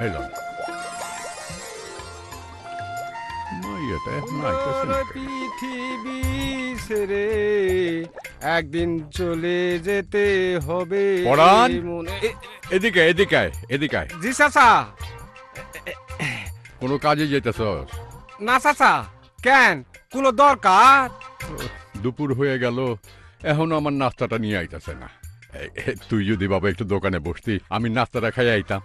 এই লন মাইয়াটা এখন আইতাছে না কেন? পৃথিবী ছেড়ে একদিন চলে যেতে হবে পরাণ? মনে এদিকে এদিকে আয়, এদিকে আয়। জি চাচা। কোনো কাজে যেতেছস? না চাচা, কেন কোনো দরকার? দুপুর হয়ে গেল, এখনো আমার নাস্তাটা নিয়ে আইতাছে না। তুই যদি বাবা একটু দোকানে বসতি, আমি নাস্তাটা খাই আইতাম।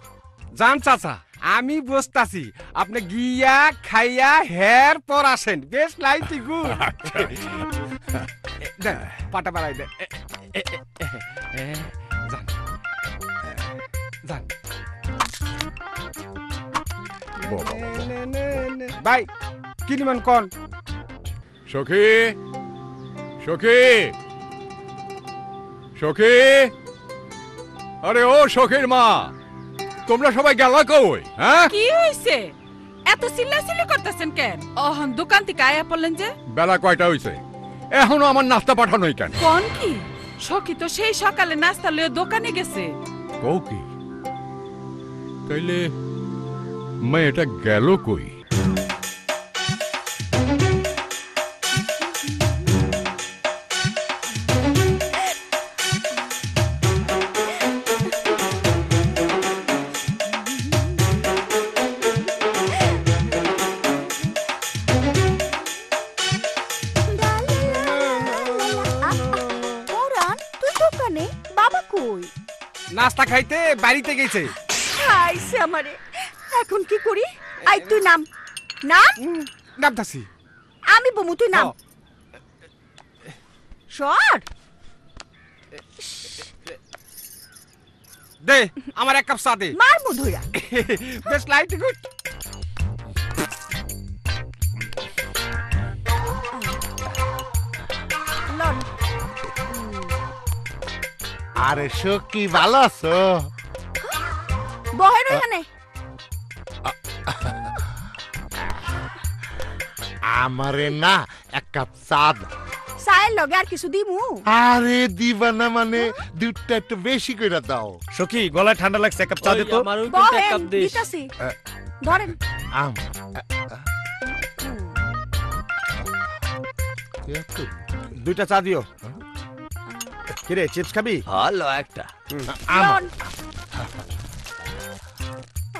জান চাচা, আমি বসতাছি, আপনি গিয়া খাইয়া হের পর আসেন। বেশ লাইটি গুড। দেন পাটা বাড়াই দে। যান যান ভাই, কি নিবেন কোন? সখী, সখী, সখী, আরে ও সখীর মা, তোমরা সবাই গেলা কই? হ্যাঁ, কি হইছে? এত চিল্লাচিল্লি করতেছেন কেন? অহন দোকান থেকে আয়া পড়লেন যে? বেলা কয়টা হইছে? এখনো আমার নাস্তা পাঠানোই কেন? কোন কি? সখী তো সেই সকালে নাস্তা লয়ে দোকানে গেছে। কও কি? তাইলে মেয়েটা গেল কই? নাস্তা খাইতে বাড়িতে গেছে। খাইছে আমারে, এখন কি করি? আই তুই নাম নাম নামতাছি। আমি বমু, তুই নাম। সর দে আমার এক কাপ চা দে। মার মধুরা। বেশ লাইট গুড। লন আরে সখী, ভালো আছো? বহের এখানে আমারে না এক কাপ চা দাও। চায়ের লগে আর কিছু দিমু? আরে দিবা না মানে দুধটা একটু বেশি করে দাও। সখী, গলায় ঠান্ডা লাগছে, এক কাপ চা দে তো। বহেন দিতাছি, ধরেন। আম দুইটা চা দিও। কিরে, চিপস খাবি? ভালো একটা। লন।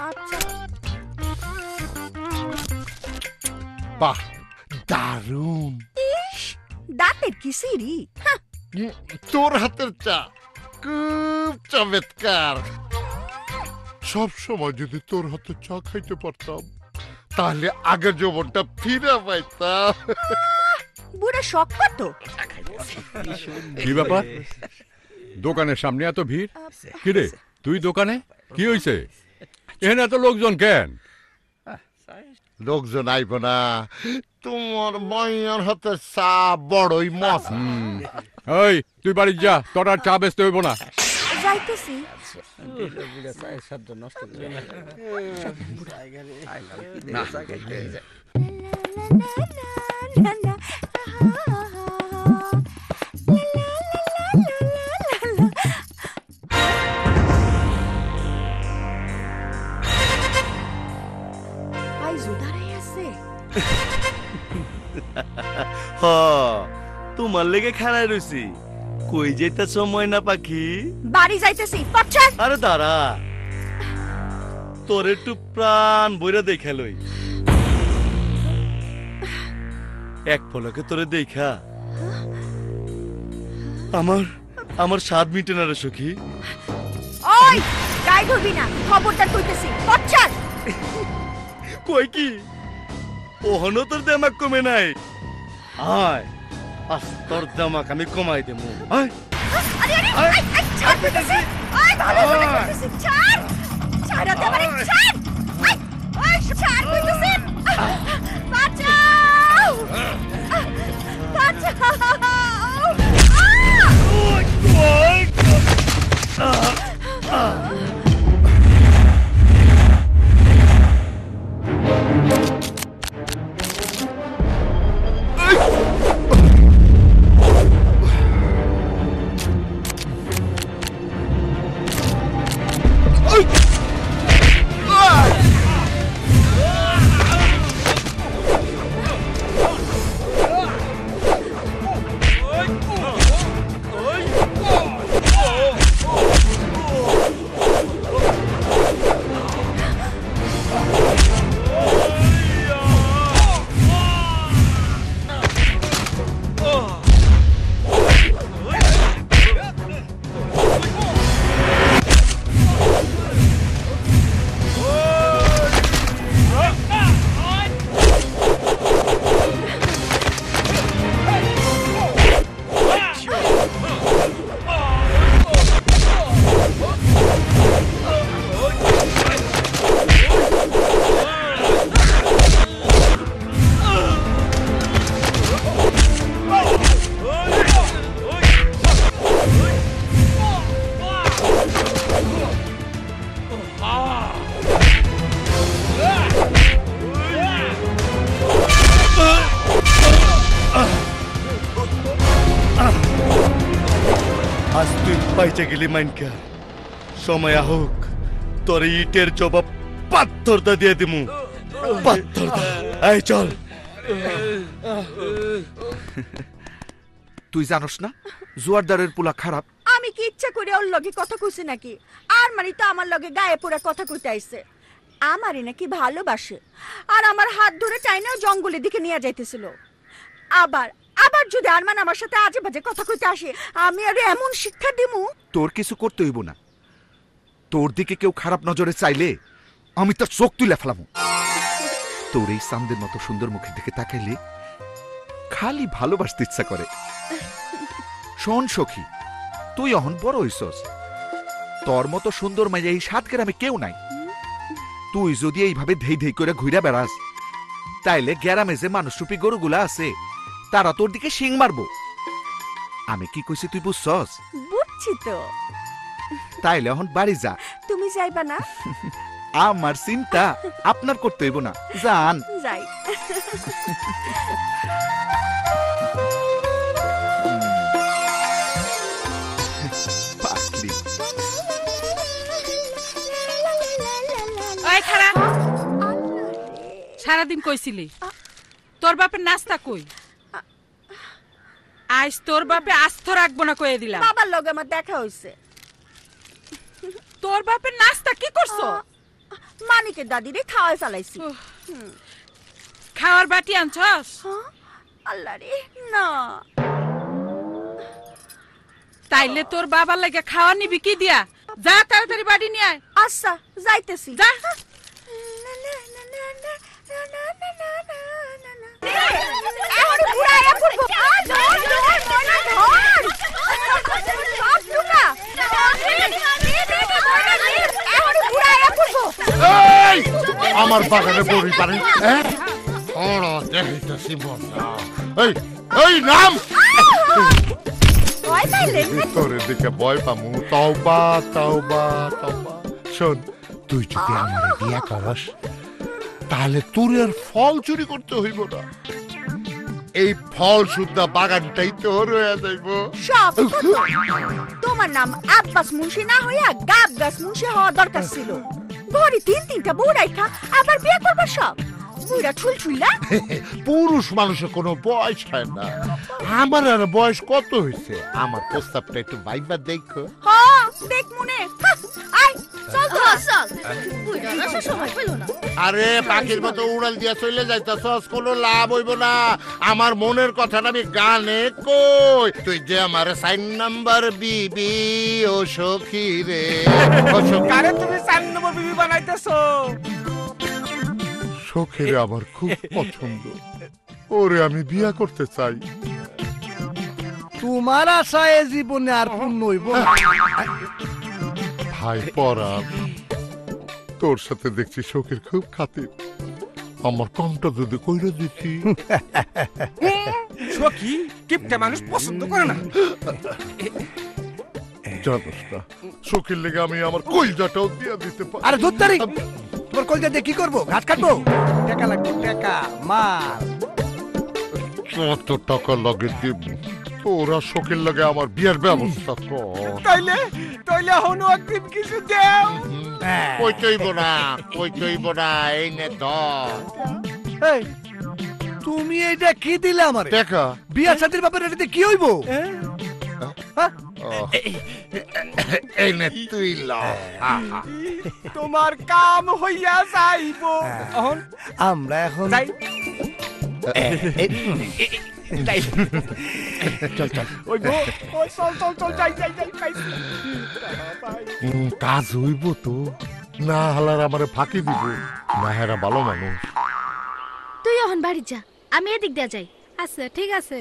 আচ্ছা, বাহ, দারুণ। ইস, দাঁতের কি সিঁড়ি। তোর হাতের চা খুব চমৎকার। সব সময় যদি তোর হাতে চা খাইতে পারতাম, তাহলে আগের যৌবনটা ফিরে পাইতাম। বুড়া শখ কত? কি ব্যাপার? দোকানের সামনে এত ভিড়? কিরে, তুই দোকানে? কি হইছে? এখানে এত লোকজন কেন? লোকজন আইব না, তোমার মাইয়ার হাতে চা বড়ই মজা। ওই তুই বাড়ি যা, তোর আর চা বেচতে হইব না। যাইতেছি। হ, তোমার লেগে খাড়ায় রইছি। কই যেতেছ ময়না পাখি? বাড়ি যাইতেছি। পছার। আরে দাঁড়া, তোর একটু প্রাণ বইরা দেখা লই। এক পলকে তোরে দেখা আমার স্বাদ মিটে না রে সখী। ওই গায়ে ধরবি না, খবরদার কইতেছি। পছার। কই কি ওহনো তোর দেমাক কমে নাই? আয়, আজ তোর দেমাক আমি কমাই দেবো। আয়, আরে আরে আই আই ছাড় কইতেছি। আই ভালো করে কইতেছি। ছাড় ছাড় দে আমারে, ছাড়। আই আই ছাড় কইতেছি। বাঁচাও বাঁচাও। বেঁচে গেলি মাইনকা সময় হোক তোর ইটের জবাব পাথর দা দিয়ে দিমু পাথর দা এই চল তুই জানোস না জোয়ারদারের পোলা খারাপ? আমি কি ইচ্ছা করে ওর লগে কথা কইছি নাকি? আর মানে তো আমার লগে গায়ে পোড়া কথা কইতে আইছে। আমারই নাকি ভালোবাসে আর আমার হাত ধরে টাইনাও জঙ্গলের দিকে নিয়ে যাইতেছিল। আবার আবার যদি আরমান আমার সাথে আজে বাজে কথা কইতে আসে আমি আর এমন শিক্ষা দিমু। তোর কিছু করতে হইব না। তোর দিকে কেউ খারাপ নজরে চাইলে আমি তার চোখ তুলে ফেলামু। তোর এই চাঁদের মতো সুন্দর মুখের দিকে তাকাইলে খালি ভালোবাসতে ইচ্ছা করে। শোন সখী, তুই অহন বড় হইছস, তোর মতো সুন্দর মাইয়া এই ৭ গ্রামে কেউ নাই। তুই যদি এইভাবে ধেই ধেই করে ঘুরে বেড়াস তাইলে গ্রামে যে মানুষরূপী গরুগুলা আছে তারা তোর দিকে শিং মারবো। আমি কি কইছি তুই বুঝছস? বুঝছি তো। তাইলে এখন বাড়ি যা। তুমি যাইবা না? আমার চিন্তা আপনার করতে হইব না, যান। যাই। পাগলি। ওই খারা, সারাদিন কইছিলি তোর বাপের নাস্তা কই? আজ তোর বাপে আস্থ রাখবো না কয়ে দিলাম। বাবার লগে আমার দেখা হইছে। তোর বাপের নাস্তা কি করছো? মানিকের দাদিরে খাওয়াই ফেলাইছি। খাওয়ার বাটি আনছস? আল্লাহ রে না। তাইলে তোর বাবার লাগে খাওয়া নিবি কি দিয়া? যা তাড়াতাড়ি বাড়ি নিয়ে আয়। আচ্ছা যাইতেছি। যা। আমার বাগানে বড়ি পারে দেখাইতেছি মজা। এই নাম তোরে দিকে ভয় পামু। তওবা তওবা তওবা। শোন, তুই যদি আমার বিয়া করস তাহলে তোর আর ফল চুরি করতে হইব না। এই ফল শুদ্ধা বাগানটাই তোর হয়ে যাইব। সব তোমার নাম আব্বাস মুন্সি না হইয়া গাব গাছ মুন্সি হওয়া দরকার ছিল। ঘরে ৩-৩টা বউ রাইখা আবার বিয়ে করবা সব বুড়া ছুলছুইলা। পুরুষ মানুষের কোনো বয়স হয় না। আমার আর বয়স কত হয়েছে? আমার প্রস্তাবটা একটু ভাইবা দেখো। হ্যাঁ দেখ মনে। আই চল তো চল। বুড়া আসা সময় পেল না। আরে পাখির মতো উড়াল দিয়া চলে যাইতাছস, কোনো লাভ হইব না। আমার মনের কথাটা আমি গানে কই। তুই যে আমার সাইন নাম্বার বিবি ও সখী রে। কারে তুমি ৪ নম্বর বিবি বানাইতেছো? সখীর আমার খুব পছন্দ, ওরে আমি বিয়া করতে চাই। তোমার আশায় জীবনে আর পূর্ণ হইব না। ভাই পরাণ, তোর সাথে দেখছি সখীর খুব খাতির। আমার কমটা যদি কইরা দিতি। সখী কিপটা মানুষ পছন্দ করে না। জানোস না, সখীর লেগে আমি আমার কইজাটাও দিয়া দিতে পারি। আরে ধুর তারিখ, তোমার কলজা দিয়ে কি করবো? ঘাস কাটবো? টাকা লাগবে, টাকা মার। কত টাকা লাগে দিব? তোরা সখীর লাগে আমার বিয়ের ব্যবস্থা কর। তাইলে হনো অগ্রিম কিছু দেও। কইতইব না, এই নে ধর। এই, তুমি এইটা কি দিলে আমারে? দেখা বিয়া শাদির ব্যাপারে এটাতে কি হইব? এই নে তুই ল। তোমার কাম হইয়া যাইব। আমরা এখন যাই। চল চল। ওই গো, ওই চল যাই পাইছি। কাজ হইব তো না, হালার আমারে ফাঁকি দিব না। হেরা ভালো মানুষ। তুই এখন বাড়ি যা, আমি এদিক দিয়ে যাই। আচ্ছা ঠিক আছে।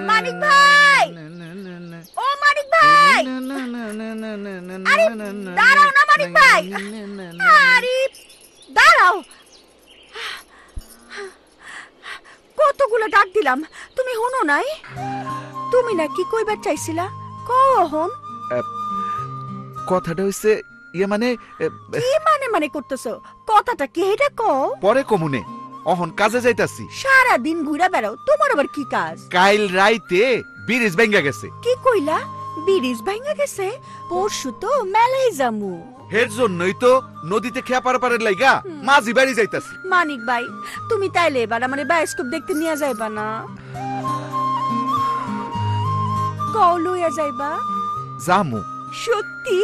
মানিক ভাই, ও মানিক ভাই, আরে দাঁড়াও না মানিক ভাই, আরে দাঁড়াও। কতগুলো ডাক দিলাম, তুমি হনো নাই? তুমি না কি কইবার চাইছিলা? কখন কথাটা হইছে ইয়ে মানে কি মানে করতেছো? কথাটা কি এটা কও? পরে কমুনে, অহন কাজে যাইতাছি। সারা দিন ঘুরা বেড়াও, তোমার আবার কি কাজ? কাইল রাইতে ব্রিজ ভেঙে গেছে। কি কইলা? ব্রিজ ভাঙা গেছে? পরশু তো মেলাই জামু। এর জন্যই তো নদীতে খেয়া পারাপারের লাইগা মাঝি বাড়ি যাইতাছি। মানিক ভাই, তুমি তাইলে এবার আমারে বায়োস্কোপ দেখতে নিয়ে যাইবা না? কও লইয়া যাইবা? জামু। সত্যি?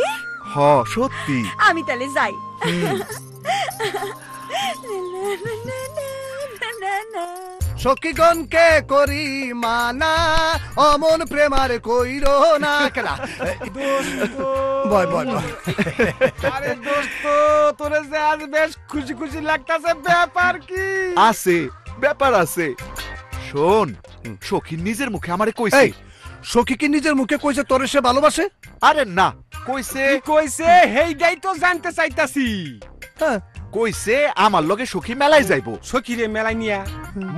হ সত্যি। আমি তাহলে যাই। সখীগণকে করি মানা, অমন প্রেমার কইরো না খেলা। বয় বয় বয়। আরে দোস্ত, তোরে যে আজ বেশ খুশি খুশি লাগতাছে, ব্যাপার কি? আছে, ব্যাপার আছে। শোন, সখী নিজের মুখে আমারে কইছে। এই, সখী কি নিজের মুখে কইছে তোরে সে ভালোবাসে? আরে না, কইছে কি কইছে হেইডাই তো জানতে চাইতাছি। হ্যাঁ, কইছে আমার লগে সখী মেলায় যাইবো। সখীরে মেলাই নিয়া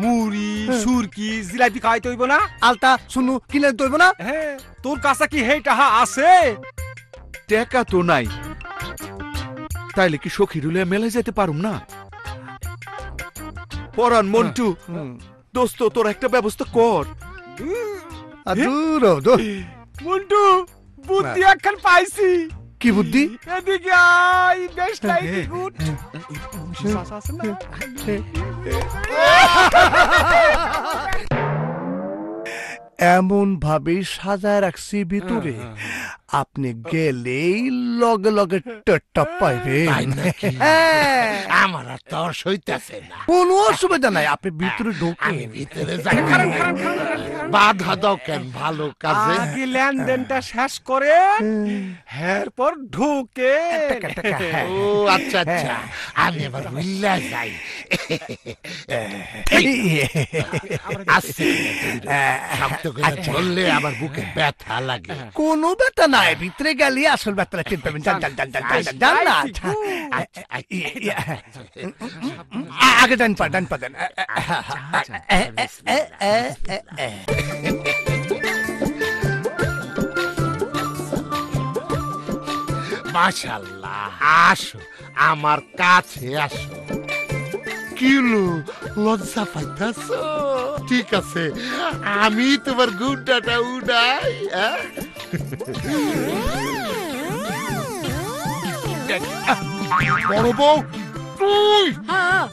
মুড়ি সুরকি জিলাপি খাওয়াইতে হইব না? আলতা শুনু কিনে দইব না? হ্যাঁ, তোর কাছে কি হেই টাহা আছে? টাকা তো নাই, তাইলে কি সখী রুলে মেলায় যেতে পারুম না? পরান মন্টু, দোস্ত তোর একটা ব্যবস্থা কর। দূর দূর। মন্টু, বুদ্ধি একখান পাইছি। কি বুদ্ধি? এদিকে আয়, বেশ লাইটি গুড। আছে না? এমন ভাবে সাজায় রাখছি ভিতরে, আপনি গেলেই লগে লগে টেটটা পাইবেন। আমার আর তর সইতাছে না। কোনো অসুবিধা নাই, আপনি ভিতরে ঢোকেন। ভিতরে যাই। বাধা দাও কেন ভালো কাজে? আগে লেনদেনটা শেষ করে এরপর ঢুকে। ও আচ্ছা আচ্ছা, আমি এবার মিল্লা যাই। শব্দ করে চললে আমার বুকে ব্যথা লাগে। কোনো ব্যথা নাই, ভিতরে গেলে আসল ব্যথাটা টের পাবেন। যান যান যান যান যান যান না। আগে ডান পা দেন। মাশাআল্লাহ, আসো আমার কাছে আসো। কিলো লজ্জা পাইতাছ? ঠিক আছে, আমি তোমার গুড্ডাটা উড়াই। বড় বউ তুই? হ্যাঁ,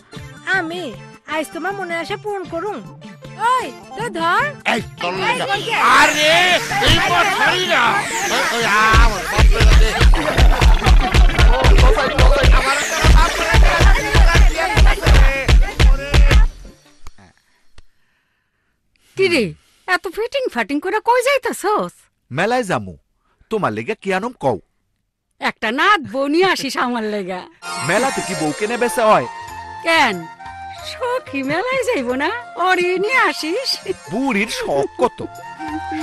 আমি আজ তোমার মনে আসা পূরণ করুন। ওই তো ধর। এই চল না। এই, বলকে। আরে এই পথ ছাড়ি না। ওই আমার বাপরে রে। কিরে, এত ফিটিং ফাটিং করে কই যাইতাছস? মেলায় যামু, তোমার লেগে কি আনম কও? একটা নাত বনি আসিস আমার লেগা। মেলাতে কি বউ কেনে বেচা হয়? কেন সখী মেলায় যাইব না? অরে নিয়ে আসিস। বুড়ির শখ কত,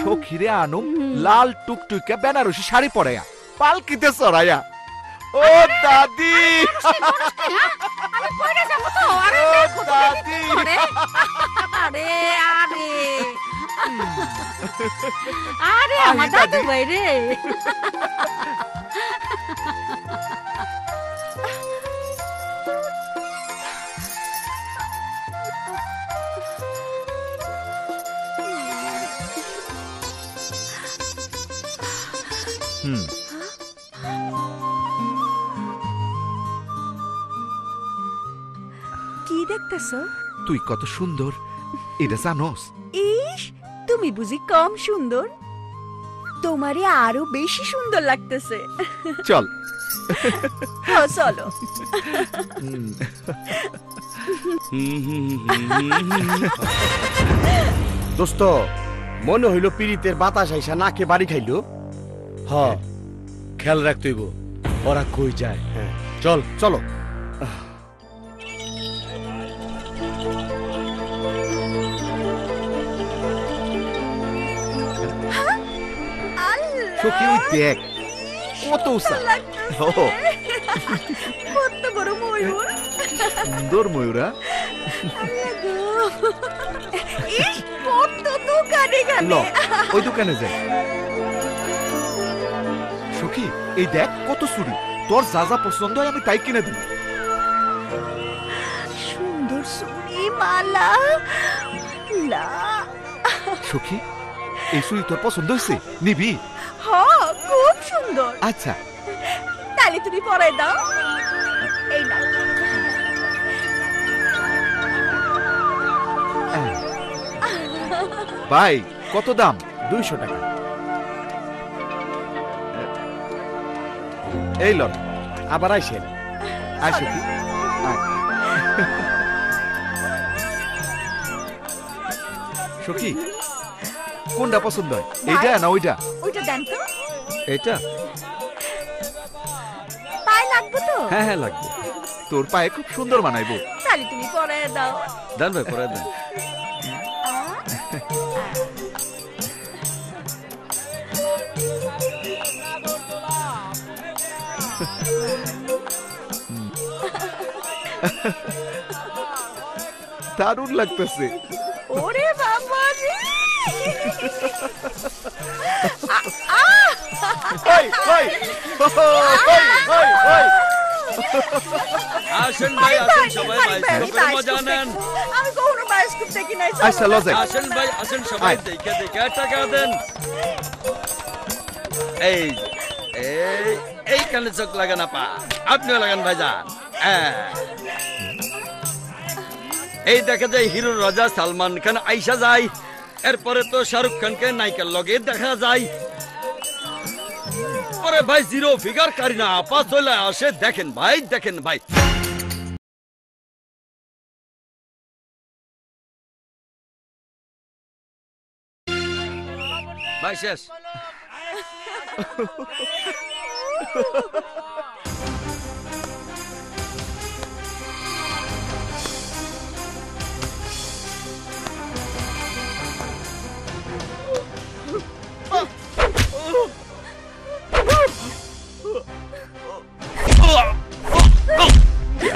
সখীরে আনুম লাল টুকটুকে বেনারসি শাড়ি পরাইয়া, পালকিতে চড়াইয়া। ও দাদি, আমি কইরা যাব তো। আরে ও দেখো তো দাদি। কি করে। আরে আরে আরে আমার দাদু ভাই রে। কি দেখতেছো? তুই কত সুন্দর এটা জানোস? ইস, তুমি বুঝি কম সুন্দর? তোমারে আরো বেশি সুন্দর লাগতেছে। চল। চলো। দোস্ত, মনে হইল পিরিতের বাতাস আইসা নাকে বাড়ি খাইলো। হ, খেয়াল রাখতে হইব ওরা কই যায়। হ্যাঁ চল চলো। সখী ওই দেখ কত উঁচা। ও, কত বড় ময়ূর। সুন্দর ময়ূরা। ইস, কত দোকানে ল, গেলে। ওই দোকানে যাই। সখী এই দেখ কত চুড়ি, তোর যা যা পছন্দ হয় আমি তাই কিনে দিই। সুন্দর চুড়ি, মালা। লা, সখী এই চুড়ি তোর পছন্দ হয়েছে নিবি? হ, খুব সুন্দর। আচ্ছা তাহলে তুমি পরাই দাও। এই নাও। ভাই কত দাম? 200 টাকা। এই লন। আবার আইসেন। আসো কি? সখী কোনটা পছন্দ হয়, এইটা না ওইটা? ওইটা দেন তো। এটা পায়ে লাগবে তো? হ্যাঁ হ্যাঁ লাগবে, তোর পায়ে খুব সুন্দর মানাইবো। তাহলে তুমি পরাই দাও। দেন ভাই পরে দেন। দারুণ লাগতেছে। ওরে বাবা রে! আসেন ভাই, আসেন সবাই, বায়োস্কোপের মজা নেন। আমি কখনো বায়োস্কোপ দেখি নাই। আচ্ছা লজে আসেন ভাই, আসেন সবাই, দেখে দেখে টাকা দেন। এই এইখানে চোখ লাগান আপা, আপনিও লাগান ভাইজান। এই দেখা যায় হিরো রাজা সালমান খান আইসা যায়, এরপরে তো শাহরুখ খানকে নায়িকার লগে দেখা যায়, পরে ভাই জিরো ফিগার কারিনা আপা চলে আসে। দেখেন ভাই, দেখেন ভাই, ভাই শেষ।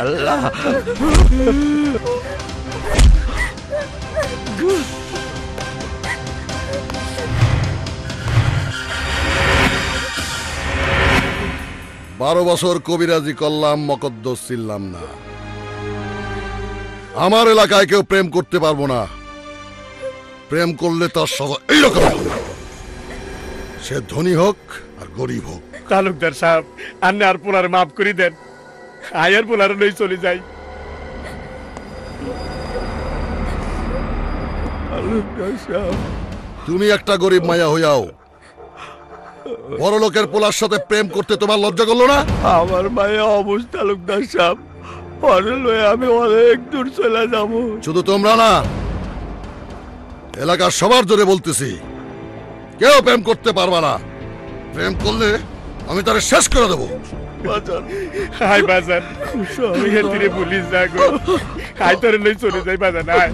আল্লাহ 12 বছর কবিরাজি করলাম, মকদ্দস ছিলাম না। আমার এলাকায় কেউ প্রেম করতে পারবো না। প্রেম করলে তার স্বভাব এইরকম হবে, সে ধনী হোক আর গরিব হোক। তালুকদার সাহেব, আপনি আর পোলার মাফ করে দেন, আয়ার পোলার লই চলে যাই। তুমি একটা গরিব মায়া হইয়াও বড় লোকের পোলার সাথে প্রেম করতে তোমার লজ্জা করলো না? আমার মায়ের অবস্থা তালুকদার সাহেব, পরে লয়ে আমি অনেক দূর চলে যাব। শুধু তোমরা না, এলাকার সবার জোরে বলতেছি, কেউ প্রেম করতে পারবা না। প্রেম করলে আমি তারে শেষ করে দেবো। হাই বাজার, আমি হেতিরে পুলিশ যাগো, হাই তোরে লই চলে যাই বাজার। হাই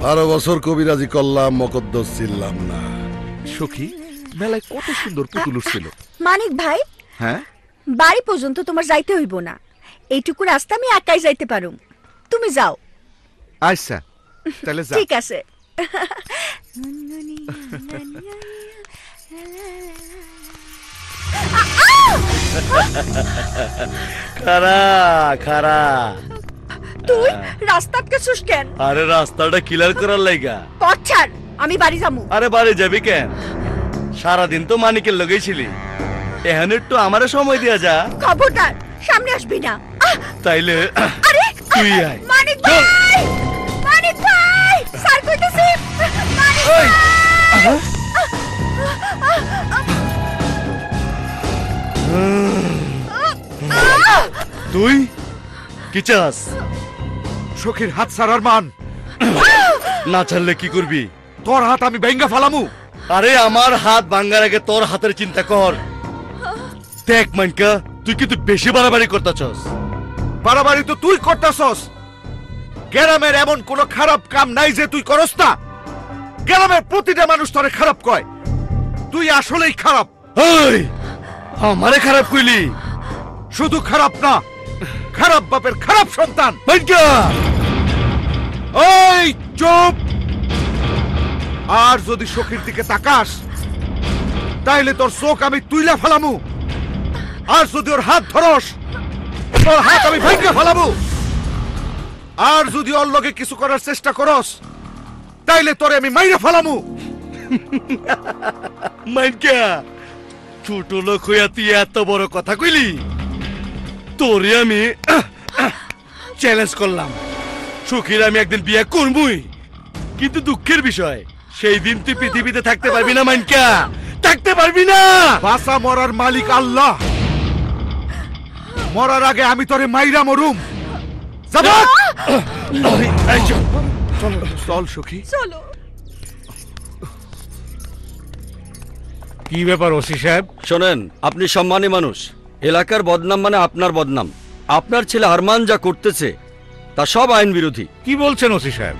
12 বছর কবিরাজি করলাম, মকদ্দস ছিলাম না। সখী, মেলায় কত সুন্দর পুতুল উঠছিল। মানিক ভাই, হ্যাঁ বাড়ি পর্যন্ত তোমার যাইতে হইব না, এইটুকু রাস্তা আমি একাই যাইতে পারুম। তুমি যাও। আচ্ছা তাহলে যা। ঠিক আছে। খারা খারা, তুই রাস্তা আটকেছিস কেন? আরে রাস্তাটা ক্লিয়ার করার লাইগা। পথ ছাড়, আমি বাড়ি যাবো। আরে বাড়ি যাবি কেন? সারাদিন তো মানিকের লগেই ছিলি, এখন একটু আমারে সময় দিয়া যা। খবরদার সামনে আসবি না। তাইলে আরে তুই আয়। মানিক ভাই, মানিক ভাই, স্যার কইতেছি। মানিক ভাই, তুই কি চাস? সখীর হাত ছাড়ার মান। না ছাড়লে কি করবি? তোর হাত আমি ভেঙ্গা ফালামু। আরে আমার হাত ভাঙ্গার আগে তোর হাতের চিন্তা কর। দেখ মানকা, তুই কিন্তু বেশি বাড়াবাড়ি করতেছস। বাড়াবাড়ি তো তুই করতেছস। গ্রামের এমন কোন খারাপ কাম নাই যে তুই করস না। গ্রামের প্রতিটা মানুষ তোরে খারাপ কয়, তুই আসলেই খারাপ। এই আমারে খারাপ কইলি? শুধু খারাপ না, খারাপ বাপের খারাপ সন্তান। মানকা ওই চুপ! আর যদি সখীর দিকে তাকাস তাইলে তোর চোখ আমি তুইলা ফেলামু, আর যদি ওর হাত ধরস তোর হাত আমি ভেঙে ফেলামু। আর যদি ওর লগে কিছু করার চেষ্টা করস তাইলে তোরে আমি মাইরা ফেলামু। মাইনকা ছোট লোক হইয়া তুই এত বড় কথা কইলি, তোরে আমি চ্যালেঞ্জ করলাম। সুখীর আমি একদিন বিয়ে করবই, কিন্তু দুঃখের বিষয় সেই দিন তুই পৃথিবীতে থাকতে পারবি না মাইনকা, থাকতে পারবি না। বাসা মরার মালিক আল্লাহ, মরার আগে আমি তোরে মাইরা মরুম। চল সখী। চলো। কি ব্যাপার ওসি সাহেব? শোনেন, আপনি সম্মানী মানুষ, এলাকার বদনাম মানে আপনার বদনাম। আপনার ছেলে আরমান যা করতেছে তা সব আইন বিরোধী। কি বলছেন ওসি সাহেব?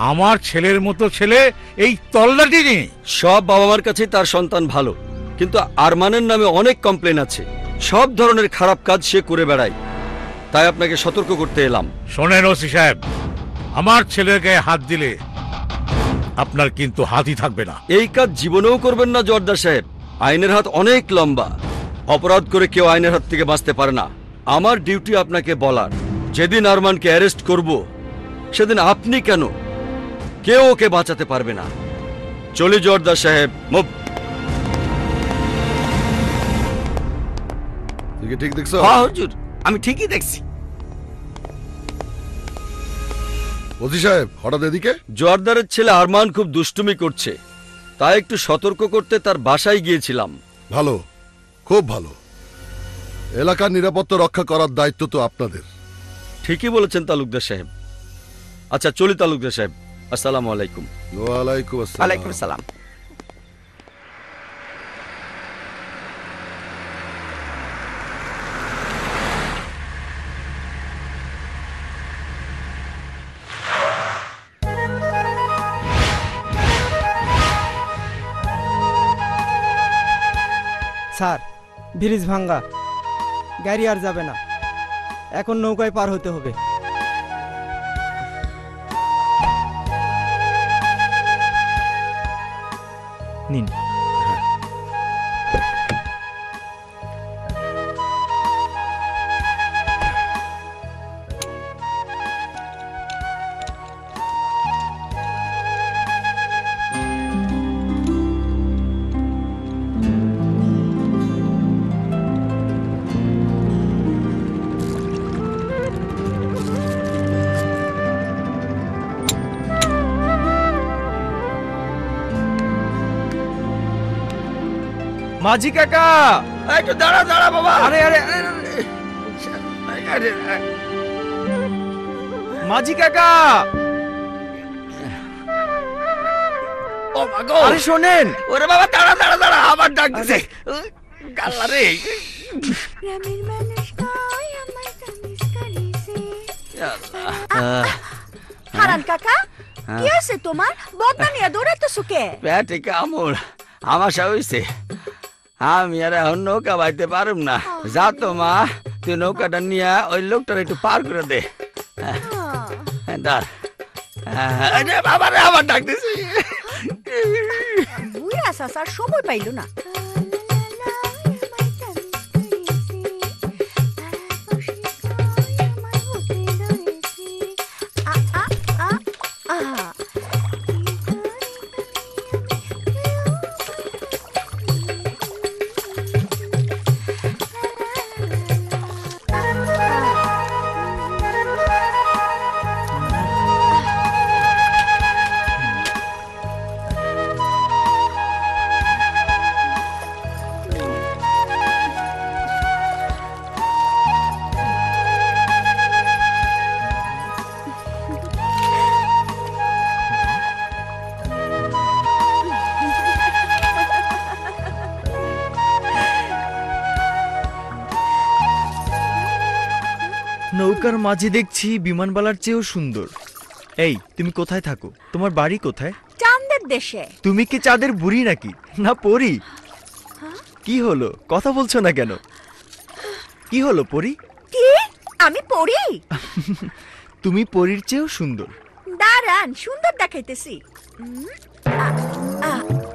আমার ছেলের মতো ছেলে এই তল্লাটি নেই। সব বাবা মার কাছে তার সন্তান ভালো, কিন্তু আরমানের নামে অনেক কমপ্লেন আছে। সব ধরনের খারাপ কাজ সে করে বেড়ায়, তাই আপনাকে সতর্ক করতে এলাম। শোনেন ওসি সাহেব, আমার ছেলের গায়ে হাত দিলে আপনার কিন্তু হাতই থাকবে না। এই কাজ জীবনেও করবেন না জর্দার সাহেব, আইনের হাত অনেক লম্বা। অপরাধ করে কেউ আইনের হাত থেকে বাঁচতে পারে না। আমার ডিউটি আপনাকে বলার, যেদিন আরমানকে অ্যারেস্ট করব সেদিন আপনি কেন কেউ ওকে বাঁচাতে পারবে না। চলি জর্দার সাহেব। ঠিক দেখছো? হ্যাঁ হুজুর, আমি ঠিকই দেখছি। ওসি সাহেব হঠাৎ এদিকে? জোয়ারদারের ছেলে আরমান খুব দুষ্টুমি করছে, তাই একটু সতর্ক করতে তার বাসায় গিয়েছিলাম। ভালো, খুব ভালো। এলাকার নিরাপত্তা রক্ষা করার দায়িত্ব তো আপনাদের। ঠিকই বলেছেন তালুকদার সাহেব। আচ্ছা চলি তালুকদার সাহেব, আসসালামু আলাইকুম। ওয়ালাইকুম আসসালাম। ওয়ালাইকুম আসসালাম। স্যার, ব্রিজ ভাঙ্গা, গাড়ি আর যাবে না, এখন নৌকায় পার হতে হবে। নিন। মাঝি কাকা, একটু দাঁড়া দাঁড়া বাবা। আরে আরে আরে, মাঝি কাকা, ও মা গো, আরে শোনেন। ওরে বাবা দাঁড়া দাঁড়া দাঁড়া, আবার ডাক দিছে। গাল্লা রে। হারান কাকা, কি আছে তোমার? বদনা নিয়ে দৌড়াইতেছো কে? পেটে কামড় আমাশা হইছে, আমি আর এখন নৌকা বাইতে পারুম না। যা তো মা, তুই নৌকাটা নিয়ে ওই লোকটার একটু পার করে দে। বাবা রে, আবার ডাক দিছি। বুড়া সাসার সময় পাইল না। নৌকার মাঝে দেখছি বিমানবালার চেয়েও সুন্দর। এই, তুমি কোথায় থাকো? তোমার বাড়ি কোথায়? চাঁদের দেশে। তুমি কি চাঁদের বুড়ি নাকি না পরি? কি হলো, কথা বলছো না কেন? কি হলো পরি? কি? আমি পরি? তুমি পরির চেয়েও সুন্দর। দাঁড়ান, সুন্দর দেখাইতেছি।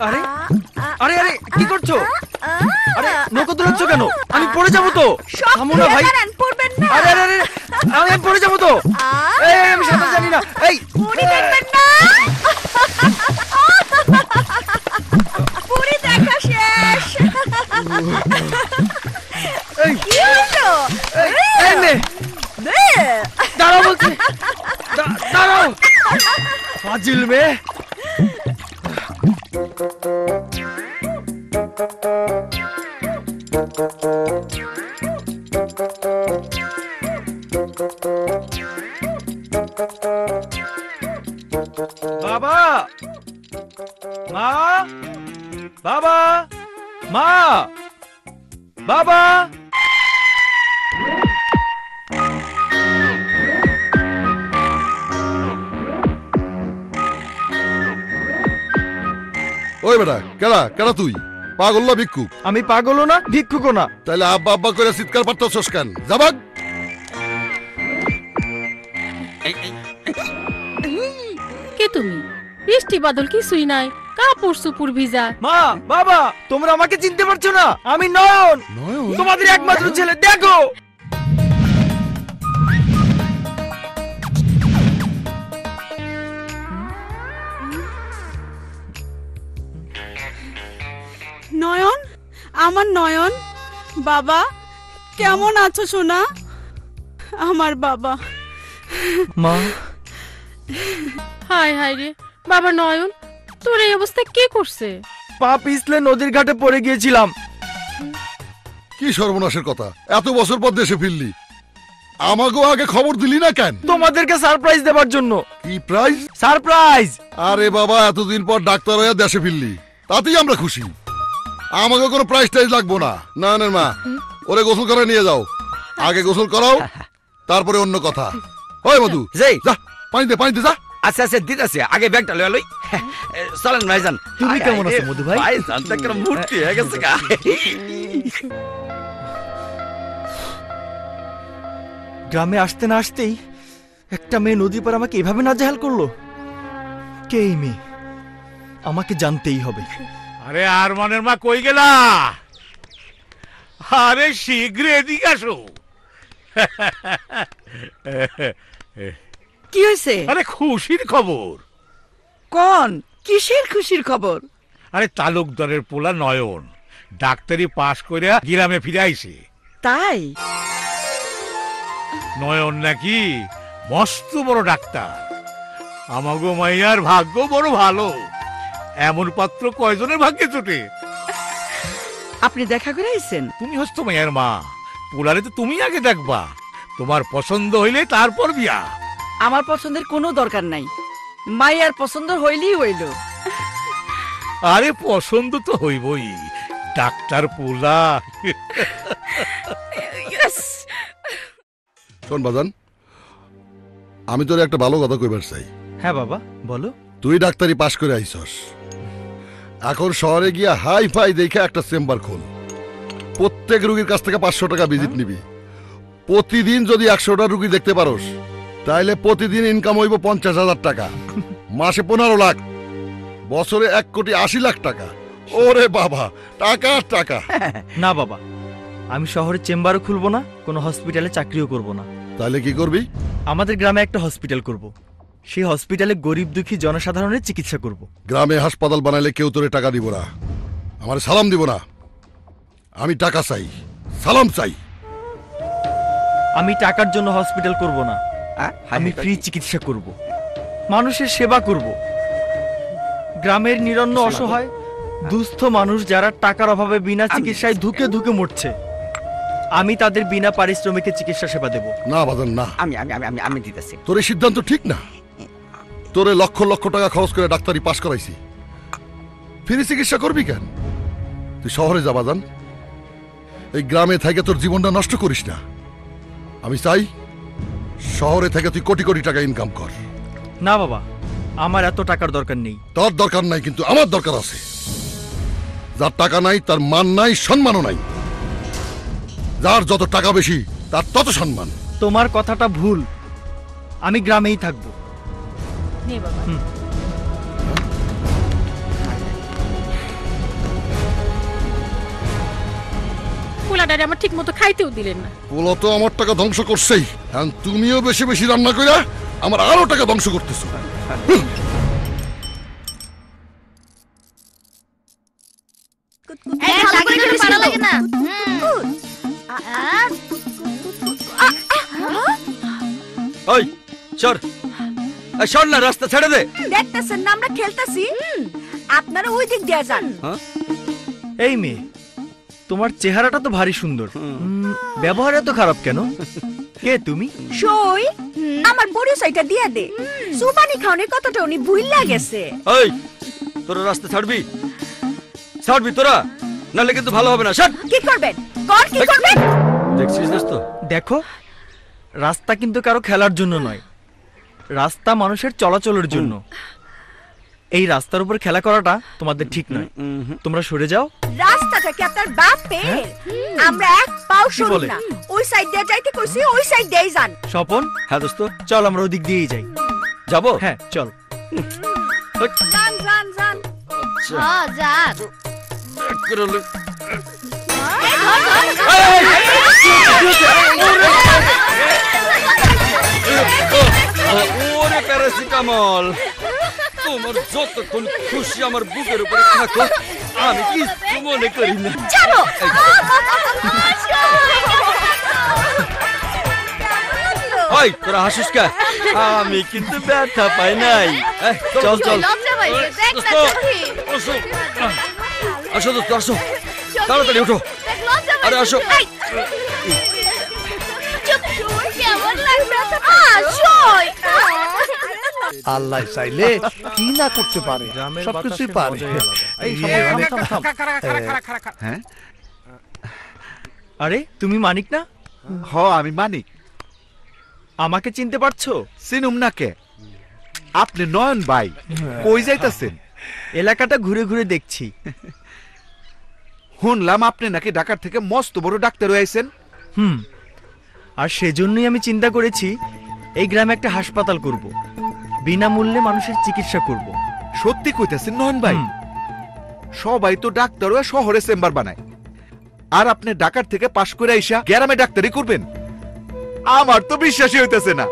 আরে আরে আরে, কি করছো? আরে নৌকা দৌড়াচ্ছ কেন? আমি পড়ে যাবো তো। থামো না ভাই। পড়বেন না। আরে আরে আরে, আমি পড়ে যাবো তো। এই আমি সাঁতার জানি না। এই পুরি দেখবেন না? পুরি দেখা শেষ। কি হলো? এই নে দাঁড়াও বলছি, দাঁড়াও ফাজিল মেয়ে। বাবা, মা, বাবা, মা, বাবা। ওই বেটা, কেডা কেডা তুই? পাগল না ভিক্ষুক? আমি পাগলও না ভিক্ষুকও না। তাইলে আব্বা আব্বা করে চিৎকার পারতেছস কেন? যাবাক। কে তুমি? বৃষ্টি বাদল কিছুই নাই, কাপড় চুপুর ভিজা। মা, বাবা, তোমরা আমাকে চিনতে পারছো না? আমি নয়ন, তোমাদের একমাত্র ছেলে। দেখো নয়ন, আমার নয়ন। বাবা কেমন আছো সোনা? আমার বাবা। মা। হায় হায় রে বাবা নয়ন, তোর এই অবস্থা কে করছে? পা পিছলে নদীর ঘাটে পড়ে গিয়েছিলাম। কি সর্বনাশের কথা! এত বছর পর দেশে ফিরলি, আমাকেও আগে খবর দিলি না কেন? তোমাদেরকে সারপ্রাইজ দেওয়ার জন্য। কি প্রাইজ? সারপ্রাইজ। আরে বাবা, এতদিন পর ডাক্তার হয়ে দেশে ফিরলি, তাতেই আমরা খুশি। আমাকে কোনো প্রাইজ টাইজ লাগবো না। না না মা, ওরে গোসল করে নিয়ে যাও। আগে গোসল করাও, তারপরে অন্য কথা। ওই মধু, যা পানিতে পানিতে যা। আচ্ছা আচ্ছা দিতেছি, আগে ব্যাগটা লই লই। চলেন ভাইজান। তুমি কেমন আছো মধু ভাই? ভাইজান তো একটা মূর্তি হয়ে গেছে গা। গ্রামে আসতে না আসতেই একটা মেয়ে নদী পার আমাকে এভাবে নাজেহাল করলো। কে এই মেয়ে? আমাকে জানতেই হবে। আরে আরমানের মা কই গেলা? আরে শীঘ্র এদিকে আসো। কি হয়েছে? আরে খুশির খবর। কোন কিসের খুশির খবর? আরে তালুকদারের পোলা নয়ন ডাক্তারি পাশ করে গ্রামে ফিরে আইছে। তাই? নয়ন নাকি মস্ত বড় ডাক্তার। আমাগো মাইয়ার ভাগ্য বড় ভালো। এমন পাত্র কয়জনের ভাগ্যে জোটে? আপনি দেখা করে আইছেন? তুমি হস্ত মাইয়ার মা, পোলারে তো তুমি আগে দেখবা। তোমার পছন্দ হইলে তারপর বিয়া। আমার পছন্দের কোনো দরকার নাই, মাইয়ার পছন্দ হইলেই হইল। আরে পছন্দ তো হইবই, ডাক্তার পোলা। শোন বাজান, আমি তোর একটা ভালো কথা কইবার চাই। হ্যাঁ বাবা বলো। তুই ডাক্তারি পাশ করে আইছস, এখন শহরে গিয়া হাই ফাই দেখে একটা চেম্বার খোল। প্রত্যেক রুগীর কাছ থেকে 500 টাকা ভিজিট নিবি। প্রতিদিন যদি 100টা রুগী দেখতে পারোস, তাইলে প্রতিদিন ইনকাম হইব 50,000 টাকা, মাসে 15 লাখ, বছরে 1,80,00,000 টাকা। ওরে বাবা, টাকা টাকা। না বাবা, আমি শহরে চেম্বারও খুলবো না, কোনো হসপিটালে চাকরিও করব না। তাহলে কি করবি? আমাদের গ্রামে একটা হসপিটাল করব। সেই হসপিটালে গরিব দুঃখী জনসাধারণের চিকিৎসা করব। গ্রামে হাসপাতাল বানাইলে কেউ তোরে টাকা দিব না, আমার সালাম দিব না। আমি টাকা চাই, সালাম চাই। আমি টাকার জন্য হসপিটাল করব না, আমি ফ্রি চিকিৎসা করব, মানুষের সেবা করব। গ্রামের নিরন্ন অসহায় দুস্থ মানুষ যারা টাকার অভাবে বিনা চিকিৎসায় ধুকে ধুকে মরছে, আমি তাদের বিনা পারিশ্রমিকে চিকিৎসা সেবা দেব। না বাজান না, আমি আমি আমি আমি দিতেছি। তোর এই সিদ্ধান্ত ঠিক না। তোরে লক্ষ লক্ষ টাকা খরচ করে ডাক্তারি পাশ করাইছি, ফ্রি চিকিৎসা করবি কেন? তুই শহরে যা বাজান, এই গ্রামে থেকে তোর জীবনটা নষ্ট করিস না। আমি চাই শহরে থেকে তুই কোটি কোটি টাকা ইনকাম কর। না বাবা, আমার এত টাকার দরকার নেই। তোর দরকার নাই, কিন্তু আমার দরকার আছে। যার টাকা নাই তার মান নাই, সম্মানও নাই। যার যত টাকা বেশি তার তত সম্মান। তোমার কথাটা ভুল, আমি গ্রামেই থাকবো। নে বাবা। পোলাডারে আমার ঠিক মতো খাইতেও দিলেন না। পোলা তো আমার টাকা ধ্বংস করছেই, এখন তুমিও বেশি বেশি রান্না কইরা আমার আরো টাকা ধ্বংস করতেছো। ওই সর, সর না, রাস্তা ছেড়ে দে। দেখতেছেন না আমরা খেলতেছি, আপনারা ওই দিক দিয়ে যান। এই মেয়ে, তোমার চেহারাটা তো ভারী সুন্দর, ব্যবহার এত খারাপ কেন? কে তুমি? সই আমার পরিচয়টা দিয়ে দে। সুবানি খাওনের কথাটা উনি ভুইলা গেছে। ওই তোরা রাস্তা ছাড়বি, ছাড়বি তোরা, নাহলে কিন্তু ভালো হবে না। সর। কি করবেন? কর কি করবেন? দেখছিস তো? দেখো, রাস্তা কিন্তু কারো খেলার জন্য নয়, রাস্তা মানুষের চলাচলের জন্য। এই রাস্তার উপর খেলা করাটা তোমাদের ঠিক নয়, তোমরা সরে যাও। রাস্তাটা কি আপনার বাপের? আমরা এক পাও সরি না। ওই সাইড দিয়ে যাইতে কইছি, ওই সাইড দিয়েই যান। স্বপন। হ্যাঁ দোস্ত, চল আমরা ওই দিক দিয়েই যাই। যাবো? হ্যাঁ চল। যান যান যান। হ্যাঁ যান। ওরে প্যারাসিটামল, তোমার যতক্ষণ খুশি আমার বুকের উপরে থাকো, আমি কিছু মনে করি না। চলো। ওই তোরা হাসিস কে? আমি কিন্তু ব্যথা পাই নাই। চল চল, আসো দোস্ত, আসো তাড়াতাড়ি উঠো। আরে আসো। আল্লাহ চাইলে কি না করতে পারে, সবকিছুই পারে। হ্যাঁ, আরে তুমি মানিক না? হ, আমি মানিক। আমাকে চিনতে পারছো? চিনুম না কে? আপনি নয়ন ভাই, কই যাইতাছেন? এলাকাটা ঘুরে ঘুরে দেখছি। শুনলাম আপনি নাকি ঢাকার থেকে মস্ত বড় ডাক্তার হয়েছেন। আর সেজন্যই আমি চিন্তা করেছি এই গ্রামে একটা হাসপাতাল করব, বিনামূল্যে মানুষের চিকিৎসা করব। সত্যি কইতাছেন নয়ন ভাই? সবাই তো ডাক্তার হয়ে শহরে চেম্বার বানায়, আর আপনি ঢাকার থেকে পাশ করে আইসা গ্রামে ডাক্তারি করবেন? আমার তো বিশ্বাসই হইতেছে না।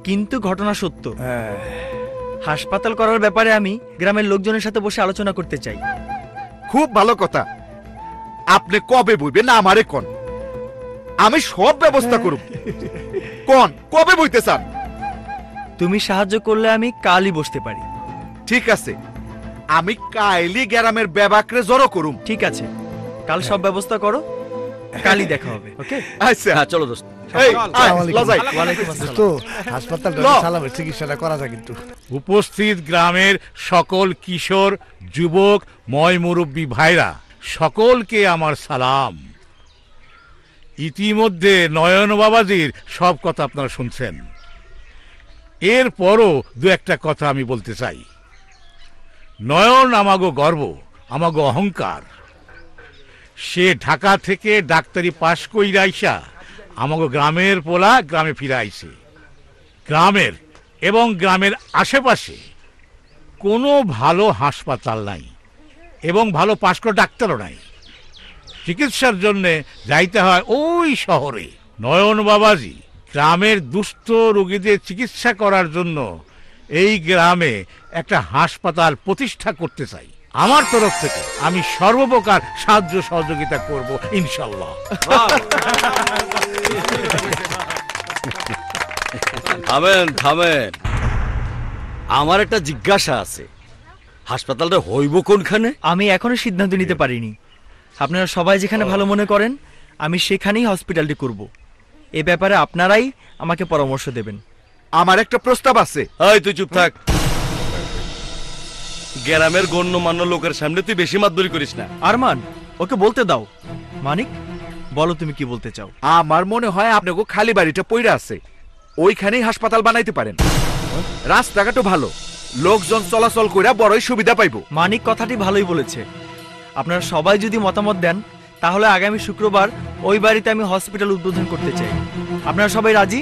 কিন্তু ঘটনা সত্য। হাসপাতাল করার ব্যাপারে আমি গ্রামের লোকজনের সাথে বসে আলোচনা করতে চাই। খুব ভালো কথা। আপনি কবে বইবেন আমারে কোন, আমি সব ব্যবস্থা করব। কোন কবে বইতে চান? তুমি সাহায্য করলে আমি কালই বসতে পারি। ঠিক আছে, আমি কাইলি গ্রামের ব্যাবাকরে জড়ো করুম। ঠিক আছে, কাল সব ব্যবস্থা করো, কালই দেখা হবে। ওকে, আচ্ছা। হ্যাঁ চলো দোস্ত। উপস্থিত গ্রামের সকল কিশোর, যুবক, ময় মুরব্বী ভাইরা, সকলকে আমার সালাম। ইতিমধ্যে নয়ন বাবাজির সব কথা আপনারা শুনছেন, এরপরও দু একটা কথা আমি বলতে চাই। নয়ন আমাগো গর্ব, আমাগো অহংকার। সে ঢাকা থেকে ডাক্তারি পাশ কইরা আইসা আমাগো গ্রামের পোলা গ্রামে ফিরে আইছে। গ্রামের এবং গ্রামের আশেপাশে কোনো ভালো হাসপাতাল নাই এবং ভালো পাশ করা ডাক্তারও নাই। চিকিৎসার জন্য যাইতে হয় ওই শহরে। নয়ন বাবাজি গ্রামের দুস্থ রোগীদের চিকিৎসা করার জন্য এই গ্রামে একটা হাসপাতাল প্রতিষ্ঠা করতে চাই। আমার তরফ থেকে আমি সর্বপ্রকার সাহায্য সহযোগিতা করব ইনশাল্লাহ। থামেন থামেন, আমার একটা জিজ্ঞাসা আছে, হাসপাতালটা হইব কোনখানে? আমি এখনো সিদ্ধান্ত নিতে পারিনি। আপনারা সবাই যেখানে ভালো মনে করেন আমি সেখানেই হসপিটালটি করব। এ ব্যাপারে আপনারাই আমাকে পরামর্শ দেবেন। আমার একটা প্রস্তাব আছে। এই তুই চুপ থাক। গ্রামের গণ্যমান্য লোকের সামনে তুই বেশি মাতবরি করিস না। আরমান, ওকে বলতে দাও। মানিক, বলো তুমি কি বলতে চাও? আমার মনে হয় আপনাকে খালি বাড়িটা পইরা আছে, ওইখানেই হাসপাতাল বানাইতে পারেন। রাস্তাঘাটও ভালো, লোকজন চলাচল কইরা বড়ই সুবিধা পাইব। মানিক কথাটি ভালোই বলেছে। আপনারা সবাই যদি মতামত দেন তাহলে আগামী শুক্রবার ওই বাড়িতে আমি হসপিটাল উদ্বোধন করতে চাই। আপনারা সবাই রাজি?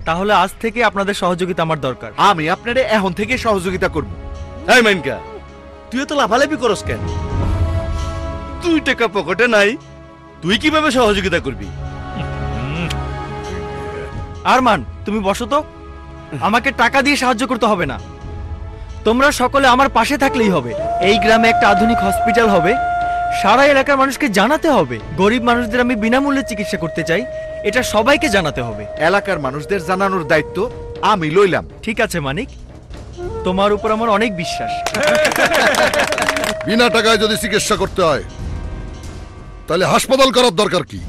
তাহলে আজ থেকে আপনাদের সহযোগিতা আমার দরকার। আমি আপনারে এখন থেকে সহযোগিতা করব। এই মাইনকা, তুই তো লাফালাফি করস কেন? 2 টাকা পকেটে নাই, তুই কিভাবে সহযোগিতা করবি? আরমান, তুমি বসো তো। আমাকে টাকা দিয়ে সাহায্য করতে হবে না, তোমরা সকলে আমার পাশে থাকলেই হবে। এই গ্রামে একটা আধুনিক হসপিটাল হবে, সারা এলাকার মানুষকে জানাতে হবে। গরিব মানুষদের আমি বিনামূল্যে চিকিৎসা করতে চাই, এটা সবাইকে জানাতে হবে। এলাকার মানুষদের জানানোর দায়িত্ব আমি লইলাম। ঠিক আছে মানিক, তোমার উপর আমার অনেক বিশ্বাস। বিনা টাকায় যদি চিকিৎসা করতে হয় তাহলে হাসপাতাল করার দরকার কি?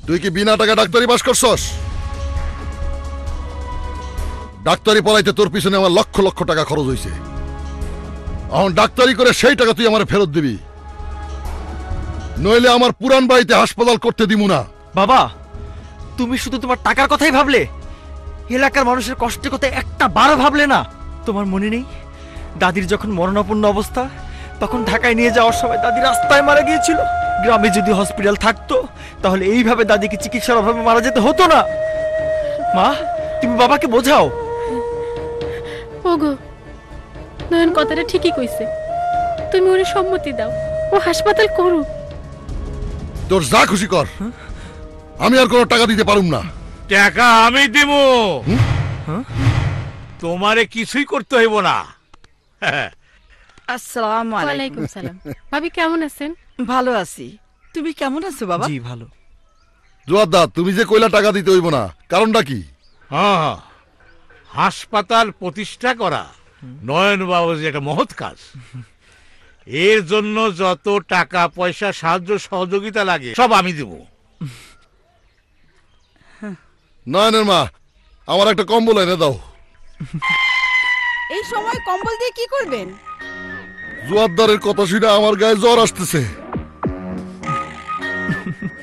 তুই কি বিনা টাকা ডাক্তারি পাস করছস? ডাক্তারি পড়াইতে তোর পিছনে আমার লক্ষ লক্ষ টাকা খরচ হয়েছে। এখন ডাক্তারি করে সেই টাকা তুই আমার ফেরত দিবি, নইলে আমার পুরান বাড়িতে হাসপাতাল করতে দিমু না। বাবা, তুমি শুধু তোমার টাকার কথাই ভাবলে, এলাকার মানুষের কষ্টের কথা একটা বারও ভাবলে না। তোমার মনে নেই দাদির যখন মরণাপন্ন অবস্থা, তখন ঢাকায় নিয়ে যাওয়ার সময় দাদি রাস্তায় মারা গিয়েছিল। গ্রামে যদি হসপিটাল থাকতো তাহলে এইভাবে দাদিকে চিকিৎসার অভাবে মারা যেতে হতো না। মা, তুমি বাবাকে বোঝাও। ওগো, নয়ন কথাটা ঠিকই কইছে, তুমি ওরে সম্মতি দাও, ও হাসপাতাল করুক। তোর যা খুশি কর, আমি আর কোনো টাকা দিতে পারুম না। টাকা আমি দিব, তোমারে কিছুই করতে হইব না। আসসালামু আলাইকুম। ওয়ালাইকুম সালাম। ভাবি কেমন আছেন? ভালো আছি, তুমি কেমন আছো বাবা? জি ভালো। জোয়ারদা, তুমি যে কইলা টাকা দিতে হইব না, কারণটা কি? হ্যাঁ, হাসপাতাল প্রতিষ্ঠা করা নয়ন বাবুজি একটা মহৎ কাজ। এর জন্য যত টাকা পয়সা সাহায্য সহযোগিতা লাগে সব আমি দেব। নয়নের মা, আমার একটা কম্বল এনে দাও। এই সময় কম্বল দিয়ে কি করবেন? জোয়ারদারের কথা শুনে আমার গায়ে জ্বর আসতেছে।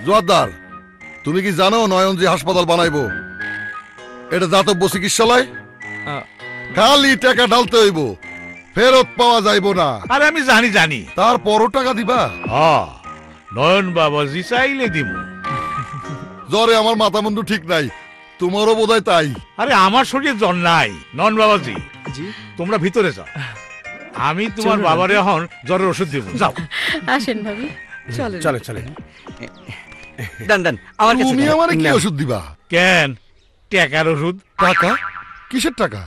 জোয়ারদার, তুমি কি জানো নয়ন যে হাসপাতাল বানাইবো এটা দাতব্য চিকিৎসালয়? খালি টাকা ঢালতে হইব, ফেরত পাওয়া যাইব না। আরে আমি জানি জানি, তারপরও টাকা দিবা? হ্যাঁ, নয়ন বাবাজি চাইলে দিব। জ্বরে আমার মাথা মুন্ডু ঠিক নাই, তোমারও বোধহয় তাই। আরে আমার শরীরে জ্বর নাই। নয়ন বাবাজি, তোমরা ভিতরে যাও, আমি তোমার বাবারে এখন জ্বরের ওষুধ দেব। যাও। আসেন ভাবি। চলেন চলে চলে। দান আমার কাছে তুমি দাও। আমারে কি নাও। ওষুধ দিবা? কেন? টাকার ওষুধ। টাকা? কিসের টাকা?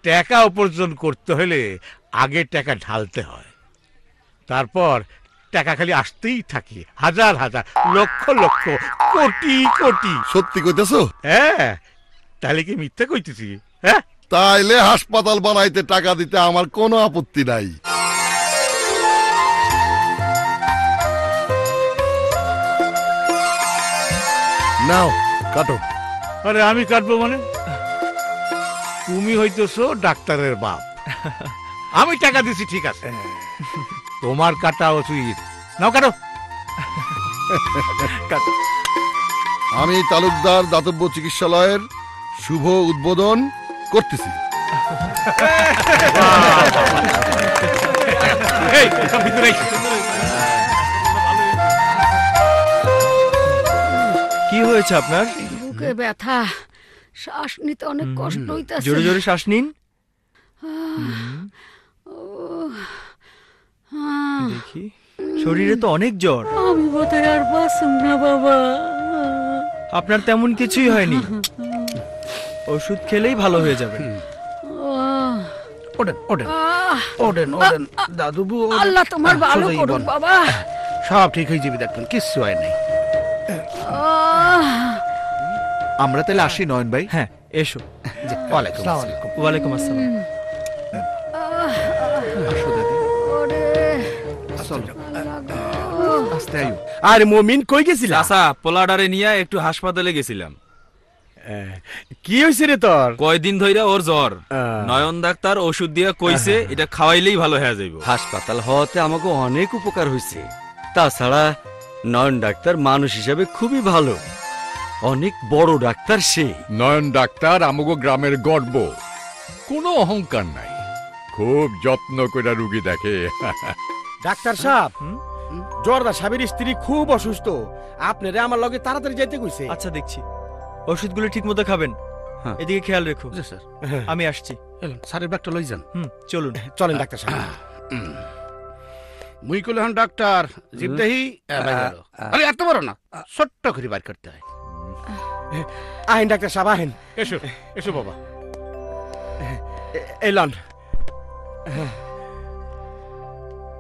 টাকা উপার্জন করতে হলে আগে টাকা ঢালতে হয়, তারপর টাকা খালি আসতেই থাকে, হাজার হাজার, লক্ষ লক্ষ, কোটি কোটি। সত্যি কইতেছো? হ্যাঁ, তাহলে কি মিথ্যা কইতেছি? হ্যাঁ, তাইলে হাসপাতাল বানাইতে টাকা দিতে আমার কোনো আপত্তি নাই। নাও কাটো। আরে আমি কাটবো মানে? তুমি হইতেছো ডাক্তারের বাপ, আমি টাকা দিছি ঠিক আছে, তোমার কাটা উচিত। নাও কাটো। আমি তালুকদার দাতব্য চিকিৎসালয়ের শুভ উদ্বোধন করতেছি। এই, সব ভিতরে আইসো। কি হয়েছে আপনার? বুকে ব্যথা, শ্বাস নিতে অনেক কষ্ট হইতাছে। জোরে জোরে শ্বাস নিন। দেখি, শরীরে তো অনেক জ্বর। আমি বোধহয় আর বাঁচব না বাবা। আপনার তেমন কিছুই হয়নি, ওষুধ খেলেই ভালো হয়ে যাবে। ওঠেন ওঠেন ওঠেন ওঠেন দাদুবু, আল্লাহ তোমার ভালো করুন বাবা। সব ঠিক হয়ে যাবে, দেখবেন কিচ্ছু হয় নাই। আমরা তাহলে আসি নয়ন ভাই। হ্যাঁ, এসো। ওয়ালাইকুম ওয়ালাইকুম আসসালাম। আসো দাদি। চলো আস্তে আয়ু। আরে মমিন কই গেছিল? চাচা, পোলাডারে নিয়ে একটু হাসপাতালে গেছিলাম। কি হইছে রে তোর? কয়দিন ধইরা ওর জ্বর, নয়ন ডাক্তার ওষুধ দিয়া কইছে এটা খাওয়াইলেই ভালো হয়ে যাইব। হাসপাতাল হওয়াতে আমাকে অনেক উপকার হয়েছে। তাছাড়া নয়ন ডাক্তার মানুষ হিসাবে খুবই ভালো, অনেক বড় ডাক্তার সে। নয়ন ডাক্তার আমাগো গ্রামের গর্ব, কোনো অহংকার নাই, খুব যত্ন করে রুগী দেখে। ডাক্তার সাহেব, জর্দা সাহেবের স্ত্রী খুব অসুস্থ, আপনারে আমার লগে তাড়াতাড়ি যাইতে কইছে। আচ্ছা দেখছি, ওষুধগুলো ঠিক মতো খাবেন, এদিকে খেয়াল রেখো। স্যার, আমি আসছি। স্যারের ব্যাগটা লই যান। চলুন। চলেন ডাক্তার সাহেব। মুই কইলে হন ডাক্তার জিবদেহি আরে এত বড় না ছোট্ট করে বার করতে হয়। আহেন ডাক্তার সাহেব আহেন। এসো এসো বাবা। এলন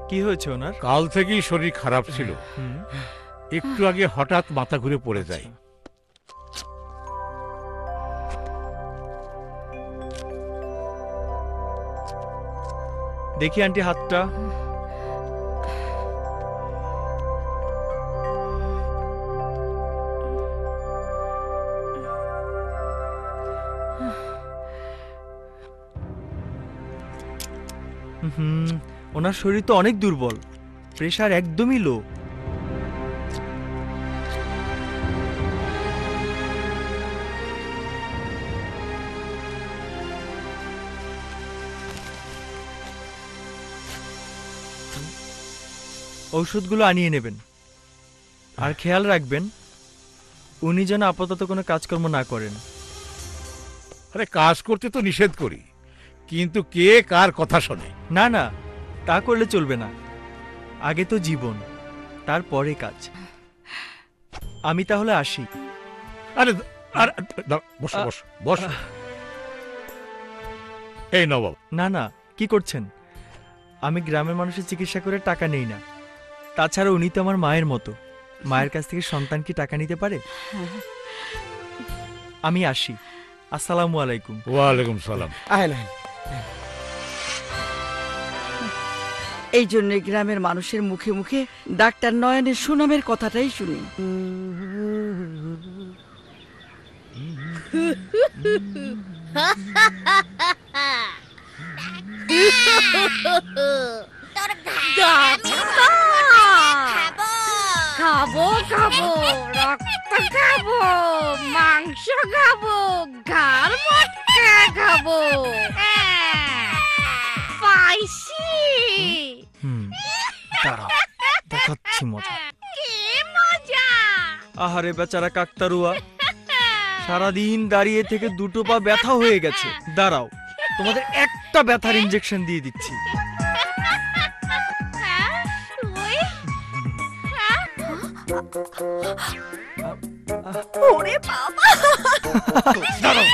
কি হয়েছে ওনার? কাল থেকেই শরীর খারাপ ছিল, একটু আগে হঠাৎ মাথা ঘুরে পড়ে যায়। দেখি আন্টি হাতটা। ওনার শরীর তো অনেক দুর্বল, প্রেশার একদমই লো। ঔষধগুলো আনিয়ে নেবেন, আর খেয়াল রাখবেন উনি যেন আপাতত কোনো কাজকর্ম না করেন। আরে কাজ করতে তো নিষেধ করি, কিন্তু কে কার কথা শোনে? না না, তা করলে চলবে না। আগে তো জীবন, তারপরে কাজ। আমি তাহলে আসি। আরে আর বসো বসো বসো। এই নবাব। না না, কি করছেন? আমি গ্রামের মানুষের চিকিৎসা করে টাকা নেই না। তাছাড়া উনি তো আমার মায়ের মতো, মায়ের কাছ থেকে সন্তান কি টাকা নিতে পারে? আমি আসি। আসসালামু আলাইকুম। ওয়ালাইকুম সালাম। আহেন আহেন। এই জন্য গ্রামের মানুষের মুখে মুখে ডাক্তার নয়নের সুনামের কথাটাই শুনি। খাবো খাবো, রক্ত খাবো, মাংস খাবো, ঘাড় মটকা খাবো। পাইছি। দাঁড়াও, দেখাচ্ছি মজা। কি মজা! আহারে বেচারা কাকতারুয়া, সারাদিন দাঁড়িয়ে থেকে দুটো পা ব্যথা হয়ে গেছে। দাঁড়াও, তোমাদের একটা ব্যথার ইনজেকশন দিয়ে দিচ্ছি। ওরে বাবা! দাঁড়াও,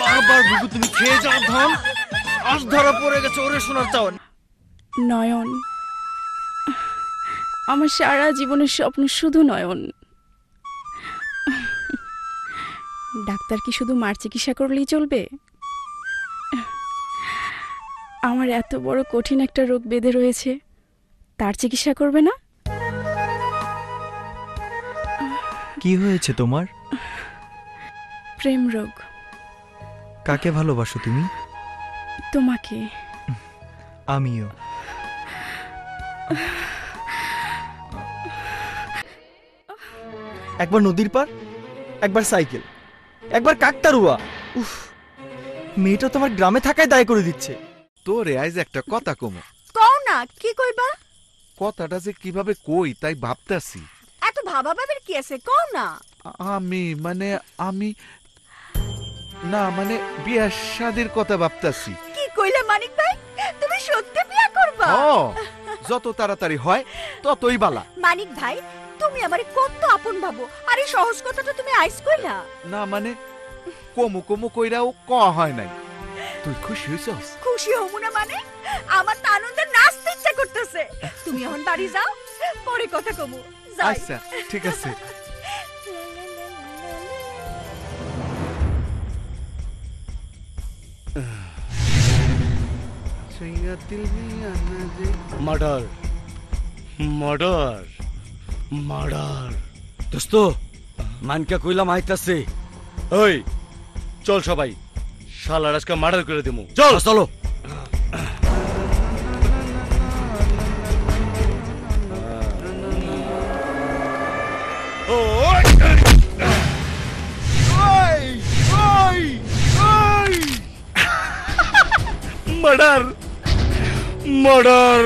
বারবার বুকু তুমি খেয়ে যাও ধন। আজ ধরা পড়ে গেছে ওরে শোনার চাও। নয়ন, আমার সারা জীবনের স্বপ্ন শুধু নয়ন। ডাক্তার কি শুধু মার চিকিৎসা করলেই চলবে? আমার এত বড় কঠিন একটা রোগ বেঁধে রয়েছে, তার চিকিৎসা করবে না? কি হয়েছে তোমার? প্রেম রোগ। কাকে ভালোবাসো তুমি? তোমাকে। আমিও। একবার নদীর পার, একবার সাইকেল, একবার কাকতারুয়া। উফ, মেয়েটা তোমার গ্রামে থাকায় দায় করে দিচ্ছে। তোরে আজ একটা কথা কমো। কও না, কি কইবা? কথাটা যে কিভাবে কই তাই ভাবতাছি। এত ভাবা ভাবের কি আছে, কও না। আমি না মানে বিয়া শাদির কথা ভাবতাছি। কি কইলে মানিক ভাই? তুমি সত্যি বিয়া করবা? যত তাড়াতাড়ি হয় ততই বালা। মানিক ভাই, তুমি আমারে কত আপন ভাবো, আর এই সহজ কথাটা তুমি আইস কইলা? না মানে কমু কমু কইরাও ক হয় নাই। তুই খুশি হইছস? খুশি হমু না মানে? আমার তো আনন্দে নাচতে ইচ্ছা করতেছে। তুমি এখন বাড়ি যাও, পরে কথা কমু। আচ্ছা ঠিক আছে। Murder murder murder. দোস্ত, মানকা কইলাম আইতাছে। ওই চল সবাই, শালার আজকে মার্ডার করে দেবো। চল চলো। Murder murder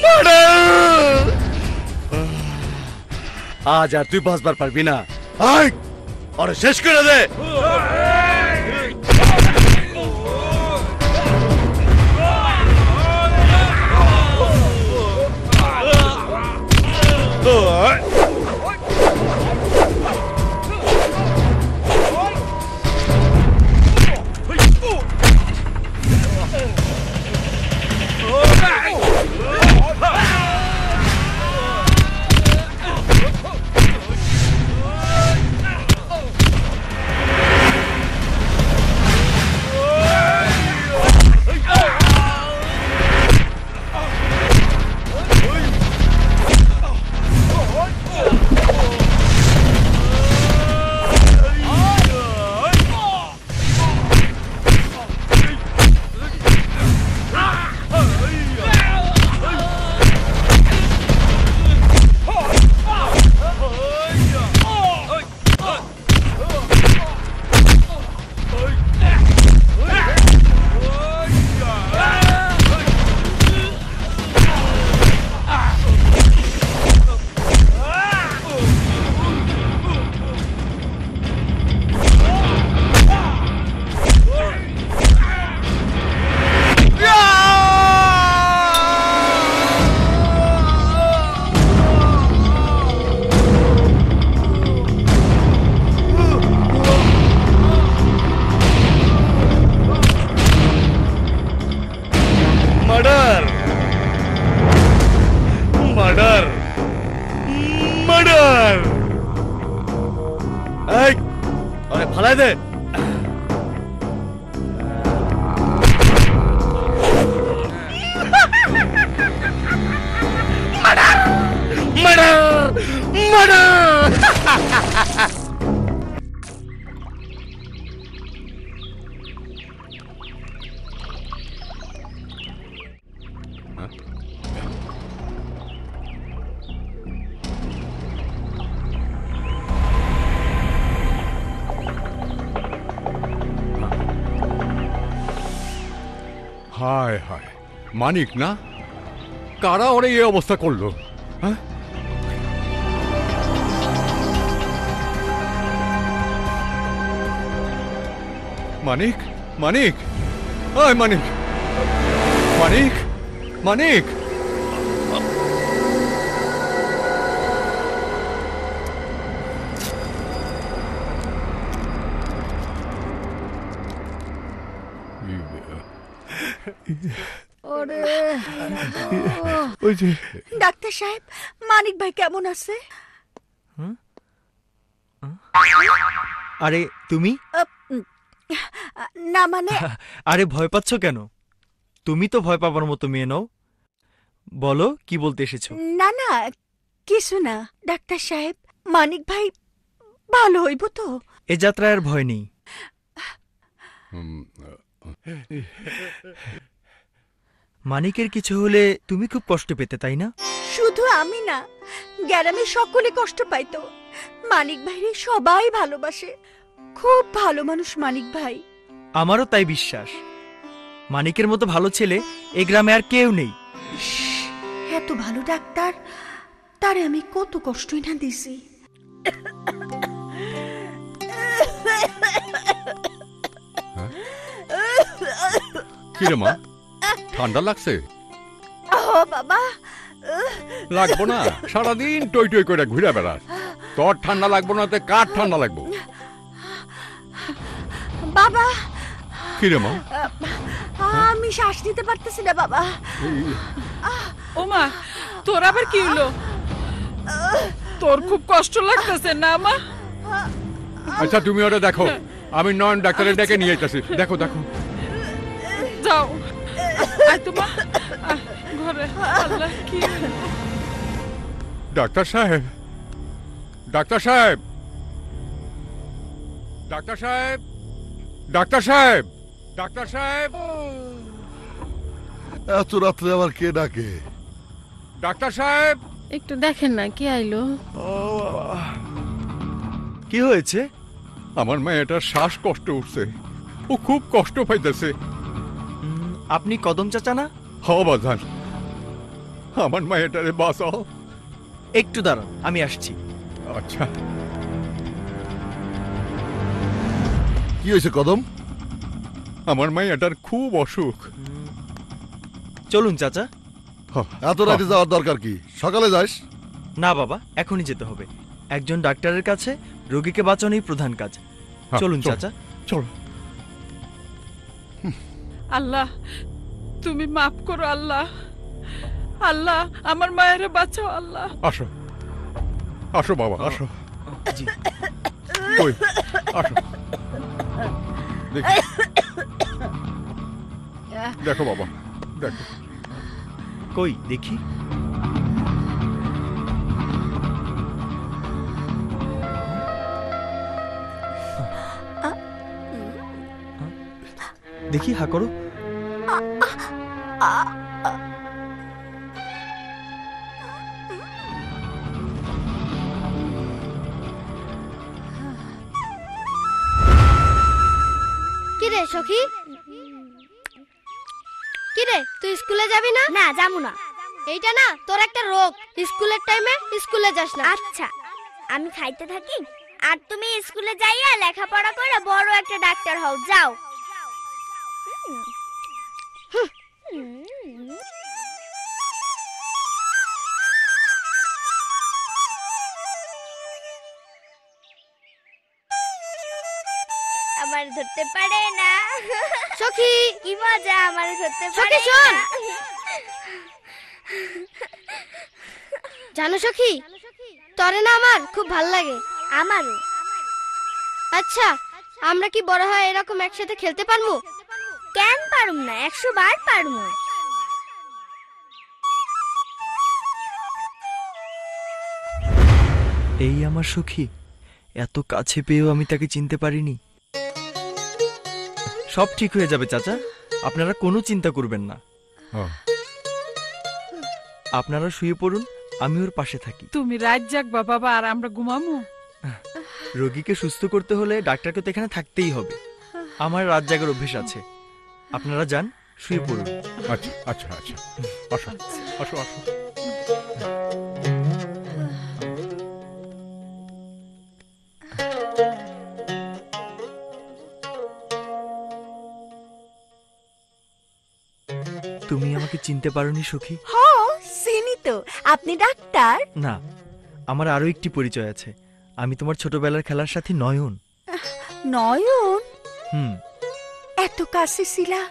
murder. আজ আর তুই বাঁচবার পারবি না। আয় আরে শেষ করে দে। ফালাই দে। হায় হায়, মানিক না? কারা ওরে এই অবস্থা করলো? হ্যাঁ, মানিক, মানিক, ওই মানিক, মানিক, মানিক। ডাক্তার সাহেব, মানিক ভাই কেমন আছে? আরে তুমি? না মানে আরে ভয় পাচ্ছ কেন? তুমি তো ভয় পাবার মতো মেয়ে নও। বলো কি বলতে এসেছো? না না, কিছু না ডাক্তার সাহেব, মানিক ভাই ভালো হইব তো? এ যাত্রায় আর ভয় নেই। মানিকের কিছু হলে তুমি খুব কষ্ট পেতে, তাই না? শুধু আমি না, গ্রামে সকলে কষ্ট পাইতো। মানিক ভাইরে সবাই ভালোবাসে, খুব ভালো মানুষ মানিক ভাই। আমারও তাই বিশ্বাস। মানিকের মতো ভালো ছেলে এই গ্রামে আর কেউ নেই। এত ভালো ডাক্তার, তারে আমি কত কষ্টই না দিছি। কিরে মা, ঠান্ডা লাগছে? ও বাবা, লাগবো না? সারাদিন টই টই করে ঘুরে বেড়াস, তোর ঠান্ডা লাগবো না তো কার ঠান্ডা লাগবো? বাবা। কিরে মা? আমি শ্বাস নিতে পারতেছি না বাবা। ও মা, তোর আবার কি হলো? তোর খুব কষ্ট লাগতেছে না মা? আচ্ছা তুমি ওটা দেখো, আমি নয়ন ডাক্তারের ডেকে নিয়ে যেতেছি। দেখো দেখো, যাও। আয় তোমা, ঘরে। আল্লাহ, কি ডাক্তার সাহেব, ডাক্তার সাহেব, ডাক্তার সাহেব, ডাক্তার সাহেব, ডাক্তার সাহেব। এত রাত্রে আবার কে ডাকে? ডাক্তার সাহেব, একটু দেখেন না কে আইলো। কি হয়েছে? আমার মেয়েটার শ্বাসকষ্ট উঠছে, ও খুব কষ্ট পাইতেছে। আপনি কদম চাচা না? হ বাজান, আমার মেয়েটারে বাঁচাও। একটু দাঁড়ান, আমি আসছি। আচ্ছা। কি হয়েছে কদম? আমার মেয়েটার খুব অসুখ। চলুন চাচা। এত রাতে যাওয়ার দরকার কি? সকালে যাস। না বাবা, এখনই যেতে হবে। একজন ডাক্তারের কাছে রোগীকে বাঁচানোই প্রধান কাজ। চলুন চাচা, চলো। আল্লাহ তুমি মাফ করো আল্লাহ। আল্লাহ আমার মায়ের বাঁচাও আল্লাহ। আসো আসো বাবা, আসো। জি কই আসো, দেখি। দেখো বাবা, দেখো। কই দেখি। দেখি, হা করো। কিরে সখী, কিরে তুই স্কুলে যাবি না? না যাবো না। এইটা না তোর একটা রোগ, স্কুলের টাইমে স্কুলে যাস না। আচ্ছা আমি খাইতে থাকি আর তুমি স্কুলে যাইয়া লেখাপড়া করে বড় একটা ডাক্তার হও, যাও। আমার ধরতে পারে না সখী, কি মজা, আমার ধরতে সখী পারে শোন। না। জানো সখী, তরে না আমার খুব ভাল লাগে। আমারও। আচ্ছা আমরা কি বড় হয় এরকম একসাথে খেলতে পারবো? কেন পারুম না, 100 বার পারুম। এই আমার সখী, এত কাছে পেয়েও আমি তাকে চিনতে পারিনি। সব ঠিক হয়ে যাবে চাচা, আপনারা কোনো চিন্তা করবেন না। আপনারা শুয়ে পড়ুন, আমি ওর পাশে থাকি। তুমি রাত জাগবা বাবা আর আমরা ঘুমামু। রোগীকে সুস্থ করতে হলে ডাক্তারকে তো এখানে থাকতেই হবে। আমার রাত জাগার অভ্যেস আছে। আপনারা যান, শুয়ে পড়ুন। আচ্ছা আচ্ছা আচ্ছা, আসো আসো আসো। তুমি আমাকে চিনতে পারোনি সখী? হ, চিনি তো। আপনি ডাক্তার? না, আমার আরো একটি পরিচয় আছে। আমি তোমার ছোটবেলার খেলার সাথী নয়ন। নয়ন? হুম। এত কাছে ছিলা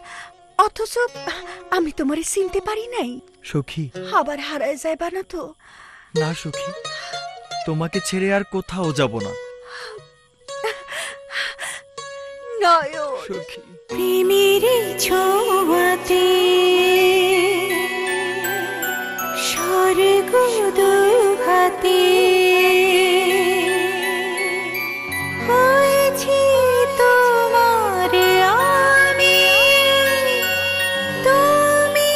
অথচ আমি তোমারে চিনতে পারি নাই। সখী, আবার হারায় যাইবা না তো? না সখী, তোমাকে ছেড়ে আর কোথাও যাব না। নয়ন সখী, প্রেমের ছোঁয়াতে স্বর্গ দুহাতে হয়েছি তোমার আমি, তুমি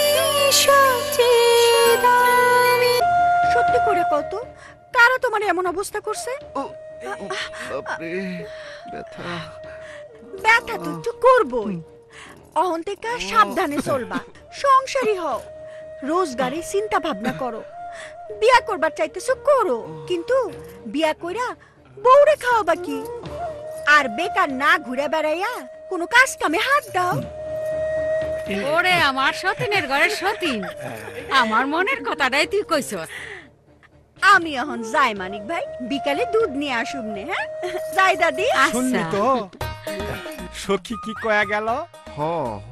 সবচেয়ে দামি। সত্যি করে কত কারা তোমার এমন অবস্থা করছে? ব্যথা তো একটু করবই। অহন থেকে সাবধানে চলবা, সংসারী হও, রোজগারে চিন্তা ভাবনা করো। বিয়া করবার চাইতেছো করো, কিন্তু বিয়া কইরা বউরে খাওয়াবা কি? আর বেকার না ঘুরে বেড়াইয়া কোনো কাজ কামে হাত দাও। ওরে আমার সতীনের ঘরের সতীন, আমার মনের কথাটাই তুই কইছস। আমি এখন যাই মানিক ভাই, বিকালে দুধ নিয়ে আসুন নে। হ্যাঁ যাই দাদি। শুনলি তো সখী কি কয়া গেল?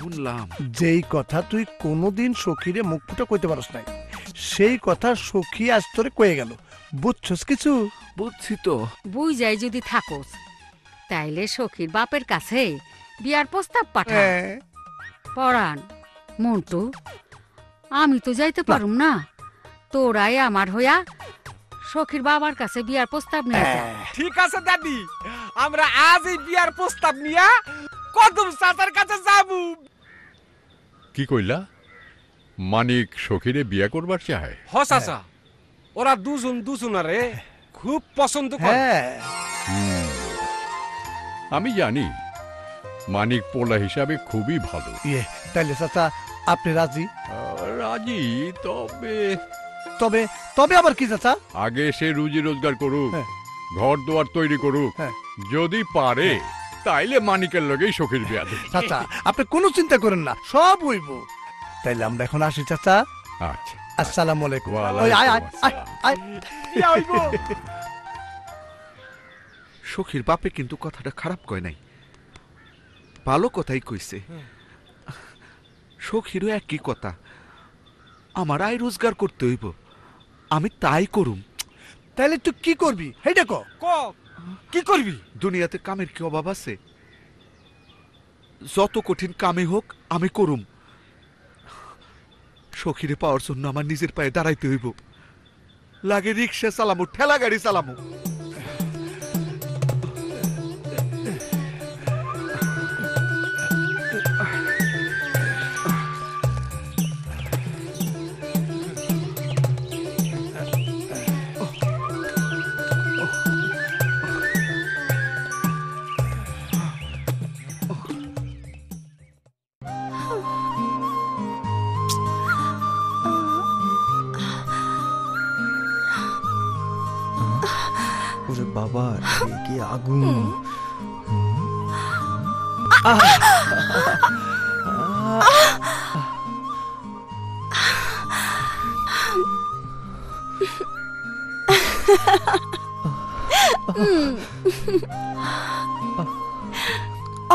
শুনলাম। যেই কথা তুই কোনোদিন সখীরে মুখ ফুটে কইতে পারস নাই, সেই কথা সখী আজ তোরে কয়ে গেল। বুঝছস কিছু? বুঝছি তো। বুঝ যাই যদি থাকোস, তাইলে সখীর বাপের কাছে বিয়ার প্রস্তাব পাঠা। পরান মন্টু, আমি তো যাইতে পারুম না, তোরাই আমার হইয়া সখীর বাবার কাছে বিয়ার প্রস্তাব নিয়ে যা। ঠিক আছে দাদি, আমরা আজ এই বিয়ার প্রস্তাব নিয়া কদম চাচার কাছে যাবো। কি কইলা? মানিক সখীরে বিয়া করবার চায়? হ চাচা, ওরা দুজনারে খুব পছন্দ করে। আমি জানি মানিক পোলা হিসাবে খুবই ভালো। তাইলে চাচা আপনি রাজি? রাজি, তবে তবে তবে আবার কি চাচা? আগে সে রুজি রোজগার করুক, ঘর দুয়ার তৈরি করুক, যদি পারে তাইলে মানিকের লগেই সখীর বিয়া দেব। চাচা আপনি কোনো চিন্তা করেন না, সব হইব। তাইলে আমরা এখন আসি চাচা। আচ্ছা আসসালামু আলাইকুম ওই আয় আয় আয় আয় সখীর বাপে কিন্তু কথাটা খারাপ কয় নাই, ভালো কথাই কইছে। সখীরও একই কথা, আমার আয় রোজগার করতে হইব, আমি তাই করুম। তাহলে তুই কি করবি হেটা ক কি করবি? দুনিয়াতে কামের কি অভাব আছে? যত কঠিন কামে হোক আমি করুম। সখীরে পাওয়ার জন্য আমার নিজের পায়ে দাঁড়াইতে হইব, লাগে রিক্সা চালামু, ঠেলা গাড়ি চালামু। ওরে বাবা কি আগুন!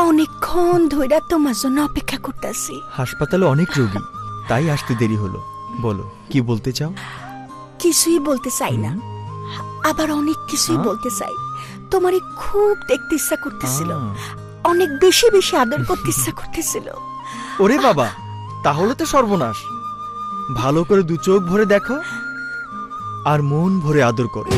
অনেকক্ষণ ধইরা তোমার জন্য অপেক্ষা করতেছি। হাসপাতালে অনেক রোগী, তাই আসতে দেরি হলো। বলো কি বলতে চাও? কিছুই বলতে চাই না, আবার অনেক কিছুই বলতে চাই। তোমারে খুব দেখতে ইচ্ছা করতেছিল, অনেক বেশি বেশি আদর করতে ইচ্ছা করতেছিল। ওরে বাবা, তাহলে তো সর্বনাশ। ভালো করে দু চোখ ভরে দেখো আর মন ভরে আদর করো।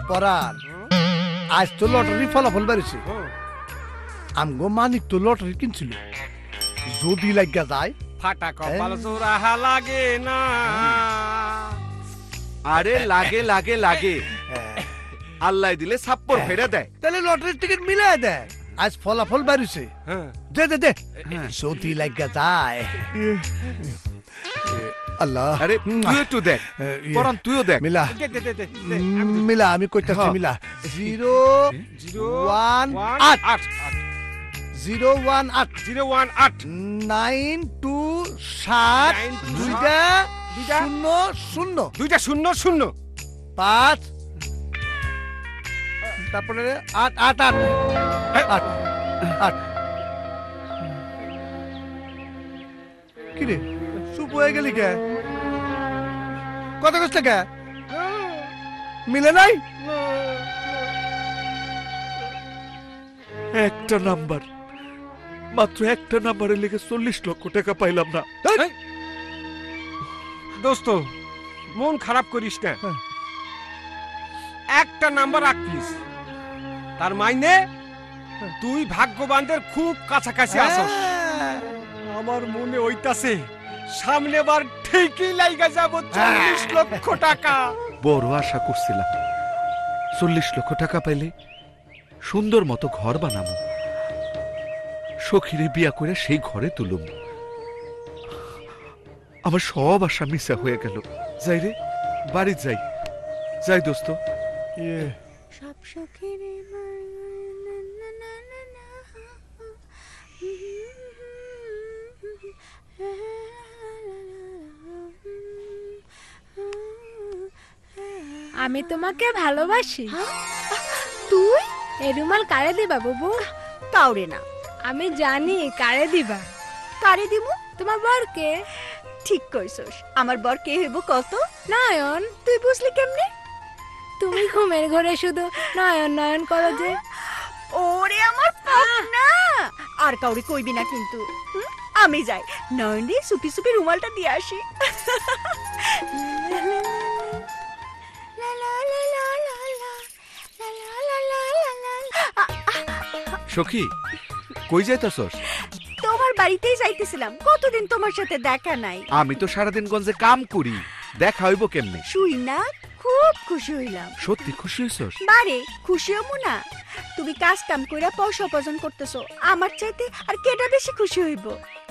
পরান, আজ তো লটারি ফলাফল বেরিয়েছে। আমগো মানিক তো লটারি কিনছিল, যদি লাগা যায় ফাটা কপাল জোড়া লাগে না। আরে লাগে লাগে লাগে, আল্লাহ দিলে ছাপ্পর ফেরা দেয়। তাহলে লটারির টিকিট মিলাই দেয়। আজ ফলাফল বেরিয়েছে, দে দে দে, যদি লাগা যায়। আল্লাহ, আরে তুই একটু দেখ, পরান তুইও দেখ। মিলা মিলা, আমি কইতাছি মিলা। 018 018 927 2 0 0 5 তারপরে 8 8 8 8 কি রে চুপ হয়ে গেলি কে? কত কষ্ট কে মিলে নাই? একটা নাম্বার, মাত্র একটা নাম্বারে লেগে 40 লক্ষ টাকা পাইলাম না। দোস্ত মন খারাপ করিস না, একটা নাম্বার রাখিস, তার মাইনে তুই ভাগ্যবানদের খুব কাছাকাছি আসস। আমার মনে হইতাছে সামনে বার ঠিকই লাইগা যাব 40 লক্ষ টাকা। বড় আশা করছিলাম 40 লক্ষ টাকা পাইলে সুন্দর মতো ঘর বানাবো, সখীরে বিয়া করে সেই ঘরে তুলুম। আমার সব আশা মিশা হয়ে গেল। যাই রে, বাড়ি যাই, যাই দোস্ত। সব সখীর আমি তোমাকে ভালোবাসি। তুই এই রুমাল কারে দিবা বাবু? কাউরে না। আমি জানি কারে দিবা। কারে দিমু? তোমার বরকে। ঠিক কইছস, আমার বর কে হইব কত? নয়ন। তুই বুঝলি কেমনে? তুমি ঘুমের ঘরে শুধু নয়ন নয়ন করো যে। ওরে আমার পাখনা, আর কাউরে কইবি না কিন্তু। আমি যাই, নয়ন রে সুপি সুপি রুমালটা দিয়ে আসি। সখী কই যাইতাছস? তোমার বাড়িতেই যাইতেছিলাম, কতদিন তোমার সাথে দেখা নাই। আমি তো সারাদিন গঞ্জে কাম করি, দেখা হইব কেমনে? শুই না, খুব খুশি হইলাম। সত্যি খুশি হইছস? বারে খুশি হমু না? তুমি কাজ কাম কইরা পয়সা উপার্জন করতেছো, আমার চাইতে আর কেডা বেশি খুশি হইব?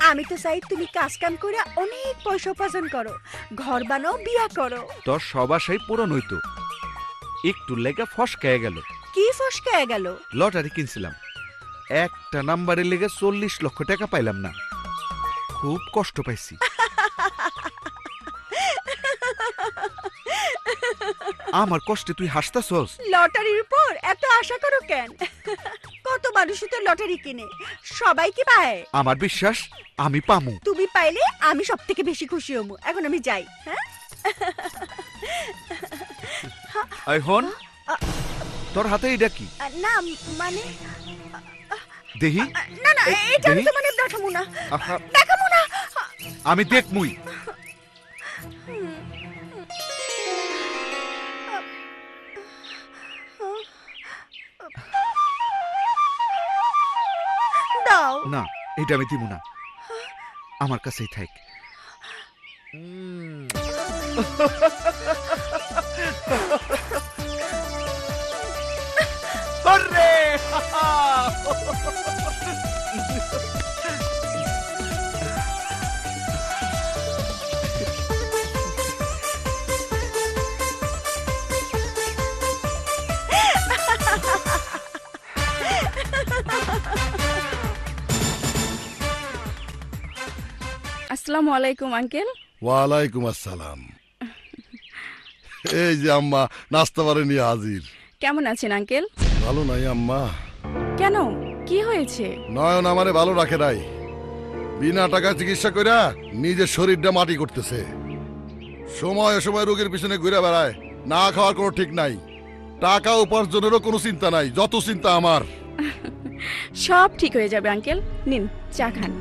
আমি তো চাই তুমি কাজ কাম কইরা অনেক পয়সা উপার্জন করো, ঘর বানাও, বিয়া করো। তোর সব আশাই পূরণ হইতো, একটু লেগে ফসকায় গেল। কি ফসকায় গেল? লটারি কিনছিলাম, একটা নাম্বারে লেগে 40 লক্ষ টাকা পাইলাম না, খুব কষ্ট পাইছি। আমার কষ্টে তুই হাসতাছস? লটারির উপর এত আশা করো কেন? কত মানুষই তো লটারি কিনে, সবাই কি পায়? আমার বিশ্বাস আমি পামু। তুমি পাইলে আমি সব থেকে বেশি খুশি হমু। এখন আমি যাই। হ্যাঁ, আই হন, তোর হাতে এটা কি? না মানে দেহি না না, এটা আমি তোমাকে দেখামু না, দেখামু না। আমি দেখমুই। দাও না, এটা আমি দিব না, আমার কাছেই থাক। আরে আসসালামু আলাইকুম আঙ্কেল। ওয়ালাইকুম আসসালাম। এই যে আম্মা নাস্তা বারে নিয়ে হাজির। কেমন আছেন আঙ্কেল? ভালো নাই আম্মা। কেন, কি হয়েছে? নয়ন আমারে ভালো রাখে নাই, বিনা টাকা চিকিৎসা কইরা নিজের শরীরটা মাটি করতেছে। সময় সময় রোগীর পিছনে ঘুরে বেড়ায়, না খাওয়ার কোনো ঠিক নাই, টাকা উপার্জনেরও কোনো চিন্তা নাই, যত চিন্তা আমার। সব ঠিক হয়ে যাবে আঙ্কেল, নিন চা খান।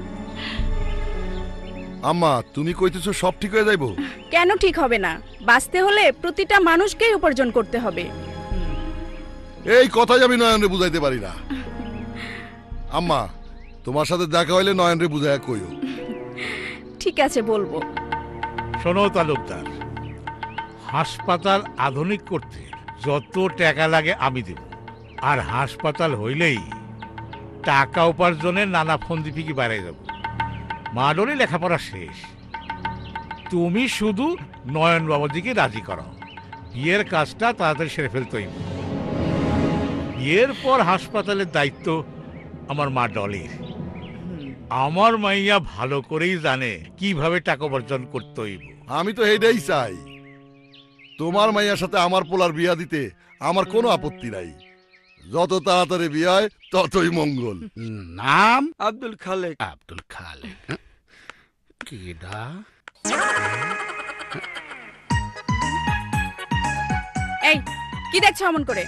আম্মা তুমি কইতেছো সব ঠিক হয়ে যাইবো? কেন ঠিক হবে না? বাঁচতে হলে প্রতিটা মানুষকেই উপার্জন করতে হবে। এই কথাই আমি নয়নরে বুঝাইতে পারি না। আম্মা তোমার সাথে দেখা হইলে নয়নরে বুঝাইয়া কইও। ঠিক আছে, বলবো। শোনো তালুকদার, হাসপাতাল আধুনিক করতে যত টাকা লাগে আমি দেব, আর হাসপাতাল হইলেই টাকা উপার্জনের নানা ফন্দি ফিকি বাড়াই যাব। মাডলি লেখাপড়া শেষ, তুমি শুধু নয়ন বাবাজিকে রাজি করো, বিয়ের কাজটা তাড়াতাড়ি সেরে ফেলতেই। বিয়ের পর হাসপাতালের দায়িত্ব আমার মা ডলির। আমার মাইয়া ভালো করেই জানে কিভাবে টাকা উপার্জন করতে হইব। আমি তো এইটাই চাই, তোমার মাইয়ার সাথে আমার পোলার বিয়া দিতে আমার কোনো আপত্তি নাই। যত তাড়াতাড়ি বিয়ে হয় ততই মঙ্গল। নাম আব্দুল খালেক। আব্দুল খালেক কিডা? এই কি দেখছো অমন করে?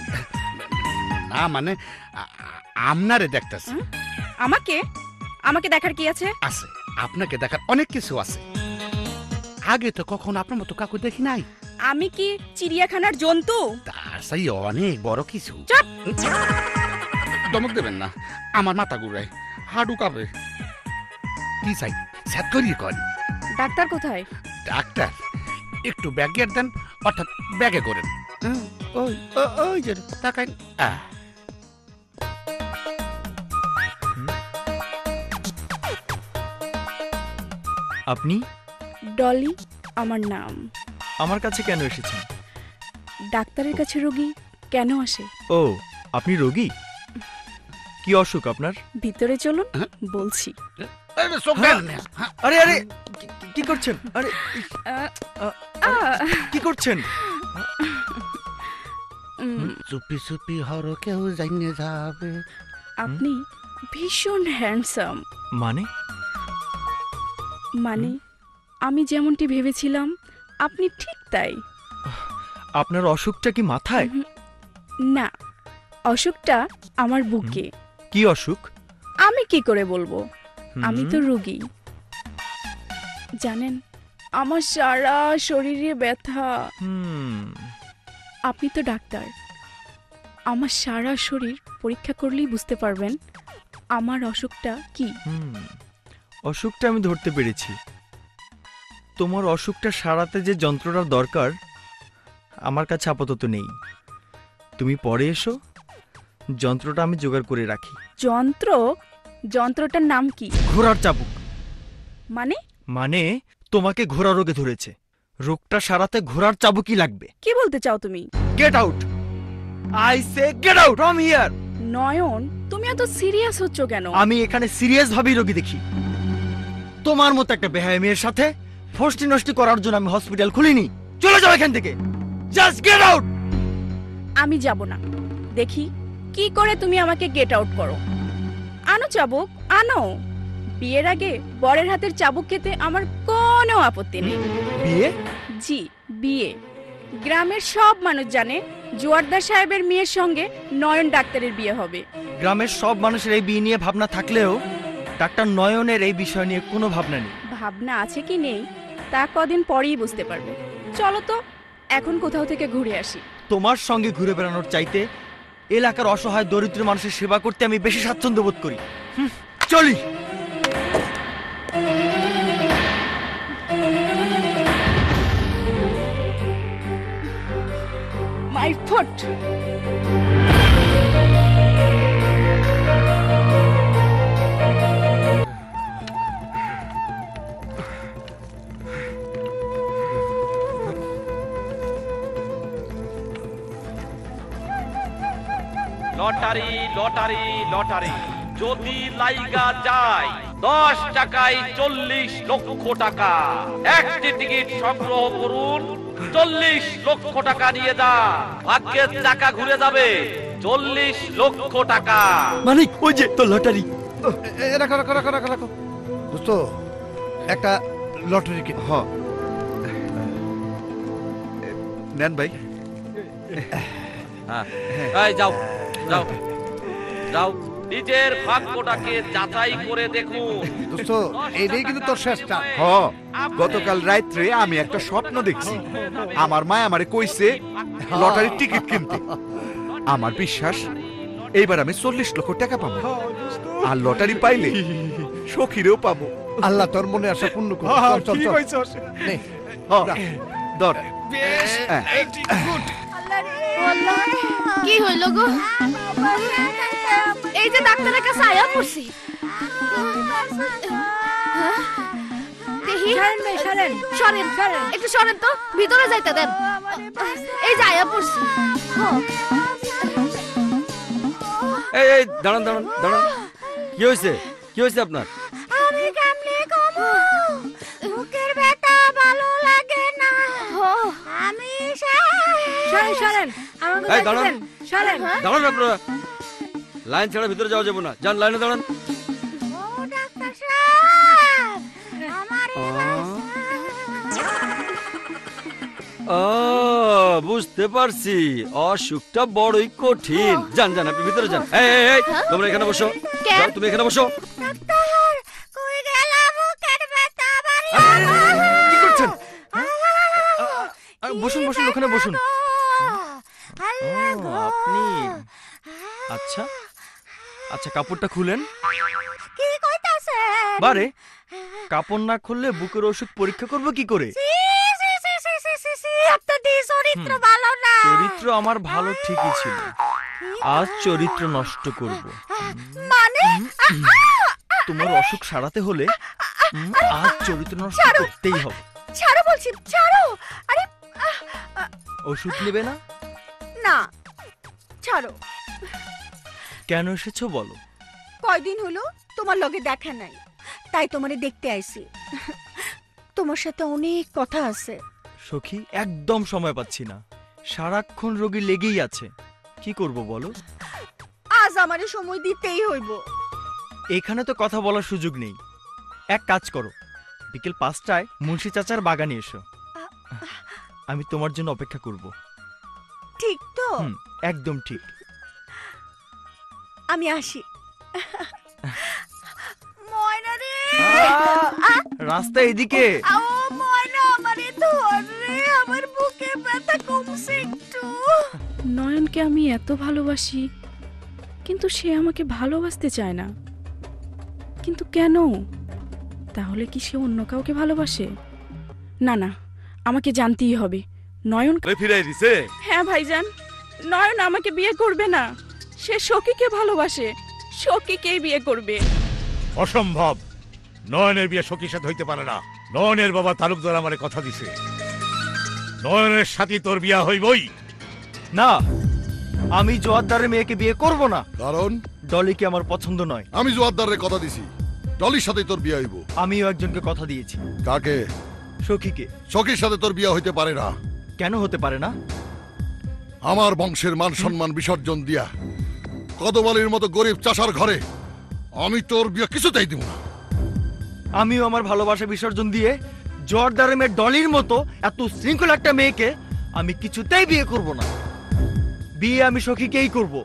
না মানে আমনারে দেখতেছি। আমাকে? আমাকে দেখার কি আছে? আছে, আপনাকে দেখার অনেক কিছু আছে। আগে তো কখনো আপনার মতো কাকু দেখি নাই। আমি কি চিড়িয়াখানার জন্তু? তার সেই অনেক বড় কিছু। চুপ! দমক দেবেন না, আমার মাথা ঘুরায়, হাডু কাঁপে। কি চাই স্যাত করিয়ে কর। ডাক্তার কোথায়? ডাক্তার একটু ব্যাগে দেন, অর্থাৎ ব্যাগে করেন। ওই ওই যে তাকাই। আপনি? ডলি আমার নাম। আমার কাছে কেন এসেছেন? ডাক্তারের কাছে রোগী কেন আসে? ও, আপনি রোগী? কি অসুখ আপনার? ভিতরে চলুন, বলছি। আরে আরে কি করছেন? আরে কি করছেন? চুপি চুপি হর কেউ জানিয়ে যাবে। আপনি ভীষণ হ্যান্ডসাম। মানে? মানে আমি যেমনটি ভেবেছিলাম আপনি ঠিক তাই। আপনার অসুখটা কি মাথায়? না, অসুখটা আমার বুকে। কি অসুখ? আমি কি করে বলবো, আমি তো রোগী। জানেন, আমার সারা শরীরে ব্যথা। আপনি তো ডাক্তার, আমার সারা শরীর পরীক্ষা করলেই বুঝতে পারবেন আমার অসুখটা কি। অসুখটা আমি ধরতে পেরেছি। তোমার অসুখটা সারাতে যে যন্ত্রটার দরকার আমার কাছে আপাতত নেই। তুমি পরে এসো, যন্ত্রটা আমি জোগাড় করে রাখি। যন্ত্রটার নাম কি? ঘোড়ার চাবুক। মানে? মানে তোমাকে ঘোড়া রোগে ধরেছে, রোগটা সারাতে ঘোড়ার চাবুকই লাগবে। কি বলতে চাও তুমি? Get out, I say get out from here. Nayan, তুমি এত সিরিয়াস হচ্ছ কেন? আমি এখানে সিরিয়াস ভাবেই রোগী দেখি। তোমার মতো একটা বেহায়া মেয়ের সাথে ফষ্টি নষ্টি করার জন্য আমি হসপিটাল খুলিনি। চলে যাও এখান থেকে, জাস্ট গেট আউট। আমি যাব না, দেখি কি করে তুমি আমাকে গেট আউট করো। আনো চাবুক, আনো। বিয়ের আগে বরের হাতের চাবুক খেতে আমার কোনো আপত্তি নেই। বিয়ে? জি, বিয়ে। গ্রামের সব মানুষ জানে জোয়ারদার সাহেবের মেয়ের সঙ্গে নয়ন ডাক্তারের বিয়ে হবে। গ্রামের সব মানুষের এই বিয়ে নিয়ে ভাবনা থাকলেও ডাক্তার নয়নের এই বিষয় নিয়ে কোনো ভাবনা নেই। ভাবনা আছে কি নেই তা কদিন পরেই বুঝতে পারবে। চলো তো এখন কোথাও থেকে ঘুরে আসি। তোমার সঙ্গে ঘুরে বেড়ানোর চাইতে এলাকার অসহায় দরিদ্র মানুষের সেবা করতে আমি বেশি স্বাচ্ছন্দ্য বোধ করি। চলি। My foot. Lottery lottery lottery, যদি লাইগা যায় 10 টাকায় 40 লক্ষ টাকা। একটি টিকিট সংগ্রহ করুন, 40 লক্ষ টাকা নিয়ে যা। ভাগ্যের চাকা ঘুরে যাবে, 40 লক্ষ টাকা। মানে ওই যে তো লটারি। রাখো রাখো রাখো রাখো রাখো দোস্ত, একটা লটারি কিনে। হ নেন ভাই। এই যাও যাও যাও, নিজের ভাগ্যটাকে যাচাই করে দেখুন। দোস্ত, এইটাই কিন্তু তোর শেষটা। হ, গতকাল রাত্রে আমি একটা স্বপ্ন দেখছি। আমার মা আমারে কইছে লটারির টিকিট কিনতে। আমার বিশ্বাস এইবার আমি 40 লক্ষ টাকা পাবো, আর লটারি পাইলে সখীরেও পাবো। আল্লাহ তোর মনে আসা পূর্ণ করুক। চল চল চল। নে, ধর। কি হইল গো? এই যে ডাক্তারের কাছে আয়া পড়ছি। দেখি সরেন সরেন সরেন, একটু সরেন তো, ভিতরে যাইতে দেন। এই যে আয়া পড়ছি। এই এই দাঁড়ান দাঁড়ান দাঁড়ান, কি হয়েছে? কি হয়েছে আপনার? আমি কেমনে কমু? বুকের ব্যথা ভালো লাগে না। আমি সরেন সরেন, আমাকে এই দাঁড়ান দেখেন, সরেন। দাঁড়ান আপনারা, লাইন ছাড়া ভিতরে যাওয়া যাবে না। যান লাইনে দাঁড়ান। ডাক্তার সাহেব, আমার বুঝতে পারছি, অসুখটা বড়ই কঠিন। যান যান, আপনি ভিতরে যান। এই এই এই, তোমরা এখানে বসো। যাও, তুমি এখানে বসো। ডাক্তার কই গেল? বুকের ব্যথা ভালো। কি করছেন? বসুন বসুন, ওখানে বসুন। আপনি আচ্ছা আচ্ছা, কাপড়টা খুলেন। কি কইতাছে? বারে, কাপড় না খুললে বুকের অসুখ পরীক্ষা করব কি করে? চরিত্র ভালো না। চরিত্র আমার ভালো ঠিকই ছিল, আজ চরিত্র নষ্ট করব। মানে তোমার অসুখ সারাতে হলে আজ চরিত্র নষ্ট করতেই হবে। ছাড়ো বলছি, ছাড়ো। আরে ওষুধ নেবে না? না, ছাড়ো। কেন এসেছো বলো? কয়দিন হলো তোমার লগে দেখা নাই, তাই তোমারে দেখতে আইছি। তোমার সাথে অনেক কথা আছে। সখী, একদম সময় পাচ্ছি না, সারাক্ষণ রোগী লেগেই আছে। কি করব বলো? আজ আমারে সময় দিতেই হইব। এখানে তো কথা বলার সুযোগ নেই। এক কাজ করো, বিকেল 5টায় মুন্সি চাচার বাগানে এসো। আমি তোমার জন্য অপেক্ষা করব। ঠিক তো? একদম ঠিক। আমি আসি। ময়না রে, রাস্তা এদিকে। ময়না আমারে ধর রে, আমার বুকে ব্যথা কমছে একটু। নয়নকে আমি এত ভালোবাসি, কিন্তু সে আমাকে ভালোবাসতে চায় না। কিন্তু কেন? তাহলে কি সে অন্য কাউকে ভালোবাসে? না না, আমাকে জানতেই হবে। নয়ন ফিরাই দিছে? হ্যাঁ ভাইজান, নয়ন আমাকে বিয়ে করবে না। সে সখীকে ভালোবাসে, সখীকেই বিয়ে করবে। অসম্ভব। নয়নের বিয়ে সখীর সাথে হইতে পারে না। নয়নের বাবা তালুকদার আমারে কথা দিছে, নয়নের সাথে তোর বিয়া হইবই। না, আমি জোয়ারদারের মেয়েকে বিয়ে করব না। কারণ ডলিকে আমার পছন্দ নয়। আমি জোয়ারদারের কথা দিছি, ডলির সাথে তোর বিয়ে হইব। আমিও একজনকে কথা দিয়েছি। কাকে? সখীকে। সখীর সাথে তোর বিয়ে হইতে পারে না। কেন হতে পারে না? আমার বংশের মান সম্মান বিসর্জন দিয়া কদমালির মতো গরিব চাষার ঘরে আমি তোর বিয়ে কিছুতেই দিব না। আমিও আমার ভালোবাসা বিসর্জন দিয়ে জোয়ারদারের মেয়ে ডলির মতো এত শৃঙ্খল একটা মেয়েকে আমি কিছুতেই বিয়ে করব না। বিয়ে আমি সখীকেই করব,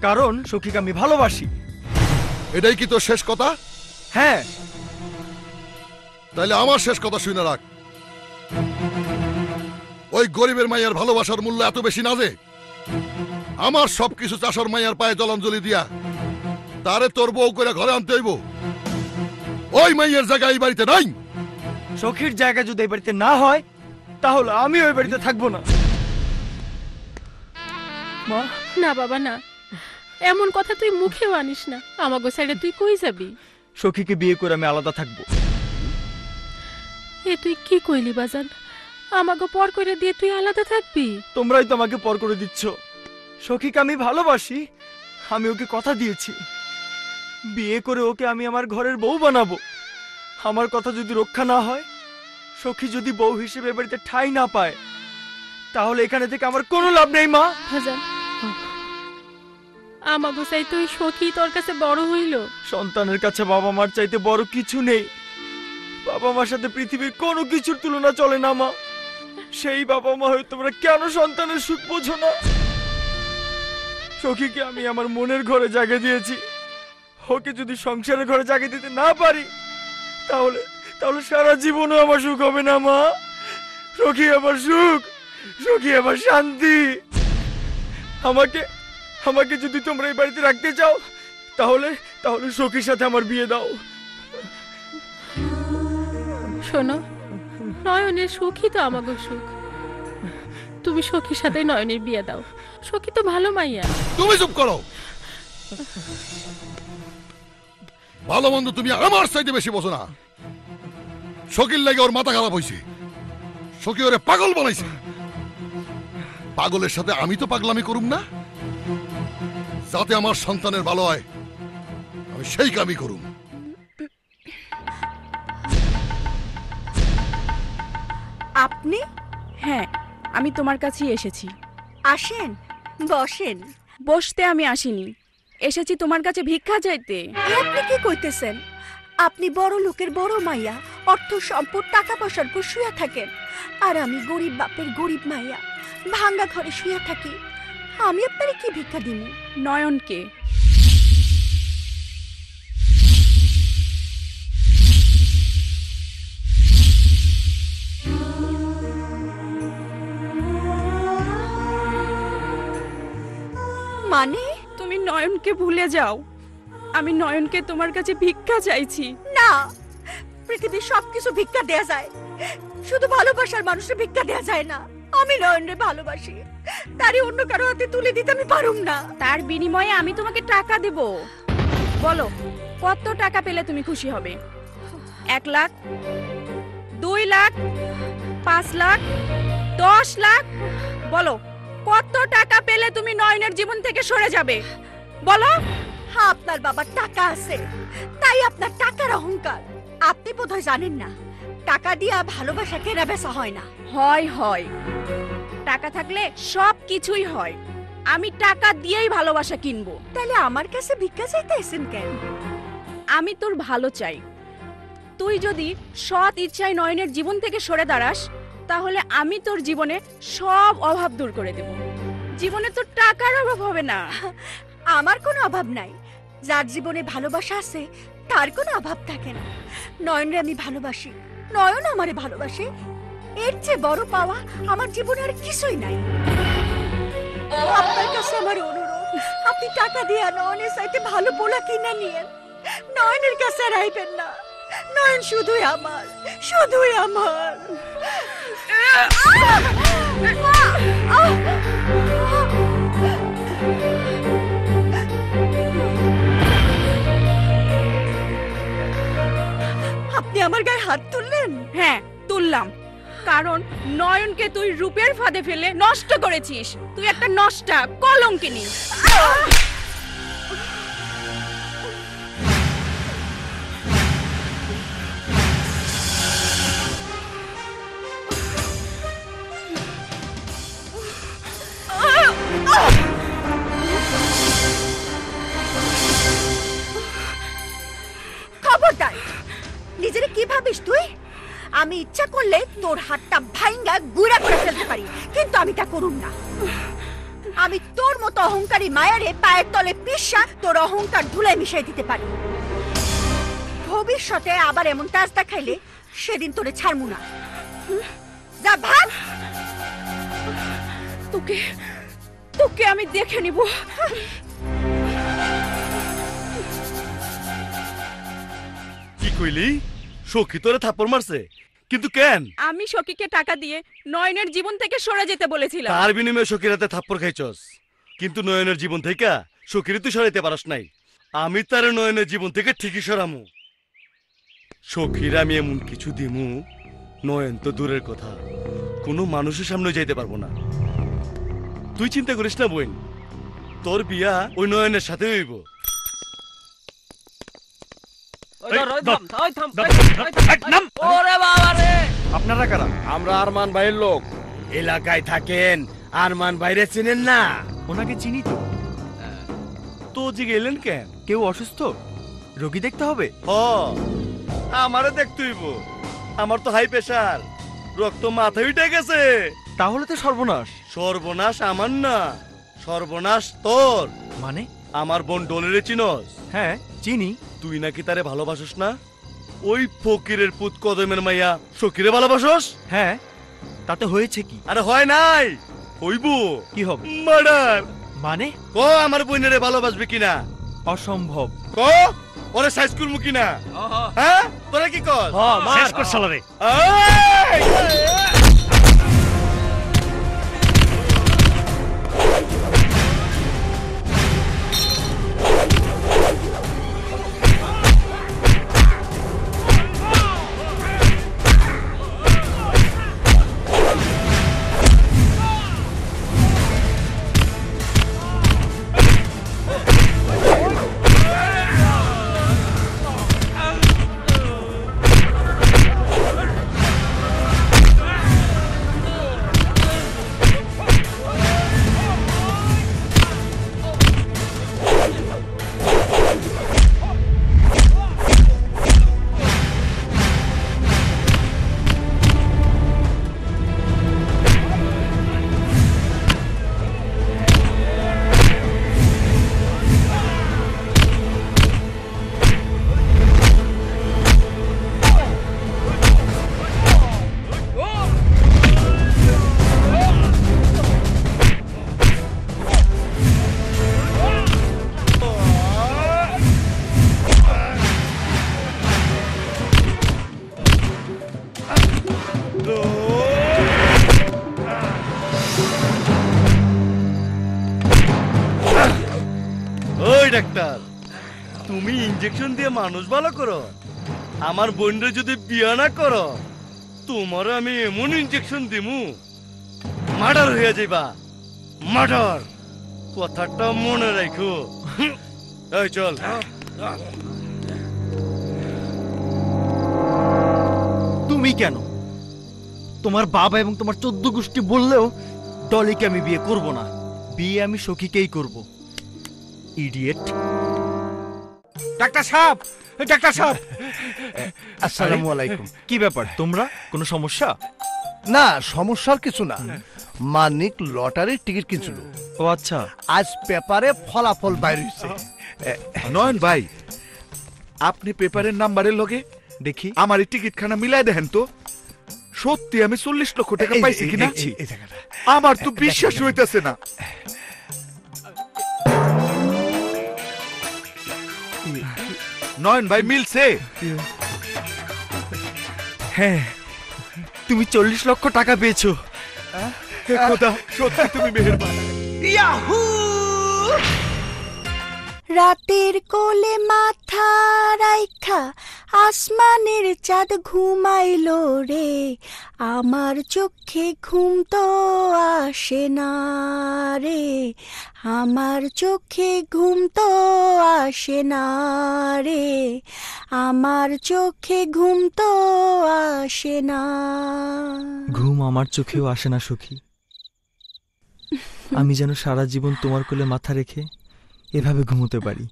কারণ সখীকে আমি ভালোবাসি। এটাই কি তোর শেষ কথা? হ্যাঁ। তাইলে আমার শেষ কথা শুনে রাখ। ওই গরিবের মাইয়ার ভালোবাসার মূল্য এত বেশি না যে আমার সবকিছু চাষার মাইয়ার পায়ে জলাঞ্জলি দিয়া তারে তোর বউ করে ঘরে আনতে হইব। ওই মাইয়ের জায়গা এই বাড়িতে নাই। সখীর জায়গা যদি এই বাড়িতে না হয় তাহলে আমি ওই বাড়িতে থাকবো না। মা, না বাবা না, এমন কথা তুই মুখেও আনিস না। আমাগো সাইডে তুই কই যাবি? সখীকে বিয়ে করে আমি আলাদা থাকবো। এ তুই কি কইলি বাজান? আমাগো পর করে দিয়ে তুই আলাদা থাকবি? তোমরাই তো আমাকে পর করে দিচ্ছ। সখীকে আমি ভালোবাসি, আমি ওকে কথা দিয়েছি বিয়ে করে ওকে আমি আমার ঘরের বউ বানাবো। আমার কথা যদি রক্ষা না হয়, সখী যদি বউ হিসেবে বাড়িতে ঠাঁই না পায়, তাহলে এখানে থেকে আমার কোনো লাভ নেই। মা বাজান, আমাগো চাই তুই সখী তোর কাছে বড় হইল। সন্তানের কাছে বাবা মার চাইতে বড় কিছু নেই। বাবা মার সাথে পৃথিবীর কোনো কিছুর তুলনা চলে না। মা, সেই বাবা মা হয়ে তোমরা কেন সন্তানের সুখ বোঝো না? সখীকে আমি আমার মনের ঘরে জায়গা দিয়েছি। ওকে যদি সংসারের ঘরে জায়গা দিতে না পারি, তাহলে তাহলে সারা জীবনও আমার সুখ হবে না। মা, সখী আমার সুখ, সখী আমার শান্তি। আমাকে আমাকে যদি তোমরা এই বাড়িতে রাখতে চাও, তাহলে তাহলে সখীর সাথে আমার বিয়ে দাও। শোনো, নয়নের সুখই তো আমাগো সুখ। তুমি সখীর সাথে নয়নের বিয়ে দাও। সখী তো ভালো মাইয়া। তুমি চুপ করো। ভালো মন্দ তুমি আমার চাইতে বেশি বোঝো না। সখীর লাগে ওর মাথা খারাপ হয়েছে, সখী ওরে পাগল বানাইছে। পাগলের সাথে আমি তো পাগলামি করুম না। যাতে আমার সন্তানের ভালো হয় আমি সেই কামই করুম। আপনি? হ্যাঁ, আমি তোমার কাছেই এসেছি। আসেন, বসেন। বসতে আমি আসিনি, এসেছি তোমার কাছে ভিক্ষা চাইতে। আপনি কি কইতেছেন? আপনি বড় লোকের বড় মাইয়া, অর্থ সম্পদ টাকা পয়সার উপর শুয়ে থাকেন, আর আমি গরিব বাপের গরিব মাইয়া, ভাঙ্গা ঘরে শুয়ে থাকি। আমি আপনারে কি ভিক্ষা দিব? নয়নকে। মানে? তুমি নয়নকে ভুলে যাও। আমি নয়নকে তোমার কাছে ভিক্ষা চাইছি। না, পৃথিবীর সবকিছু ভিক্ষা দেয়া যায়, শুধু ভালোবাসার মানুষের ভিক্ষা দেয়া যায় না। আমি নয়নরে ভালোবাসি, তারই অন্য কারো হাতে তুলে দিতে আমি পারুম না। তার বিনিময়ে আমি তোমাকে টাকা দেব। বলো, কত টাকা পেলে তুমি খুশি হবে? 1 লাখ, 2 লাখ, 5 লাখ, 10 লাখ? বলো, কত টাকা পেলে তুমি নয়নের জীবন থেকে সরে যাবে? বলো। হ্যাঁ, আপনার বাবার টাকা আছে, তাই আপনার টাকার অহংকার। আপনি বোধহয় জানেন না, টাকা দিয়া ভালোবাসা কেনা বেচা হয় না। হয়, টাকা থাকলে সব কিছুই হয়। আমি টাকা দিয়েই ভালোবাসা কিনবো। তাহলে আমার কাছে ভিক্ষা চাইতে এসেন কেন? আমি তোর ভালো চাই। তুই যদি সৎ ইচ্ছায় নয়নের জীবন থেকে সরে দাঁড়াস, তাহলে আমি তোর জীবনে সব অভাব দূর করে দেব। জীবনে তোর টাকার অভাব হবে না। আমার কোনো অভাব নাই। যার জীবনে ভালোবাসা আছে তার কোনো অভাব থাকে না। নয়নরে আমি ভালোবাসি, নয়ন আমারে ভালোবাসে। এর চেয়ে বড় পাওয়া আমার জীবনে আর কিছুই নাই। আপনার কাছে আমার অনুরোধ, আপনি টাকা দিয়ে নয়নের সাথে ভালো পোলা কিনা নিয়েন। নয়নের কাছে আর আইবেন না। নয়ন শুধুই আমার, শুধুই আমার। আপনি আমার গায়ে হাত তুললেন? হ্যাঁ তুললাম, কারণ নয়নকে তুই রূপের ফাঁদে ফেলে নষ্ট করেছিস। তুই একটা নষ্টা, কলঙ্কিনী। খবরদার! নিজেরে কি ভাবিস তুই? আমি ইচ্ছা করলে তোর হাতটা ভাঙ্গা গুড়া করে ফেলতে পারি, কিন্তু আমি তা করুম না। আমি তোর মতো অহংকারী মায়ারে পায়ের তলে পিষা তোর অহংকার ধুলায় মিশাই দিতে পারি। ভবিষ্যতে আবার এমন কাজ দেখাইলে সেদিন তোরে ছাড়মু না। যা ভাগ। তোকে তোকে আমি দেখে নিব। কি কইলি? সখী তোরে থাপ্পড় মারছে, কিন্তু কেন? আমি সখীকে টাকা দিয়ে নয়নের জীবন থেকে সরে যেতে বলেছিলাম। তার বিনিময়ে সখীর হাতে থাপ্পড় খাইছস, কিন্তু নয়নের জীবন থেকে সখীর তুই সরাইতে পারস নাই। আমি তার নয়নের জীবন থেকে ঠিকই সরামু। সখীর আমি এমন কিছু দিমু, নয়ন তো দূরের কথা, কোনো মানুষের সামনে যাইতে পারবো না। তুই চিন্তা করিস না বোন, তোর বিয়া ওই নয়নের সাথে হইব। আপনারা কারা? আমরা আরমান ভাইয়ের লোক। এলাকায় থাকেন, আরমান ভাইরে চিনেন না? ওনাকে চিনি তো। তো জিগে এলেন কেন? কেউ অসুস্থ, রোগী দেখতে হবে। আমারে দেখতে হইব, আমার তো হাই প্রেসার, রক্ত মাথায় উঠে গেছে। তাহলে তো সর্বনাশ। সর্বনাশ আমার না, সর্বনাশ তোর। মানে? আমার বোন ডলেরে চিনস? হ্যাঁ চিনি। তুই নাকি তারে ভালোবাসস না? ওই ফকিরের পুত কদমের মাইয়া সখীরে ভালোবাসস? হ্যাঁ, তাতে হয়েছে কি? আরে হয় নাই, হইব। কি হবে? মার্ডার। মানে? ক আমার বোনেরে ভালোবাসবে কিনা? অসম্ভব। ক ওরে সাইজ করবো কিনা? হ্যাঁ তোরা কি কর? শেষ কর শালারে। ডাক্তার, তুমি ইনজেকশন দিয়ে মানুষ ভালো করো, আমার বোনরে যদি বিয়া না করো তোমার আমি এমন ইনজেকশন দিমু মার্ডার হয়ে যাইবা। মার্ডার, কথাটা মনে রাখো। এই চল। তুমি কেন? তোমার বাবা এবং তোমার 14 গোষ্ঠী বললেও ডলিকে আমি বিয়ে করব না। বিয়ে আমি সখীকেই করব। ইডিয়েট। ডাক্তার সাহেব, ডাক্তার সাহেব। আসসালামু আলাইকুম। কি ব্যাপার, তোমরা কোনো সমস্যা? না, সমস্যার কিছু না। মানিক লটারির টিকিট কিনছিল। ও আচ্ছা। আজ পেপারে ফলাফল বাইর হইছে। নয়ন ভাই, আপনি পেপারের নাম্বারের লগে দেখি আমার এই টিকিট খানা মিলাই দেখেন তো, সত্যি আমি 40 লক্ষ টাকা পাইছি কিনা? আমার তো বিশ্বাস হইতেছে না। নয়ন ভাই, মিলছে। হ্যাঁ, তুমি 40 লক্ষ টাকা পেয়েছো। হে খোদা, সত্যি তুমি মেহেরবান। ইয়াহু! রাতের কোলে মাথা রাইখা আসমানের চাঁদ ঘুমাইলো রে, আমার চোখে ঘুম তো আসে না রে, আমার চোখে ঘুম তো আসে না রে, আমার চোখে ঘুম তো আসে না। ঘুম আমার চোখেও আসে না সখী। আমি যেন সারা জীবন তোমার কোলে মাথা রেখে এভাবে ঘুমোতে পারি।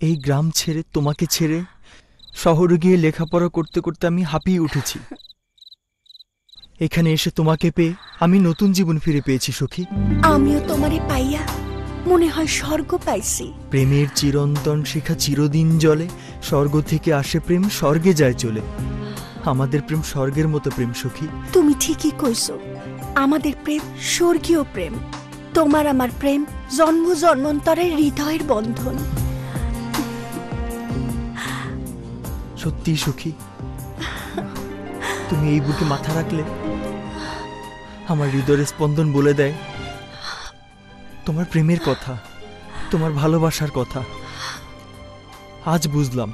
এই গ্রাম ছেড়ে, তোমাকে ছেড়ে শহরে গিয়ে লেখাপড়া করতে করতে আমি হাঁপিয়ে উঠেছি। এখানে এসে তোমাকে পেয়ে আমি নতুন জীবন ফিরে পেয়েছি সখী। আমিও তোমারে পাইয়া মনে হয় স্বর্গ পাইছি। প্রেমের চিরন্তন শিখা চিরদিন জলে, স্বর্গ থেকে আসে প্রেম, স্বর্গে যায় চলে। আমাদের প্রেম স্বর্গের মতো প্রেম সখী। তুমি ঠিকই কইছো, আমাদের প্রেম স্বর্গীয় প্রেম। তোমার আমার প্রেম জন্ম জন্মান্তরের হৃদয়ের বন্ধন। সত্যি সখী, তুমি এই বুকে মাথা রাখলে আমার হৃদয়ের স্পন্দন বলে দেয় তোমার প্রেমের কথা, তোমার ভালোবাসার কথা। আজ বুঝলাম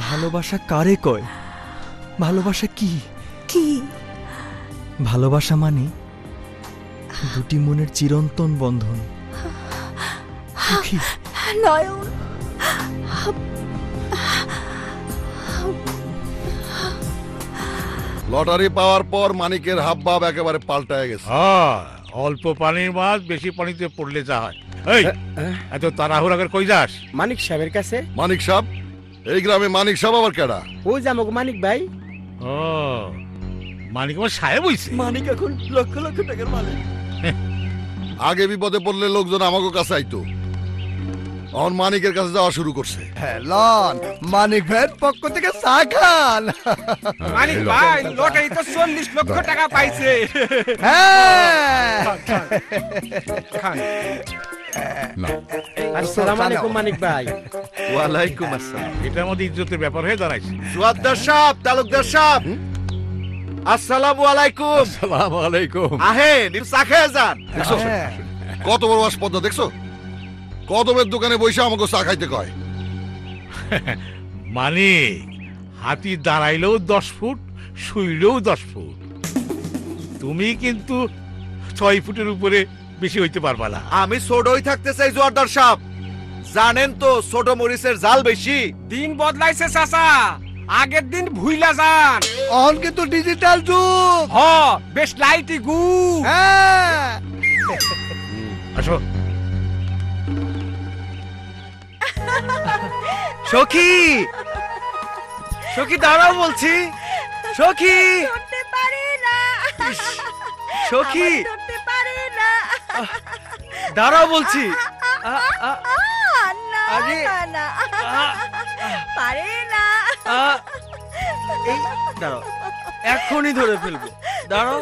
ভালোবাসা কারে কয়, ভালোবাসা কি। কি ভালোবাসা মানে দুটি মনের চিরন্তন বন্ধন। নয়ন, লটারি পাওয়ার পর মানিকের হাবভাব একেবারে পাল্টায় গেছে। অল্প পানির মাছ বেশি পানিতে পড়লে যা হয়। এই এত তাড়াহুড়া করে কই যাস? মানিক সাহেবের কাছে। মানিক সাহেব? এই গ্রামে মানিক সাহেব আবার কেডা? ওই জামক মানিক ভাই। ও মানিক আমার সাহেব হইছে? মানিক এখন লক্ষ লক্ষ টাকার মালিক। আগে বিপদে পড়লে লোকজন আমাকে কাছে আইতো, এখন মানিকের কাছে যাওয়া শুরু করছে। লন মানিক ভাইয়ের পক্ষ থেকে চা খান। মানিক ভাই লটারি তো 40 লক্ষ টাকা পাইছে। আসসালামু আলাইকুম মানিক ভাই। ওয়ালাইকুম আসসালাম। এটার মধ্যে ইজ্জতের ব্যাপার হয়ে দাঁড়াইছে। জোয়ারদার সাহেব, তালুকদার সাহেব, আসসালামু আলাইকুম। আসসালামু আলাইকুম। আহেন, একটু চা খেয়ে যান। দেখছো কত বড় আসপদ্দা, দেখছো কদমের দোকানে বসে আমাকে চা খাইতে কয়। মানিক, হাতি দাঁড়াইলেও 10 ফুট, শুইলেও 10 ফুট। তুমি কিন্তু 6 ফুটের উপরে বেশি হইতে পারবা না। আমি ছোটই থাকতে চাই জোয়ারদার সাহেব। জানেন তো ছোট মরিচের জাল বেশি। দিন বদলাইছে চাচা, আগের দিন ভুইলা যান। অন কিন্তু ডিজিটাল যুগ। হ, বেশ লাইটি গু। আসো। সখী, সখী দাঁড়াও বলছি। সখী, সখী দাঁড়াও বলছি। আরে পারে না। এই দাঁড়াও, এখনই ধরে ফেলবো। দাঁড়াও।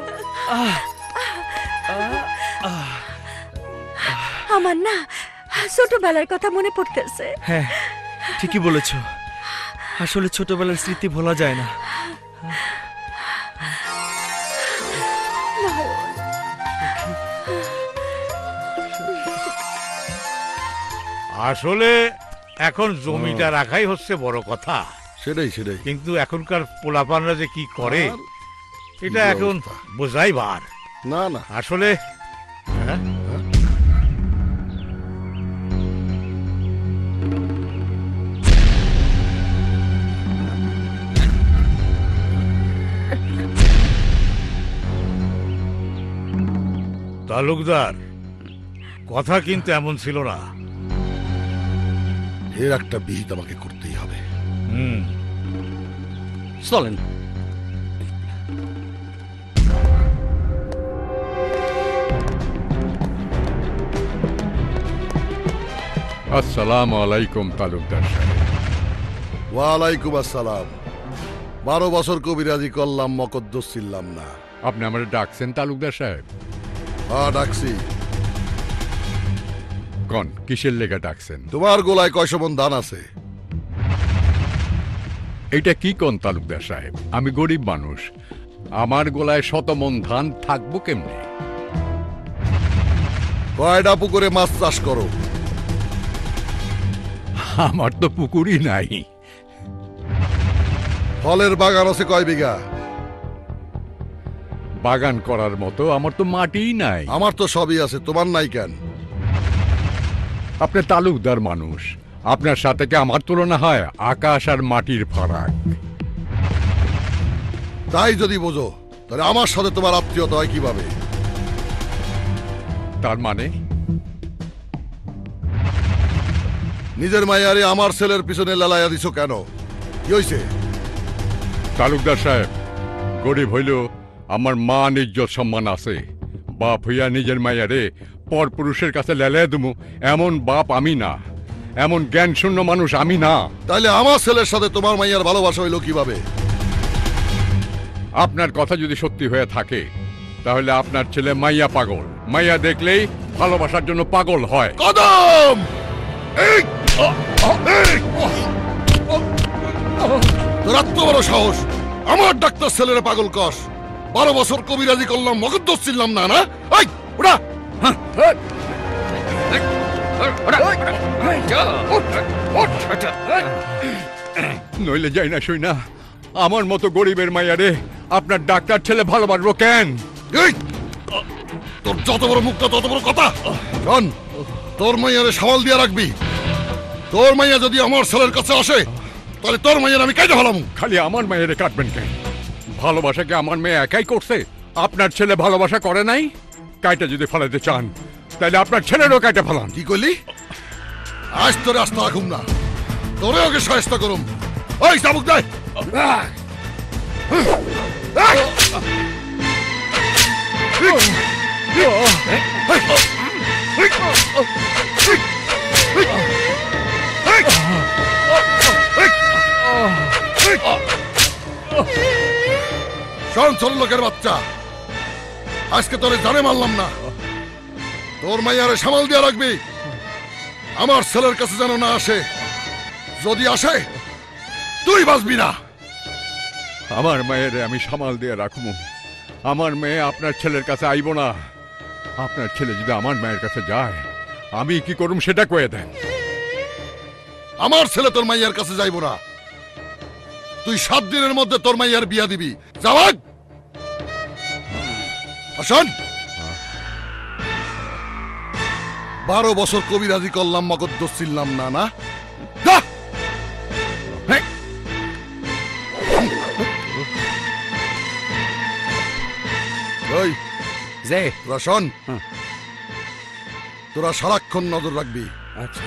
আমার না ছোটবেলার কথা মনে পড়তেছে। হ্যাঁ, ঠিকই বলেছ। আসলে ছোটবেলার স্মৃতি ভোলা যায় না। আসলে এখন জমিটা রাখাই হচ্ছে বড় কথা। সেটাই। কিন্তু এখনকার পোলাপানরা যে কি করে এটা এখন বোঝাই বার। না আসলে তালুকদার, কথা কিন্তু এমন ছিল না। এর একটা বিহিত আমাকে করতেই হবে। চলেন। আসসালামু আলাইকুম তালুকদার সাহেব। ওয়ালাইকুম আসসালাম। 12 বছর কবিরাজি করলাম, মকদ্দস ছিলাম না। আপনি আমারে ডাকছেন তালুকদার সাহেব? হ্যাঁ ডাকছি। কোন কিসের লেগে ডাকছেন? তোমার গোলায় কয়শো মন ধান আছে? এটা কি কোন তালুকদার সাহেব? আমি গরিব মানুষ, আমার গোলায় 100 মণ ধান থাকবো কেমনে? কয়টা পুকুরে মাছ চাষ করো? আমার তো পুকুরই নাই। ফলের বাগান আছে কয় বিঘা? বাগান করার মতো আমার তো মাটিই নাই। আমার তো সবই আছে, তোমার নাই কেন? আপনি তালুকদার মানুষ, আপনার সাথে কি আমার তুলনা হয়? আকাশ আর মাটির ফারাক। তাই যদি বোঝো তাহলে আমার সাথে তোমার আত্মীয়তা হয় কিভাবে? তার মানে নিজের মাইয়ারে আমার ছেলের পিছনে লালাইয়া দিছো কেন? কি হইছে? তালুকদার সাহেব, গরিব হইলেও আমার মান ইজ্জত সম্মান আছে। বাপ হইয়া নিজের মাইয়ারে পর পুরুষের কাছে লেলাইয়া দেবো এমন বাপ আমি না, এমন জ্ঞান শূন্য মানুষ আমি না। তাইলে আমার ছেলের সাথে তোমার মাইয়ার ভালোবাসা হইলো কিভাবে? আপনার কথা যদি সত্যি হয়ে থাকে তাহলে আপনার ছেলে মাইয়া পাগল। মাইয়া দেখলেই ভালোবাসার জন্য পাগল হয়। কদম! তোর এত বড় সাহস, আমার ডাক্তার ছেলের পাগল কস? 12 বছর কবিরাজি করলাম, মগজ দোষ ছিলাম না? না ওটা নইলে যাই না শুই না, আমার মতো গরিবের মাইয়ারে আপনার ডাক্তার ছেলে ভালোবাসবো কেন? তোর যত বড় মুখটা তত বড় কথা। শোন, তোর মাইয়ারে সামাল দিয়া রাখবি। তোর মাইয়া যদি আমার ছেলের কাছে আসে তাহলে তোর মাইয়ার আমি কাইটা ফেলাম। খালি আমার মাইয়ারে কাটবেন কেন? ভালোবাসাকে আমার মেয়ে একাই করছে, আপনার ছেলে ভালোবাসা করে নাই। কাইটা যদি ফেলাতে চান তাহলে আপনার ছেলেরও কাইটা ফেলান। কি করলি? আজ তোরে আস্থা রাখুম না, তোরে ওকে সহায়তা করুম। ওই চাবুক দেয়। শোন ছোট লোকের বাচ্চা, আজকে তোরে জানে মারলাম না, তোর মাইয়ারে সামাল দিয়া রাখবি। আমার ছেলের কাছে যেন না আসে, যদি আসে তুই বাঁচবি না। আমার মেয়েরে আমি সামাল দিয়ে রাখবো। আমার মেয়ে আপনার ছেলের কাছে আইব না। আপনার ছেলে যদি আমার মায়ের কাছে যায় আমি কি করুম সেটা কয়ে দেন। আমার ছেলে তোর মাইয়ার কাছে যাইব না। তুই 7 দিনের মধ্যে তোর মাইয়ার বিয়া দিবি। যাওয়াক আসন। 12 বছর কবিরাজি করলাম, মগজ দোষ ছিলাম না? না ওই যে রশন, তোরা সারাক্ষণ নজর রাখবি। আচ্ছা,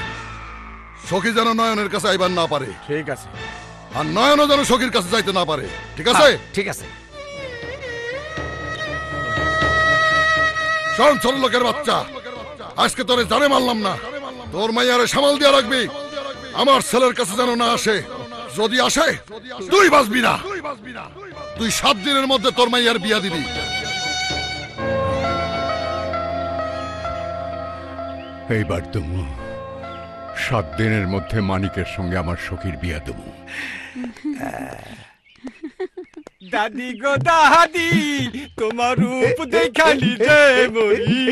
সখী যেন নয়নের কাছে আইবার না পারে। ঠিক আছে। আর নয়নও যেন সখীর কাছে যাইতে না পারে। ঠিক আছে? ঠিক আছে। শোন ছোট লোকের বাচ্চা, আজকে তোরে জানে মারলাম না, তোর মাইয়ারে সামাল দিয়া রাখবি। আমার ছেলের কাছে যেন না আসে, যদি আসে তুই বাঁচবি না। তুই 7 দিনের মধ্যে তোর মাইয়ার বিয়া দিবি। এইবার তুমি 7 দিনের মধ্যে মানিকের সঙ্গে আমার সখীর বিয়া দেবো। দাদি গো দাদি, তোমার রূপ দেখালি যে মরি।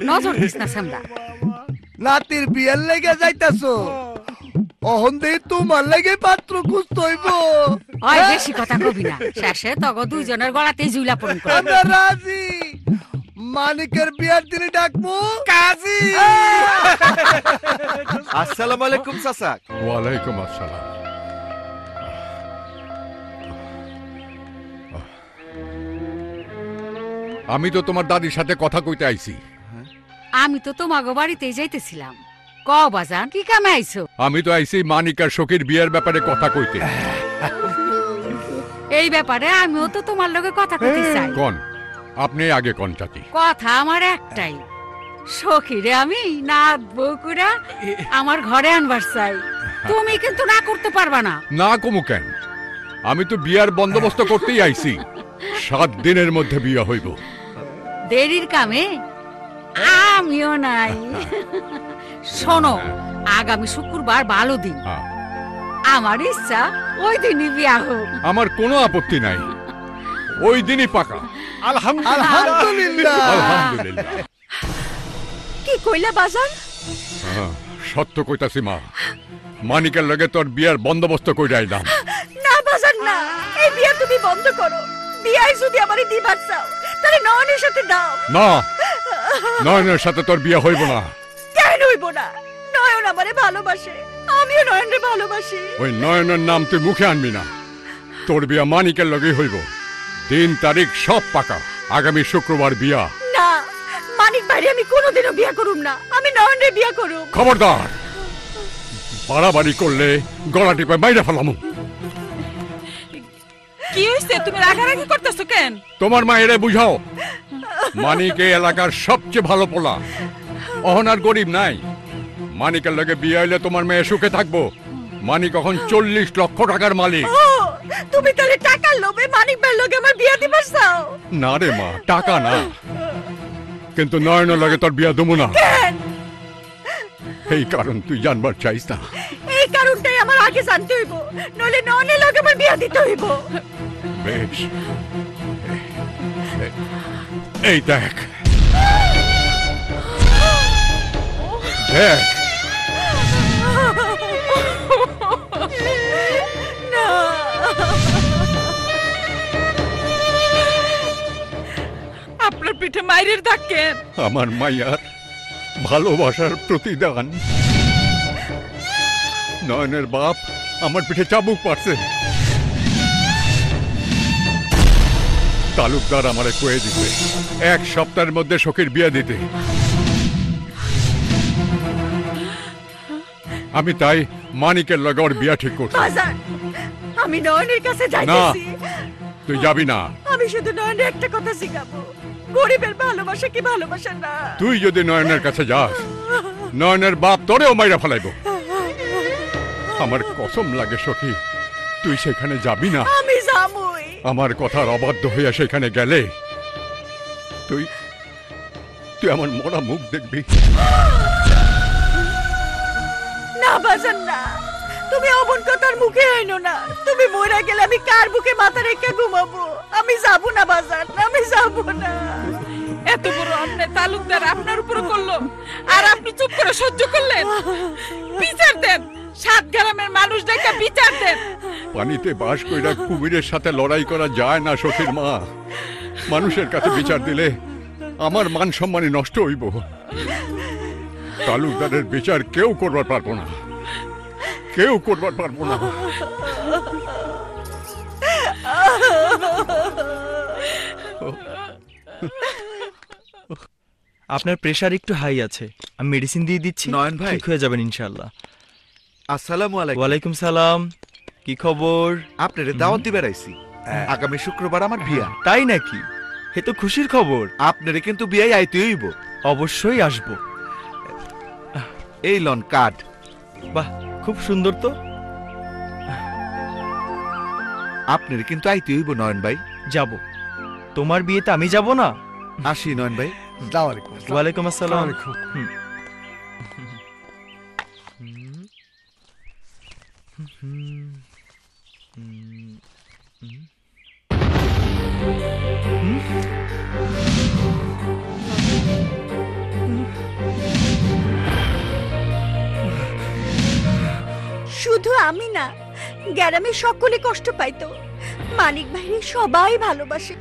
নজর দিস না সামলা। নাতির বিয়ের লেগে যাইতাছো, অহন দেই তোমার লেগে পাত্র খুঁজতে হইব। ওই বেশি কথা কবি না, শেষে তগো দুইজনের গলাতেই জুইলা পড়ন করে। আমরা রাজি। মানিকের বিয়ার দিনে ডাকবো কাজী। আসসালামু আলাইকুম চাচা। ওয়ালাইকুম আসসালাম। আমি তো তোমার দাদির সাথে কথা কইতে আইছি। আমি তো তোমাগো বাড়িতেই যাইতেছিলাম। ক বাজান, কি কামে আইছো? আমি তো আইছি মানিক আর সখীর বিয়ের ব্যাপারে কথা কইতে। এই ব্যাপারে আমিও তো তোমার লগে কথা কইতে চাই। কোন? আপনি আগে কোন চাচি? কথা আমার একটাই, সখীরে আমি নাত বউকুরা আমার ঘরে আনবার চাই। তুমি কিন্তু না করতে পারবা না। না কমু কেন? আমি তো বিয়ার বন্দোবস্ত করতেই আইছি। 7 দিনের মধ্যে বিয়া হইব। দেরির কামে আমিও নাই। শোনো, আগামী শুক্রবার ভালো দিন, আমার ইচ্ছা ওই দিনই বিয়া হোক। আমার কোনো আপত্তি নাই, ওই দিনই পাকা। আলহামদুলিল্লাহ। আলহামদুলিল্লাহ। কি কইলা বাজান? সত্য কইতাছি মা, মানিকের লগে তোর বিয়ার বন্দোবস্ত কইরা আইলাম। না বাজান না, এই বিয়া তুমি বন্ধ করো। বিয়াই যদি আমারে দিবার চাও তাহলে নয়নের সাথে দাও। না, নয়নের সাথে তোর বিয়া হইব না। কেন হইব না? নয়ন আমারে ভালোবাসে, আমিও নয়নরে ভালোবাসি। ওই নয়নের নাম তুই মুখে আনবি না। তোর বিয়া মানিকের লগেই হইব। দিন তারিখ সব পাকা, আগামী শুক্রবার বিয়া। না, মানিক ভাইরে আমি কোনোদিনও বিয়া করুম না, আমি নয়নরে বিয়া করুম। খবরদার, বাড়াবাড়ি করলে গলা টিপে বাইরে ফেলামু। কি হইছে? তুমি রাগারাগি করতেছো কেন? তোমার মায়েরে বুঝাও, মানিক এই এলাকার সবচেয়ে ভালো পোলা, অহনার গরিব নাই। মানিকের লগে বিয়ে হইলে তোমার মেয়ে সুখে থাকবো। মানিক এখন 40 লক্ষ টাকার মালিক। ও, তুমি তাহলে টাকার লোভে মানিক ভাইয়ের লগে আমার বিয়া দিবার চাও? না রে মা, টাকা না, কিন্তু নয়নের লগে তোর বিয়া দেবো না। কেন? এই কারণ তুই জানবার চাইস না। এই কারণটাই আমার আগে জানতে হইব, নইলে নয়নের লগে আমার বিয়া দিতে হইব। বেশ, এই দেখ দেখ, না, আপনার পিঠে মাইরের দাগ কেন? আমার মাইয়ার ভালোবাসার প্রতিদান। নয়নের বাপ আমার পিঠে চাবুক পারছে। তালুকদার আমারে কয়ে দিতে 1 সপ্তাহের মধ্যে সখীর বিয়ে দিতে। আমি তাই মানিকের লগে ওর বিয়া ঠিক করছি। বাজান, আমি নয়নের কাছে যাইতেছি। তুই যাবি না। আমি শুধু নয়নের একটা কথা শিখাবো, গরিবের ভালোবাসা কি ভালোবাসা না। তুই যদি নয়নের কাছে যাস, নয়নের বাপ তোরেও মাইরা ফেলাইব। আমার কসম লাগে সখী, তুই সেখানে যাবি না। আমি যাবই। আমার কথার অবাধ্য হইয়া সেখানে গেলে তুই তুই আমার মরা মুখ দেখবি। না বাজান না, তুমি অমন কথার মুখে আইনো না। তুমি মরে গেলে আমি কার বুকে মাথা রেখে ঘুমাবো? আমি যাব না বাজান, আমি যাব না। এত বড় অন্যায় তালুকদার আপনার উপর করলো, আর আপনি চুপ করে সহ্য করলেন? বিচার দেন, 7 গ্রামের মানুষ দেখে বিচার দেন। পানিতে বাস কইরা কুমিরের সাথে লড়াই করা যায় না সখীর মা। মানুষের কাছে বিচার দিলে আমার মান সম্মানই নষ্ট হইব। তালুকদারের বিচার কেউ করবার পারবো না, কেউ করবার পারবো না। আপনার প্রেসার একটু হাই আছে, আমি মেডিসিন দিয়ে দিচ্ছি। নয়ন ভাই, ঠিক হয়ে যাবেন ইনশাআল্লাহ। আসসালামু আলাইকুম। ওয়ালাইকুম সালাম। কি খবর? আপনারে দাওয়াত দিবার আইছি। আগামী শুক্রবার আমার বিয়া। তাই নাকি? হে তো খুশির খবর। আপনারে কিন্তু বিয়ায় আইতে হইব। অবশ্যই আসবো। এই লন কার্ড। বাহ, খুব সুন্দর তো। আপনারে কিন্তু আইতে হইব নয়ন ভাই। যাব। তোমার বিয়েতে আমি যাব না? আসি নয়ন ভাই। আসসালামু আলাইকুম। ওয়ালাইকুম আসসালাম। শুধু আমি না, গ্রামে সকলে কষ্ট পাইতো। মানিক ভাইরে সবাই ভালোবাসে।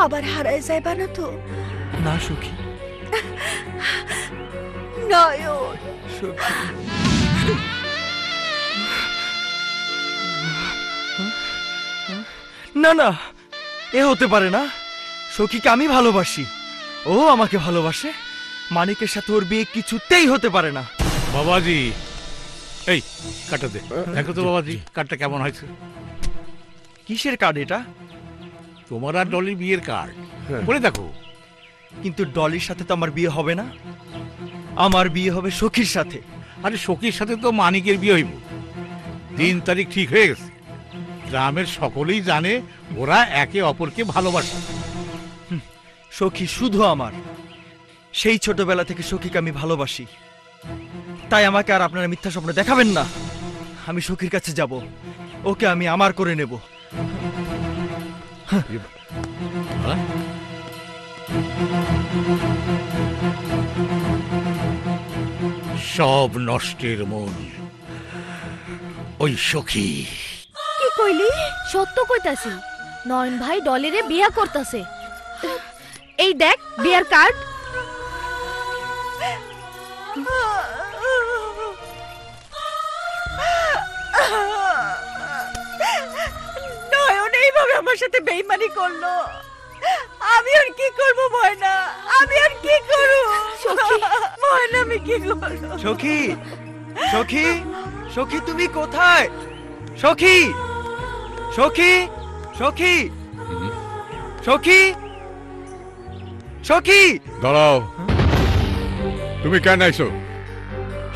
আবার হারায় যাইবা না তো? না সুখী। নয়ন, না না, এ হতে পারে না। সখীকে আমি ভালোবাসি, ও আমাকে ভালোবাসে। মানিকের সাথে ওর বিয়ে কিছুতেই হতে পারে না। বাবাজি, এই কার্ডটা দে। দেখো তো বাবাজি, কার্ডটা কেমন হয়েছে? কিসের কার্ড এটা? তোমার আর ডলির বিয়ের কার্ড। পড়ে দেখো। কিন্তু ডলির সাথে তো আমার বিয়ে হবে না, আমার বিয়ে হবে সখীর সাথে। আরে সখীর সাথে তো মানিকের বিয়ে হইব। দিন তারিখ ঠিক হয়ে গেছে। গ্রামের সকলেই জানে ওরা একে অপরকে ভালোবাসে। সখী শুধু আমার। সেই ছোটবেলা থেকে সখীকে আমি ভালোবাসি। তাই আমাকে আর আপনারা মিথ্যা স্বপ্ন দেখাবেন না। আমি সখীর কাছে যাব, ওকে আমি আমার করে নেব। সব নষ্টের মূল ওই সখী। কি কইলি? সত্য কইতাছি, নয়ন ভাই ডলিরে বিয়া করতাছে। এই দেখ বিয়ার কার্ড। নয়ন এইভাবে আমার সাথে বেইমানি করলো, আমি আর কি করবো ময়না? আমি আর কি করবো ময়না? আমি কি করবো? সখী, সখী, সখী তুমি কোথায়? সখী, সখী, সখী, সখী, সখী। দাঁড়াও, তুমি কেন আইছো?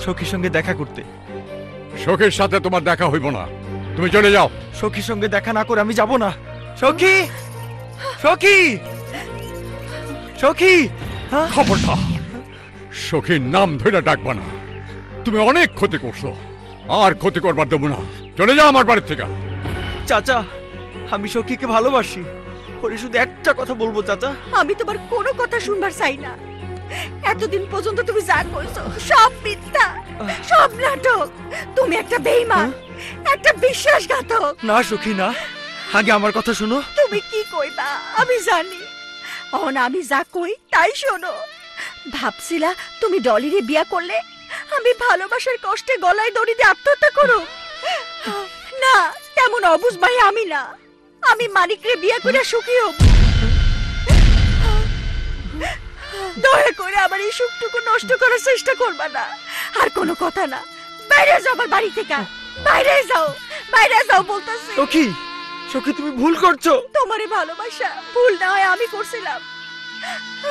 সখীর সঙ্গে দেখা করতে। সখীর সাথে তোমার দেখা হইব না, তুমি চলে যাও। সখীর সঙ্গে দেখা না করে আমি যাব না। সখী, সখী, সখী। খবরদার সখীর নাম ধরে ডাকবা না, তুমি অনেক ক্ষতি করছো, আর ক্ষতি করবার দেবো না। চলে যাও আমার বাড়ির থেকে। চাচা, আমি সখীকে ভালোবাসি, ওরে শুধু একটা কথা বলবো চাচা। আমি তোমার কোনো কথা শুনবার চাই না। এতদিন পর্যন্ত তুমি যা কইছো সব মিথ্যা, সব নাটক। তুমি একটা বেঈমান, একটা বিশ্বাসঘাতক। না সখী না, আগে আমার কথা শোনো। তুমি কি কইবা আমি জানি, অন আমি যা কই তাই শোনো। ভাবছিলা তুমি ডলিরে বিয়া করলে আমি ভালোবাসার কষ্টে গলায় দড়ি দিয়ে আত্মহত্যা করো? না, তেমন অবুঝ ভাই আমি না। আমি মানিকরে বিয়া করে সুখী হব। দয়া করে আমার এই সুখটুকু নষ্ট করার চেষ্টা করবা না। আর কোনো কথা না, বাইরে যাও আমার বাড়ি থেকে, বাইরে যাও, বাইরে যাও বলতাছি। সখী, সখী তুমি ভুল করছো। তোমারে ভালোবাসা ভুল না হয় আমি করছিলাম।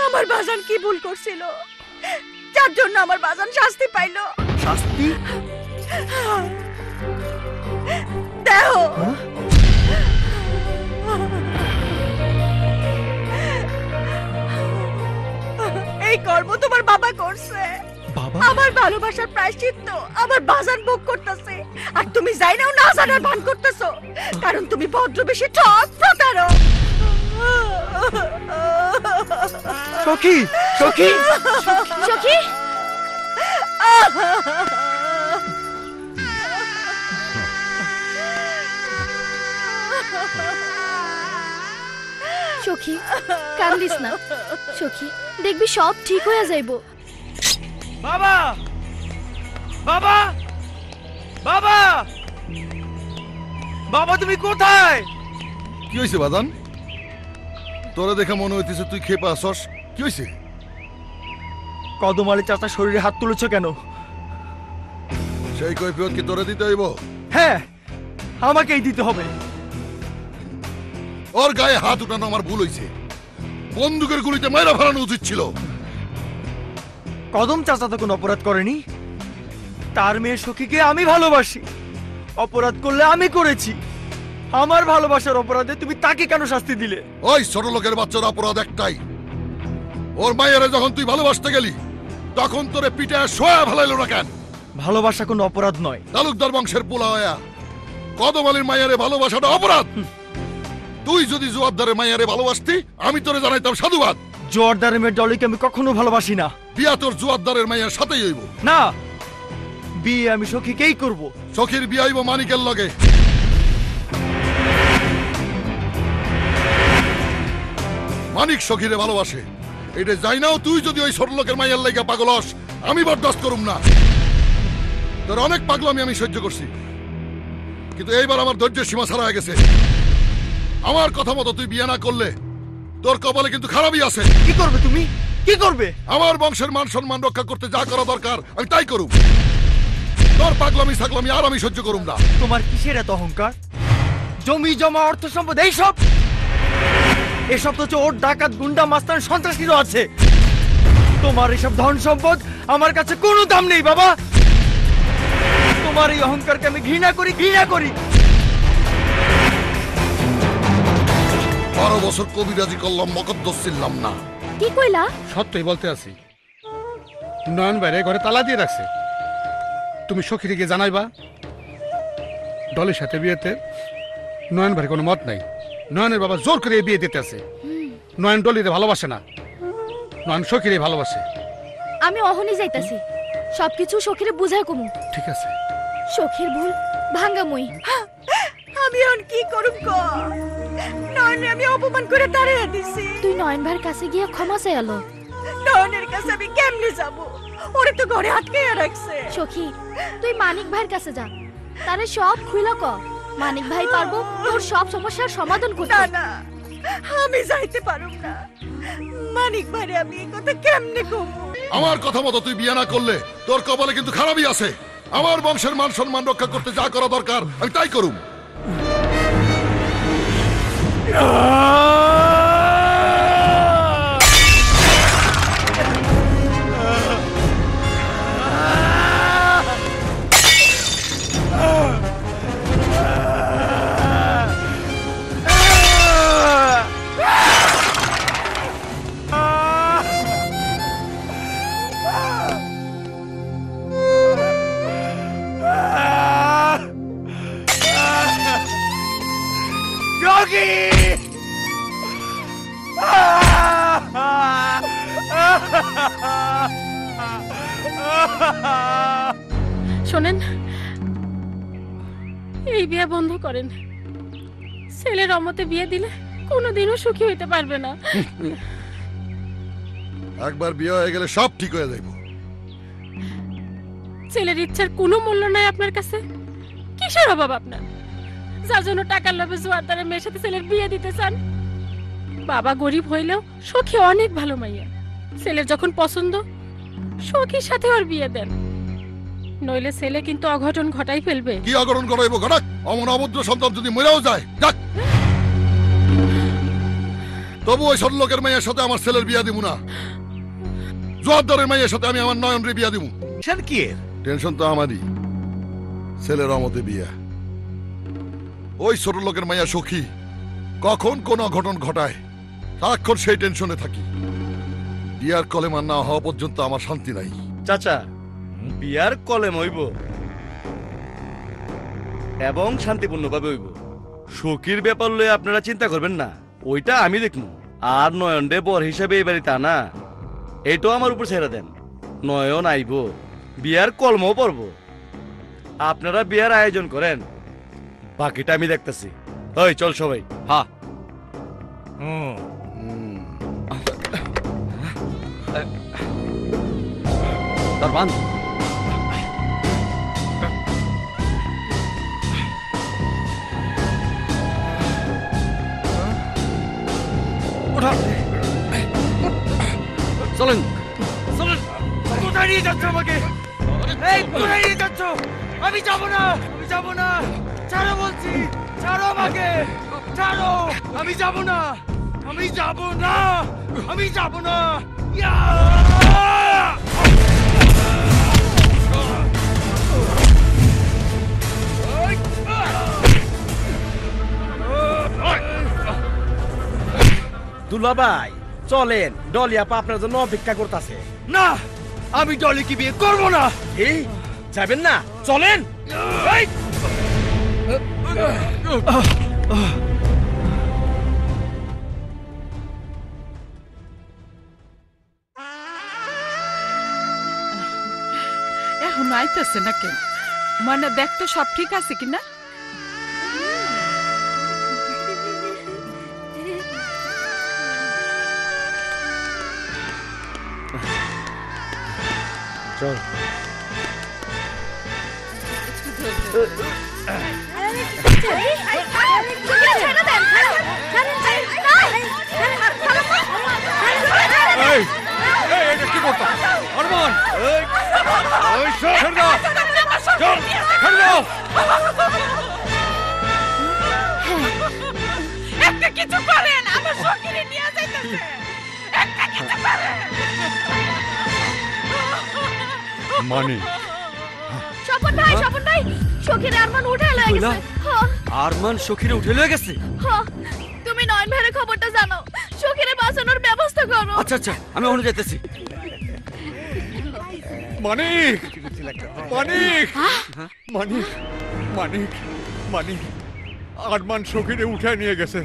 আমার বাজান কি ভুল করছিল যার জন্য আমার বাজান শাস্তি পাইলো? শাস্তি? দেও এই কর্ম তোমার বাবা করছে। আমার ভালোবাসার প্রায়শ্চিত্ত আমার বাজান ভোগ করতেছে, আর তুমি যাই নাও না জানার ভান করতেছো, কারণ তুমি ভদ্রবেশী ঠক প্রতারক। সখী, সখী, সখী। সখী কান্দিস না, সখী দেখবি সব ঠিক হয়ে যাইব। বাবা, বাবা, বাবা, বাবা তুমি কোথায়? কি হয়েছে বাদান? তোরা দেখে মনে হইতেছে তুই খেপা আসস। কি হয়েছে? কদম আলী চাচা শরীরে হাত তুলেছ কেন? সেই কৈফিয়ত কি তোরা দিতে হইব? হ্যাঁ, আমাকেই দিতে হবে। ওর গায়ে হাত উঠানো আমার ভুল হয়েছে, বন্দুকের গুলিতে মাইরা ফেলানো উচিত ছিল। কদম চাচা তো কোনো অপরাধ করেনি, তার মেয়ে সখীকে আমি ভালোবাসি। অপরাধ করলে আমি করেছি, আমার ভালোবাসার অপরাধে তুমি তাকে কেন শাস্তি দিলে? ওই ছোট লোকের বাচ্চার অপরাধ একটাই, ওর মায়েরে যখন তুই ভালোবাসতে গেলি তখন তোরে পিঠে শোয়া ফেলাইলো না কেন? ভালোবাসা কোনো অপরাধ নয়। তালুকদার বংশের পোলা হইয়া কদম আলীর মায়েরে ভালোবাসাটা অপরাধ। তুই যদি জোয়ারদারের মায়েরে ভালোবাসতি আমি তোরে জানাইতাম সাধুবাদ। জোয়ারদারের মেয়ে ডলিকে আমি কখনো ভালোবাসি না। বিয়া তোর জোয়ারদারের মায়ের সাথেই হইব। না, বিয়ে আমি সখীকেই করব। সখীর বিয়া হইব মানিকের লগে। মানিক সখীরে ভালোবাসে, এটা যাই নাও। তুই যদি ওই ছোট লোকের মায়ের লাইগা পাগল হস আমি বরদাস্ত করুম না। তোর অনেক পাগলামি আমি সহ্য করছি, কিন্তু এইবার আমার ধৈর্যের সীমা ছাড়া হয়ে গেছে। আমার কথা মতো তুই বিয়ে না করলে তোর কপালে কিন্তু খারাপই আছে। কি করবে তুমি? কি করবে? আমার বংশের মান সম্মান রক্ষা করতে যা করা দরকার আমি তাই করুম। তোর পাগলামি ছাগলামি আর আমি সহ্য করুম না। তোমার কিসের এত অহংকার? জমি জমা অর্থ সম্পদ এইসব, এসব তো চোর ডাকাত গুন্ডা মাস্তান সন্ত্রাসীরও আছে। তোমার এসব ধন সম্পদ আমার কাছে কোনো দাম নেই বাবা। তোমার এই অহংকারকে আমি ঘৃণা করি, ঘৃণা করি। 12 বছর কবিরাজি করলাম, মকদ্দস ছিলাম না। কি কইলা? সত্যই বলতে আছি, নয়ন বাইরে ঘরে তালা দিয়ে রাখছে। তুমি সখীরে গিয়ে জানাইবা ডলের সাথে বিয়েতে নয়ন ভাইয়ের কোনো মত নাই। নয়নের বাবা জোর করে এই বিয়ে দিতে আছে। নয়ন ডলিরে ভালোবাসে না, নয়ন সখীরে ভালোবাসে। আমি অহনি যাইতাছি, সবকিছু সখীরে বুঝাই কমু। ঠিক আছে। সখীর ভুল ভাঙ্গামুই। আমি এখন কি করুম ক? নয়নে আমি অপমান করে তাড়িয়ে দিছি। তুই নয়ন ভাইয়ের কাছে গিয়ে ক্ষমা চাইলো। নয়নের কাছে আমি কেমনে যাব? ওরে তো ঘরে আটকে রাখছে। সখী, তুই মানিক ভাইয়ের কাছে যা, তারে সব খুইলা ক। মানিক ভাই পারবো তোর সব সমস্যার সমাধান করতে। না না, আমি যাইতে পারুম না। মানিক ভাইরে আমি এই কথা কেমনে কম? আমার কথা মতো তুই বিয়ে না করলে তোর কপালে কিন্তু খারাপই আছে। আমার বংশের মান সম্মান রক্ষা করতে যা করা দরকার আমি তাই করুম। শোনেন, এই বিয়ে বন্ধ করেন। ছেলের অমতে বিয়ে দিলে কোনোদিনও সুখী হইতে পারবে না। একবার বিয়ে হয়ে গেলে সব ঠিক হয়ে যাইব। ছেলের ইচ্ছার কোনো মূল্য নাই আপনার কাছে? কিসের অভাব আপনার, যার জন্য টাকার লোভে জোয়ারদারের মেয়ের সাথে ছেলের বিয়ে দিতে চান? বাবা গরিব হইলেও সখী অনেক ভালো মাইয়া। ছেলের যখন পছন্দ, সখীর সাথে ওর বিয়ে দেন, নইলে ছেলে কিন্তু অঘটন ঘটাই ফেলবে। কি অঘটন ঘটাইব? ঘটাক। অমন অভদ্র সন্তান যদি মরেও যায় যাক, তবু ওই সব লোকের মেয়ের সাথে আমার ছেলের বিয়া দিব না। জোয়ারদারের মেয়ের সাথে আমি আমার নয়নরে বিয়া দিব। কি টেনশন তো আমারই, ছেলের অমতে বিয়া। ওই ছোট লোকের মাইয়া সখী কখন কোন অঘটন ঘটায় সারাক্ষণ সেই টেনশনে থাকি। বিয়ার কলেমা না হওয়া পর্যন্ত আমার শান্তি নাই। চাচা, বিয়ার কলেম হইব এবং শান্তিপূর্ণভাবে হইব। সখীর ব্যাপার লয়ে আপনারা চিন্তা করবেন না, ওইটা আমি দেখবো। আর নয়ন রে বর হিসাবে এই বাড়িতে আনা, এটাও আমার উপর ছেড়ে দেন। নয়ন আইব, বিয়ার কলমও পড়ব। আপনারা বিয়ার আয়োজন করেন, বাকিটা আমি দেখতেছি। ওই চল সবাই। হ্যাঁ। দরবান, চলেন চলেন। কোথায় নিয়ে যাচ্ছ আমাকে? এই কোথায় নিয়ে যাচ্ছ? আমি যাব না, আমি যাব না। ছাড়ো বলছি, ছাড়ো আমাকে, ছাড়ো। আমি যাব না, আমি যাব না, আমি যাব না। ইয়া! দুলাভাই চলেন, ডলি আপা আপনার জন্য অপেক্ষা করতেছে। না, আমি ডলি কি বিয়ে করবো না। এই যাবেন না? চলেন। এখন আইতেছে না কেন? মানে দেখতো সব ঠিক আছে কিনা। চল। একটা কিছু করেন, আমার সখীরে নিয়ে যাইতেছে। একটা কিছু করেন। মানে স্বপন ভাই, স্বপন ভাই, সখীরে আরমান উঠে লয়ে গেছে। আরমান সখীরে উঠে লয়ে গেছে? তুমি নয়ন ভাইয়ের খবরটা জানো, সখীরে বাঁচানোর ব্যবস্থা করো। আচ্ছা আচ্ছা, আমি ওখানে যাইতেছি। মানিক মানিক মানিক মানিক মানিক আরমান সখীরে উঠে নিয়ে গেছে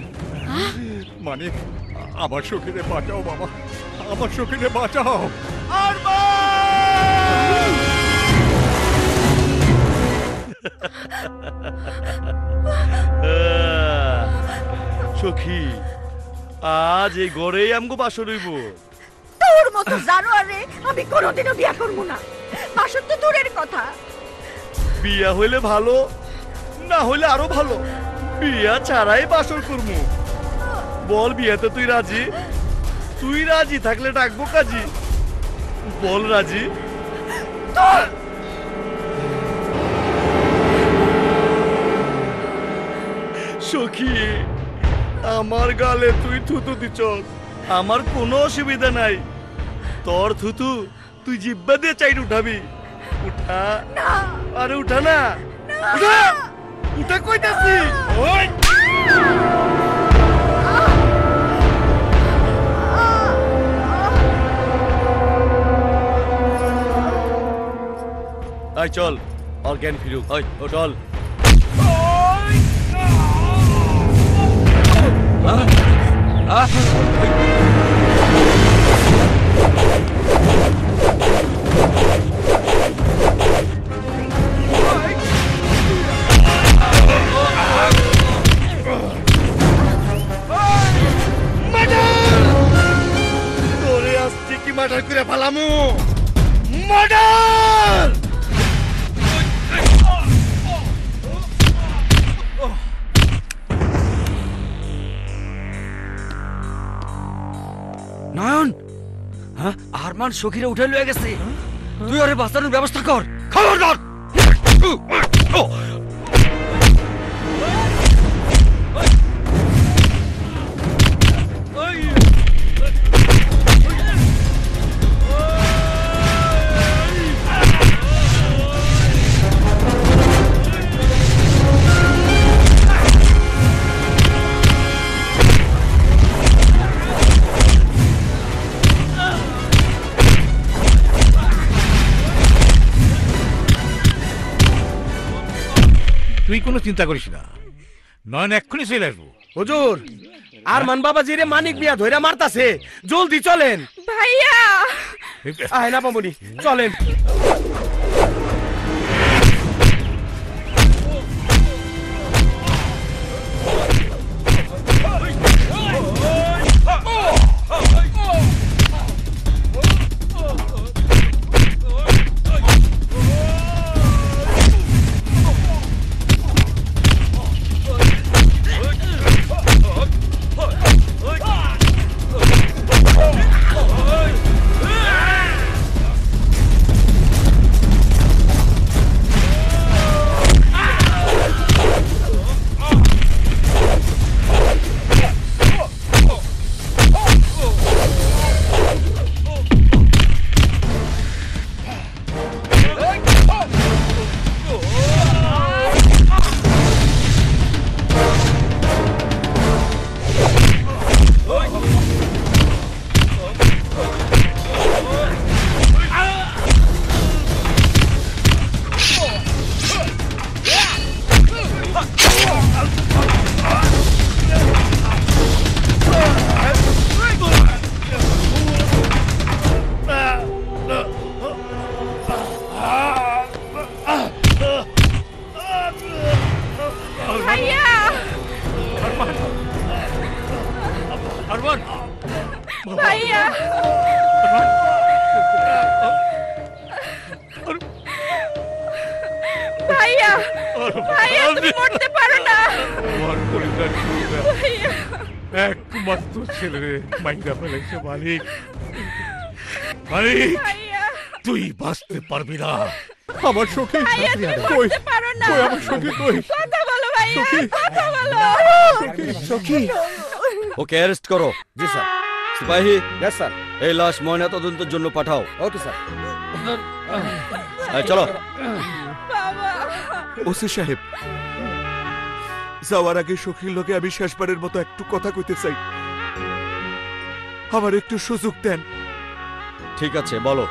মানিক আমার সখীরে বাঁচাও বাবা আমার সখীরে বাঁচাও সখী আজ এই ঘরেই আমগো বাসর হইব। তোর মতো জানোয়ারে আমি কোনোদিনও বিয়া করবো না। বাসর তো দূরের কথা। বিয়া হইলে ভালো, না হইলে আরো ভালো। বিয়া ছাড়াই বাসর করবো। বল বিয়াতে তুই রাজি? তুই রাজি থাকলে ডাকবো কাজী। বল রাজি? সখী আমার গালে তুই থুতু দিছ, আমার কোনো অসুবিধা নাই। তোর থুতু তুই জিব্বা দিয়ে চাইট উঠাবি। উঠা আরে উঠা না, উঠা উঠা কইতাছি। ওই আয় চল, অজ্ঞান ফিরুক। ওই ও চল। তোরে আসছে কি মার্ডার করে ফেলামু। মার্ডার! নয়ন, হ্যাঁ আরমান সখীরে উঠে লয়ে গেছে। তুই আরে বাঁচানোর ব্যবস্থা কর। খবরদার! তুই কোনো চিন্তা করিস না, নয়ন এক্ষুনি চলে আসবো। হুজুর আরমান বাবাজি রে মানিক বিয়া ধইরা মারতাছে, জলদি চলেন। ভাইয়া আয় না পামনি, চলেন। ভাইয়া ভাইয়া ভাইয়া তুমি মরতে পারো না। আমার পরিবার ভাইয়া একমাত্র ছেলে মাইরা ফেলেছে মালিক। মালিক তুই বাঁচতে পারবি না। আমার সখী ভাইয়া তুমি কই মরতে পারো না। কই আমার সখী কই? কথা বলো ভাইয়া, কথা বলো। সখী ওকে অ্যারেস্ট করো। জি স্যার। সিপাহী यस স্যার। এই লাশ ময়না তদন্তের জন্য পাঠাও। Okay sir. চলো। ওসি সাহেব, যাওয়ার আগে সখীর লোকে আমি শেষবারের মতো একটু কথা কইতে চাই, আমার একটু সুযোগ দেন। ঠিক আছে বলো।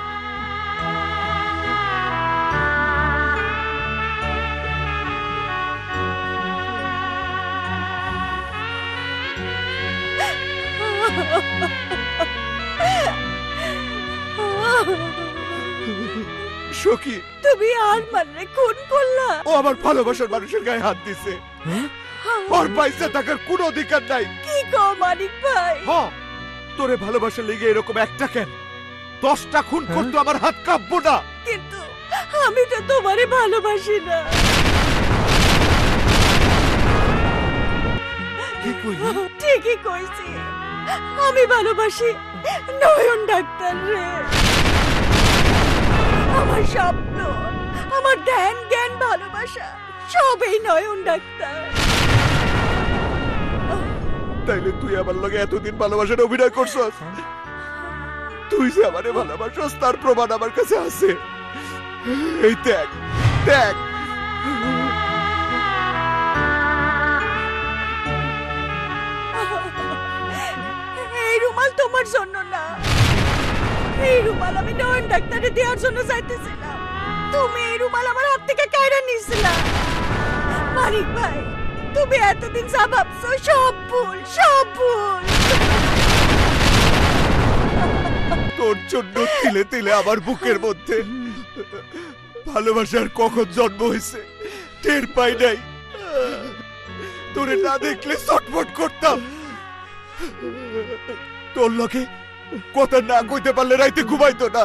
সখী, তুমি আরমানরে খুন করলা? ও আমার ভালোবাসার মানুষের গায়ে হাত দিছে। ওর পয়সা থাকার কোনো অধিকার নাই। কি কও মানিক ভাই? তোরে ভালোবাসা লেগে এরকম একটা কেন 10টা খুন করতো আমার হাত কাঁপবো না। কিন্তু আমি তো তোমারে ভালোবাসি না। ঠিকই কইছি, আমি ভালোবাসি নয়ন ডাক্তার রে। আমার স্বপ্ন, আমার ধ্যান জ্ঞান ভালোবাসা সবই নয়ন ডাক্তার। তাইলে তুই আমার লগে এতদিন ভালোবাসার অভিনয় করছস? তুই যে আমারে ভালোবাসস তার প্রমাণ আমার কাছে আছে। এই দেখ দেখ। এই রুমাল তোমার জন্য না, এই রুমাল আমি নয়ন ডাক্তারে দেওয়ার জন্য চাইতেছিলাম। তুমি এই রুমাল আমার হাত থেকে কাইরা নিয়েছিলা। মানিক ভাই, তুমি এতদিন যা ভাবছো সব ভুল, সব ভুল। তোর জন্য তিলে তিলে আমার বুকের মধ্যে ভালোবাসার কখন জন্ম হয়েছে টের পাই নাই। তোরে না দেখলে ছটফট করতাম। তোর লগে কথা না কইতে পারলে রাইতে ঘুমাইতো না।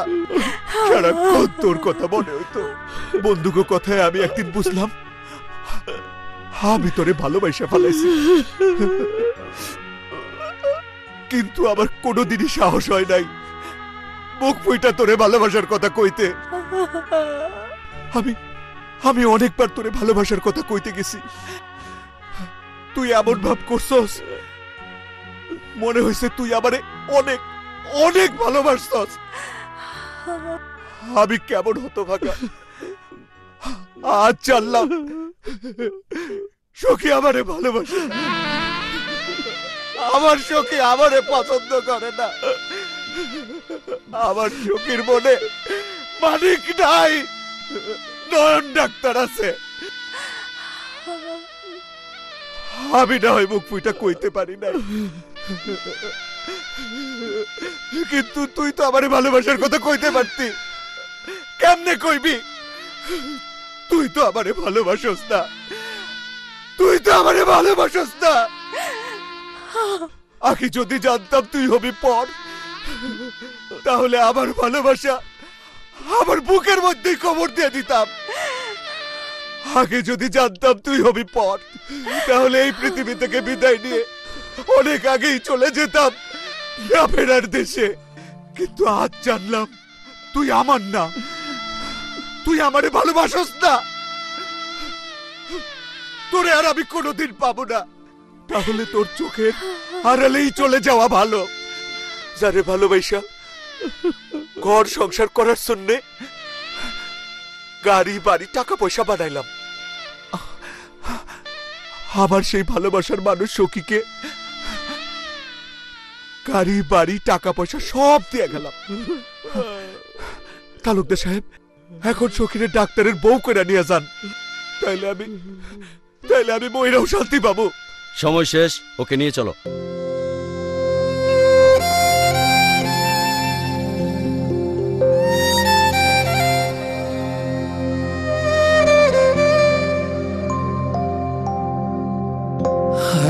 সারাক্ষণ তোর কথা মনে হইতো। বন্ধুকে কথায় আমি একদিন বুঝলাম আমি তোরে ভালোবাসা ফেলাইছি, কিন্তু আমার কোনোদিনই সাহস হয় নাই মুখ ফুইটা তোরে ভালোবাসার কথা কইতে। আমি অনেকবার তোরে ভালোবাসার কথা কইতে গেছি, তুই এমন ভাব করছস মনে হয়েছে তুই আমারে অনেক অনেক ভালোবাসছস। আমি কেমন হতভাগা। আজ জানলাম সখী আমারে ভালোবাসে না। আমার সখী আমারে পছন্দ করে না। আমার সখীর মনে মানিক নাই, নয়ন ডাক্তার আছে। আমি না হয় মুখ ফুইটা কইতে পারি না, কিন্তু তুই তো আমারে ভালোবাসার কথা কইতে পারতি। কেমনে কইবি? তুই তো আমারে ভালোবাসস না, তুই তো আমারে ভালোবাসস না। আগে যদি জানতাম তুই হবি পর, তাহলে আমার ভালোবাসা আমার বুকের মধ্যেই কবর দিয়ে দিতাম। আগে যদি জানতাম তুই হবি পর, তাহলে এই পৃথিবী থেকে বিদায় নিয়ে অনেক আগেই চলে যেতাম না ফেরার দেশে। কিন্তু আজ জানলাম তুই আমার না, তুই আমারে ভালোবাসস না। তোরে আর আমি কোনোদিন পাবো না। তাহলে তোর চোখের আড়ালেই চলে যাওয়া ভালো। যারে ভালোবাসা ঘর সংসার করার জন্য গাড়ি বাড়ি টাকা পয়সা বানাইলাম, আমার সেই ভালোবাসার মানুষ সখীকে গাড়ি বাড়ি টাকা পয়সা সব দিয়ে গেলাম। তালুকদার সাহেব, এখন সখীরে ডাক্তারের বউ করে নিয়ে যান, তাইলে আমি মহিলাও শান্তি পাবো। সময় শেষ, ওকে নিয়ে চলো।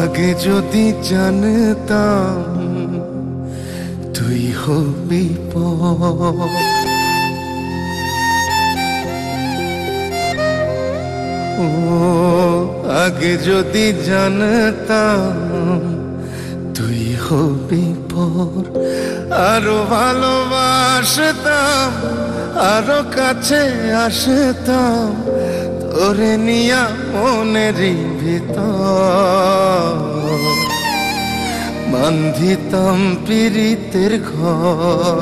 আগে যদি জানতাম তুই হবি ও, আগে যদি জানতাম তুই হবি পর, আরো ভালোবাসতাম, আরো কাছে আসতাম, তোরে নিয়া মনেরই ভিতর বান্ধিতাম পীড়িতের ঘর।